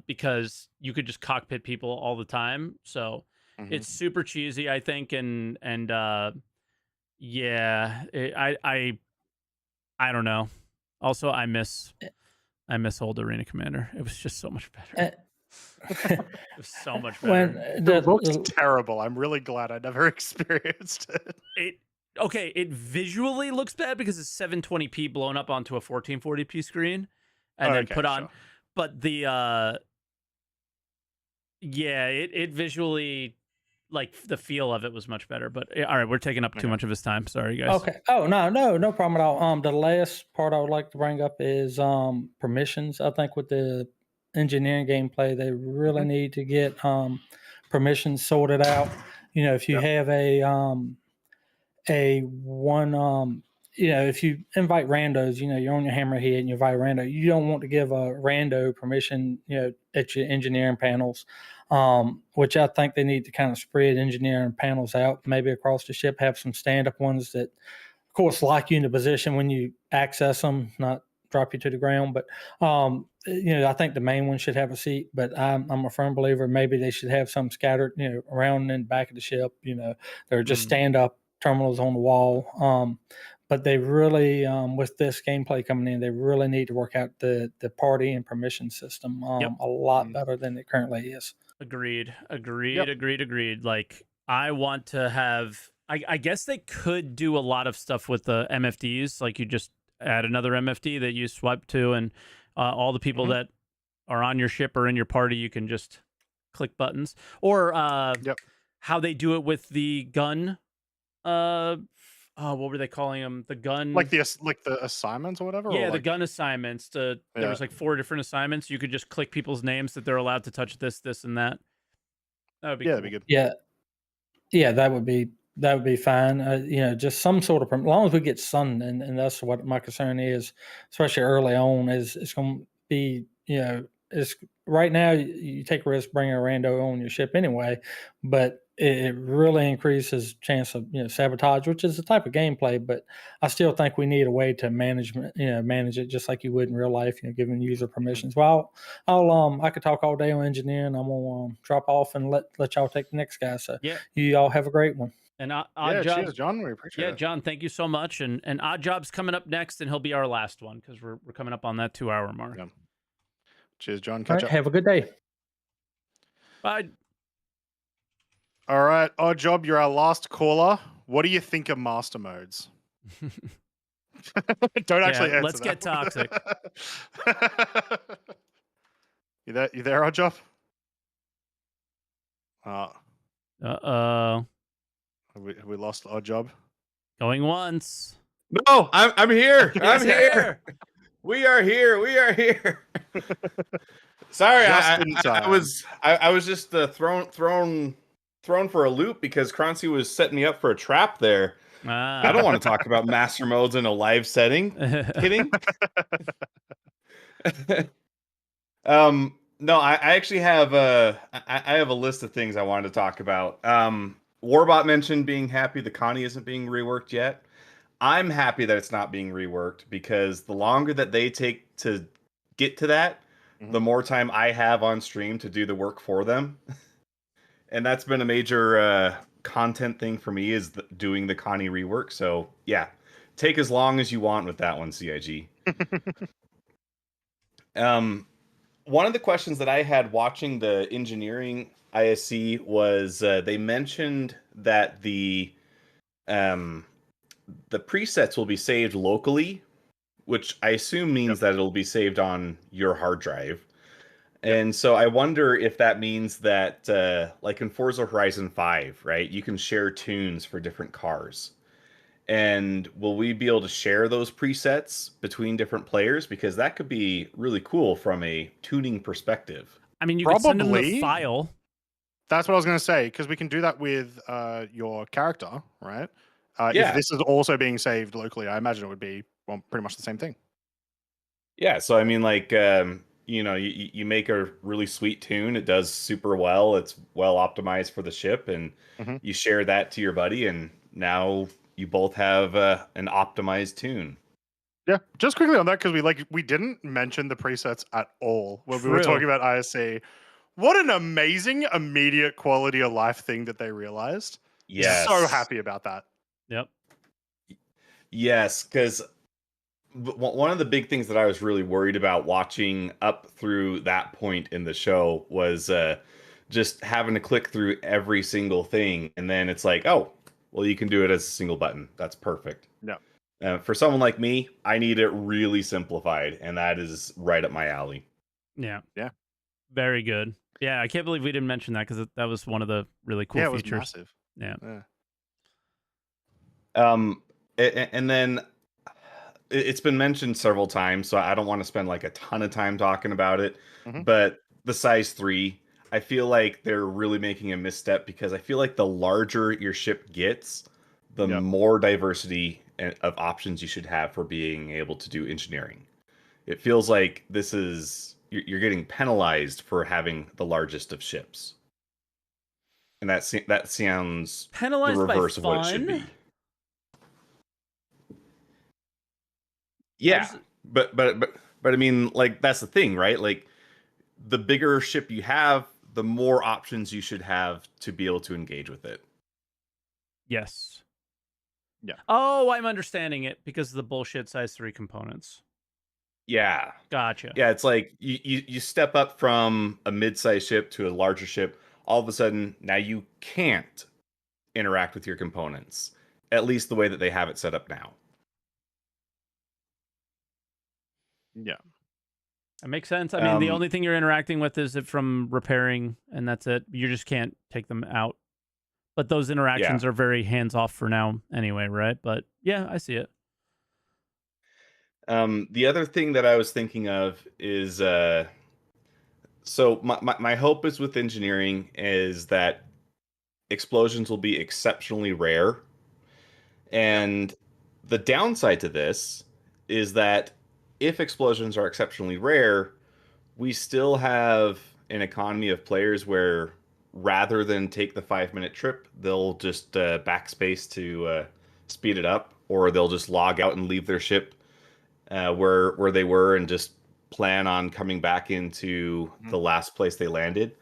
because you could just cockpit people all the time. So it's super cheesy, I think, and yeah, I don't know. Also, I miss old Arena Commander. It was just so much better. It was so much better. It looks terrible. I'm really glad I never experienced it. It visually looks bad because it's 720p blown up onto a 1440p screen and then put on. Sure. But the it visually, like, the feel of it was much better. But all right, we're taking up too much of his time. Sorry, guys. Okay. Oh, no problem at all. The last part I would like to bring up is permissions. I think with the engineering gameplay, they really need to get permissions sorted out. If you have a one if you invite randos, you're on your hammerhead and you invite rando, you don't want to give a rando permission, at your engineering panels, which I think they need to kind of spread engineering panels out, maybe across the ship, have some stand-up ones that, of course, lock you into position when you access them, not drop you to the ground. But I think the main one should have a seat. But I'm a firm believer maybe they should have some scattered, around in the back of the ship. They're just stand-up terminals on the wall. But they really, with this gameplay coming in, they really need to work out the party and permission system a lot better than it currently is. Agreed. Like, I want to have. I guess they could do a lot of stuff with the MFDs. Like, you just add another MFD that you swipe to, and all the people that are on your ship or in your party, you can just click buttons. Or how they do it with the gun. What were they calling them? The gun, like the assignments or whatever. Yeah, or the gun assignments. There was like 4 different assignments. You could just click people's names that they're allowed to touch this, and that. That would be cool. That'd be good. Yeah, that would be fine. Just some sort of, as long as we get sun, and that's what my concern is, especially early on. Is it's going to be, it's right now you take a risk bringing a rando on your ship anyway, but it really increases chance of sabotage, which is a type of gameplay. But I still think we need a way to manage it just like you would in real life, giving user permissions. Well, I could talk all day on engineering. I'm gonna drop off and let y'all take the next guy. So you all have a great one. And Odd Job, cheers, John. We appreciate it. Yeah, John, thank you so much. And Odd Job's coming up next, and he'll be our last one because we're coming up on that 2-hour mark. Yeah. Cheers, John. Catch up. Have a good day. Bye. All right, Odd Job, you're our last caller. What do you think of master modes? Don't actually answer. Let's get toxic. You there, Odd Job? Uh-oh. Have we lost Odd Job? Going once. No, I'm here. I'm here. We are here. Sorry, I was just thrown for a loop because Croncy was setting me up for a trap there. I don't want to talk about master modes in a live setting. Kidding? No, I actually have I have a list of things I wanted to talk about. Warbot mentioned being happy the Connie isn't being reworked yet. I'm happy that it's not being reworked because the longer that they take to get to that, the more time I have on stream to do the work for them. And that's been a major content thing for me, is doing the Connie rework. So yeah, take as long as you want with that one, CIG. One of the questions that I had watching the engineering ISC was they mentioned that the presets will be saved locally, which I assume means that it'll be saved on your hard drive. And so I wonder if that means that, like in Forza Horizon 5, right, you can share tunes for different cars. And will we be able to share those presets between different players? Because that could be really cool from a tuning perspective. I mean, you could send them the Probably. file. That's what I was going to say, because we can do that with your character, right? Yeah. If this is also being saved locally, I imagine it would be pretty much the same thing. Yeah, so I mean, like, you make a really sweet tune. It does super well. It's well optimized for the ship, and Mhm. you share that to your buddy, and now you both have an optimized tune. Yeah, just quickly on that, because we didn't mention the presets at all when we were talking True. about ISC. What an amazing immediate quality of life thing that they realized. Yes. So happy about that. Yep. Yes, because one of the big things that I was really worried about watching up through that point in the show was just having to click through every single thing, and then it's like, oh, well, you can do it as a single button. That's perfect. Yeah. For someone like me, I need it really simplified, and that is right up my alley. Yeah. Yeah. Very good. Yeah, I can't believe we didn't mention that because that was one of the really cool Yeah, it was features. massive. Yeah. And then it's been mentioned several times, so I don't want to spend like a ton of time talking about it. Mhm. But the size 3, I feel like they're really making a misstep, because I feel like the larger your ship gets, the Yep. more diversity of options you should have for being able to do engineering. It feels like this is you're getting penalized for having the largest of ships, and that sounds the Penalized by reverse of what it should fun? be. Yeah, but I mean, like, that's the thing, right? Like, the bigger ship you have, the more options you should have to be able to engage with it. Yes. Yeah. Oh, I'm understanding it because of the bullshit size 3 components. Yeah. Gotcha. Yeah, it's like you step up from a mid-sized ship to a larger ship. All of a sudden, now you can't interact with your components, at least the way that they have it set up now. Yeah. That makes sense. I mean, the only thing you're interacting with is it from repairing, and that's it. You just can't take them out. But those interactions are very hands-off for now anyway, right? But yeah, I see it. The other thing that I was thinking of is so my hope is with engineering is that explosions will be exceptionally rare. And the downside to this is that if explosions are exceptionally rare, we still have an economy of players where rather than take the 5-minute trip, they'll just backspace to speed it up, or they'll just log out and leave their ship where they were and just plan on coming back into the last place they landed.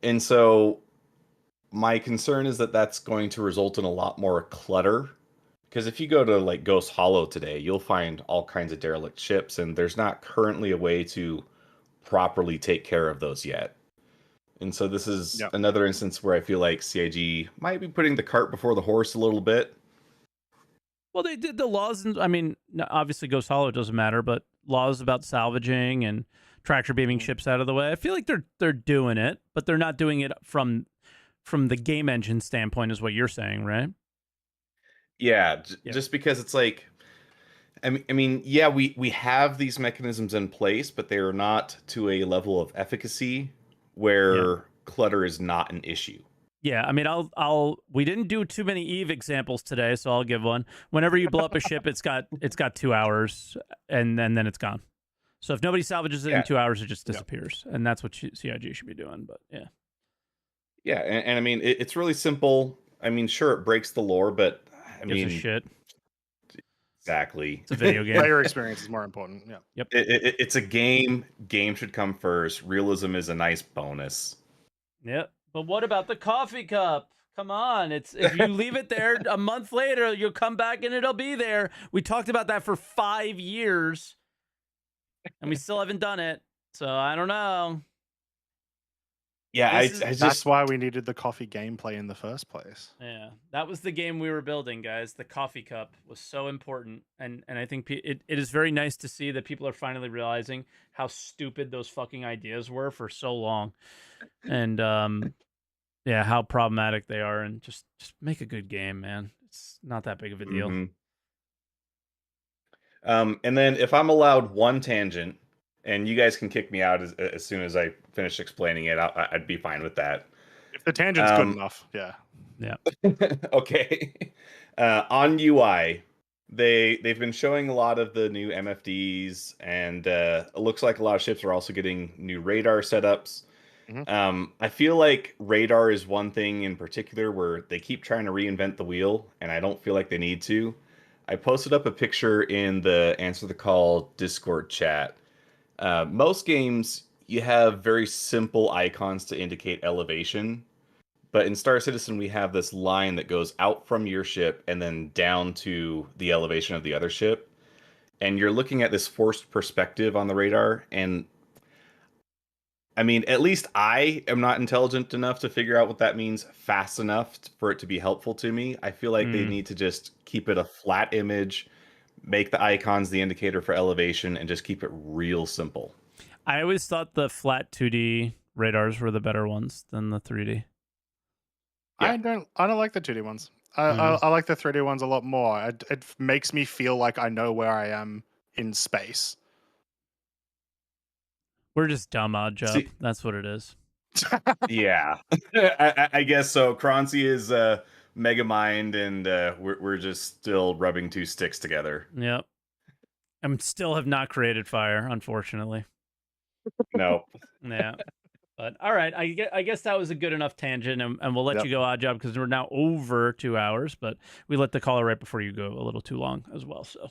And so my concern is that that's going to result in a lot more clutter. Because if you go to like Ghost Hollow today, you'll find all kinds of derelict ships, and there's not currently a way to properly take care of those yet. And so this is another instance where I feel like CIG might be putting the cart before the horse a little bit. Well, they did the laws, and I mean, obviously Ghost Hollow doesn't matter, but laws about salvaging and tractor beaming ships out of the way. I feel like they're doing it, but they're not doing it from the game engine standpoint, is what you're saying, right? Yeah, just because it's like, I mean, yeah, we have these mechanisms in place, but they are not to a level of efficacy where clutter is not an issue. Yeah, I mean, we didn't do too many Eve examples today, so I'll give one. Whenever you blow up a ship, it's got 2 hours, and then it's gone. So if nobody salvages it in 2 hours, it just disappears, and that's what CIG should be doing. But yeah, yeah, and I mean, it's really simple. I mean, sure, it breaks the lore, but I gives mean, a shit. Exactly. It's a video game. Player experience is more important. Yeah. Yep. It's a game. Game should come first. Realism is a nice bonus. Yep. But what about the coffee cup? Come on. If you leave it there a month later, you'll come back and it'll be there. We talked about that for 5 years, and we still haven't done it. So I don't know. Yeah, that's why we needed the coffee gameplay in the first place. Yeah, that was the game we were building, guys. The coffee cup was so important, and I think it is very nice to see that people are finally realizing how stupid those fucking ideas were for so long, and yeah, how problematic they are, and just make a good game, man. It's not that big of a deal. Mhm. And then if I'm allowed one tangent, and you guys can kick me out as soon as I finish explaining it, I'd be fine with that. If the tangent's good enough, yeah. Yeah. Okay. On UI, they've been showing a lot of the new MFDs, and it looks like a lot of ships are also getting new radar setups. I feel like radar is one thing in particular where they keep trying to reinvent the wheel, and I don't feel like they need to. I posted up a picture in the Answer the Call Discord chat. Most games, you have very simple icons to indicate elevation. But in Star Citizen, we have this line that goes out from your ship and then down to the elevation of the other ship. And you're looking at this forced perspective on the radar. And I mean, at least I am not intelligent enough to figure out what that means fast enough for it to be helpful to me. I feel like they need to just keep it a flat image, make the icons the indicator for elevation, and just keep it real simple. I always thought the flat 2D radars were the better ones than the 3D. Yeah. I don't like the 2D ones. I like the 3D ones a lot more. It makes me feel like I know where I am in space. We're just dumb odd job. That's what it is. Yeah, I guess so. Croncy is Megamind, and we're just still rubbing two sticks together. Yep. I still have not created fire, unfortunately. No. Yeah. But all right, I guess that was a good enough tangent, and we'll let you go, Odd Job, because we're now over 2 hours. But we let the caller right before you go a little too long as well. So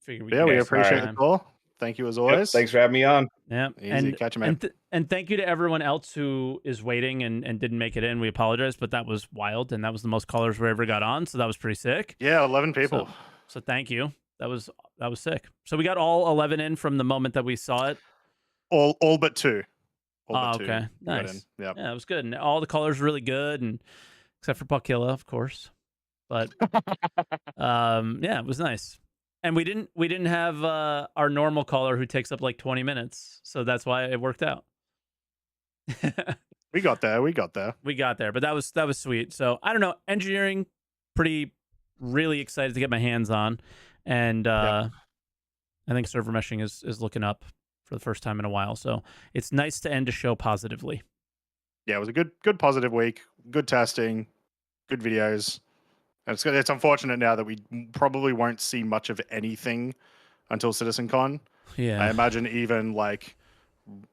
figure we appreciate the call. Thank you as always. Thanks for having me on. Yeah, easy, catch you, man. And thank you to everyone else who is waiting and didn't make it in. We apologize, but that was wild, and that was the most callers we ever got on, so that was pretty sick. Yeah, 11 people. So thank you. That was sick. So we got all 11 in from the moment that we saw it. All but 2. Oh, okay, nice. Yeah, it was good, and all the callers really good, and except for Puckilla, of course. But yeah, it was nice. And we didn't have our normal caller who takes up like 20 minutes, so that's why it worked out. We got there, but that was sweet. So I don't know, engineering, really excited to get my hands on, and I think server meshing is looking up for the first time in a while. So it's nice to end a show positively. Yeah, it was a good positive week. Good testing, good videos. And it's unfortunate now that we probably won't see much of anything until CitizenCon. Yeah, I imagine even like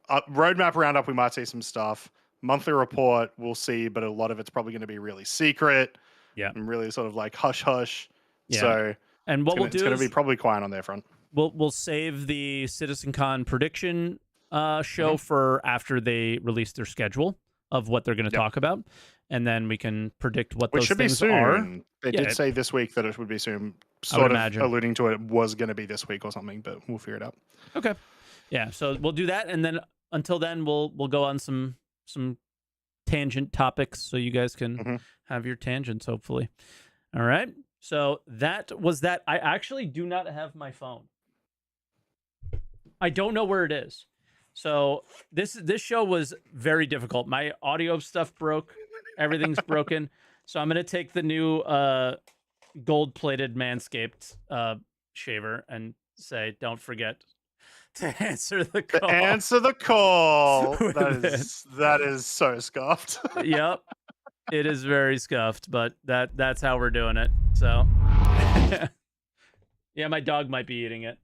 roadmap roundup, we might see some stuff. Monthly report, we'll see, but a lot of it's probably going to be really secret. Yeah, and really sort of like hush hush. Yeah. So and what it's going to be probably quiet on their front. We'll save the CitizenCon prediction show for after they release their schedule of what they're going to talk about, and then we can predict what those things are. They did say this week that it would be soon. Sort of alluding to it was going to be this week or something, but we'll figure it out. Okay. Yeah. So we'll do that, and then until then, we'll go on some tangent topics so you guys can have your tangents. Hopefully. All right. So that was that. I actually do not have my phone. I don't know where it is. So this show was very difficult. My audio stuff broke. Everything's broken. So I'm going to take the new gold-plated Manscaped shaver and say, don't forget to answer the call. Answer the call. That is so scuffed. Yep. It is very scuffed, but that's how we're doing it. So yeah, my dog might be eating it.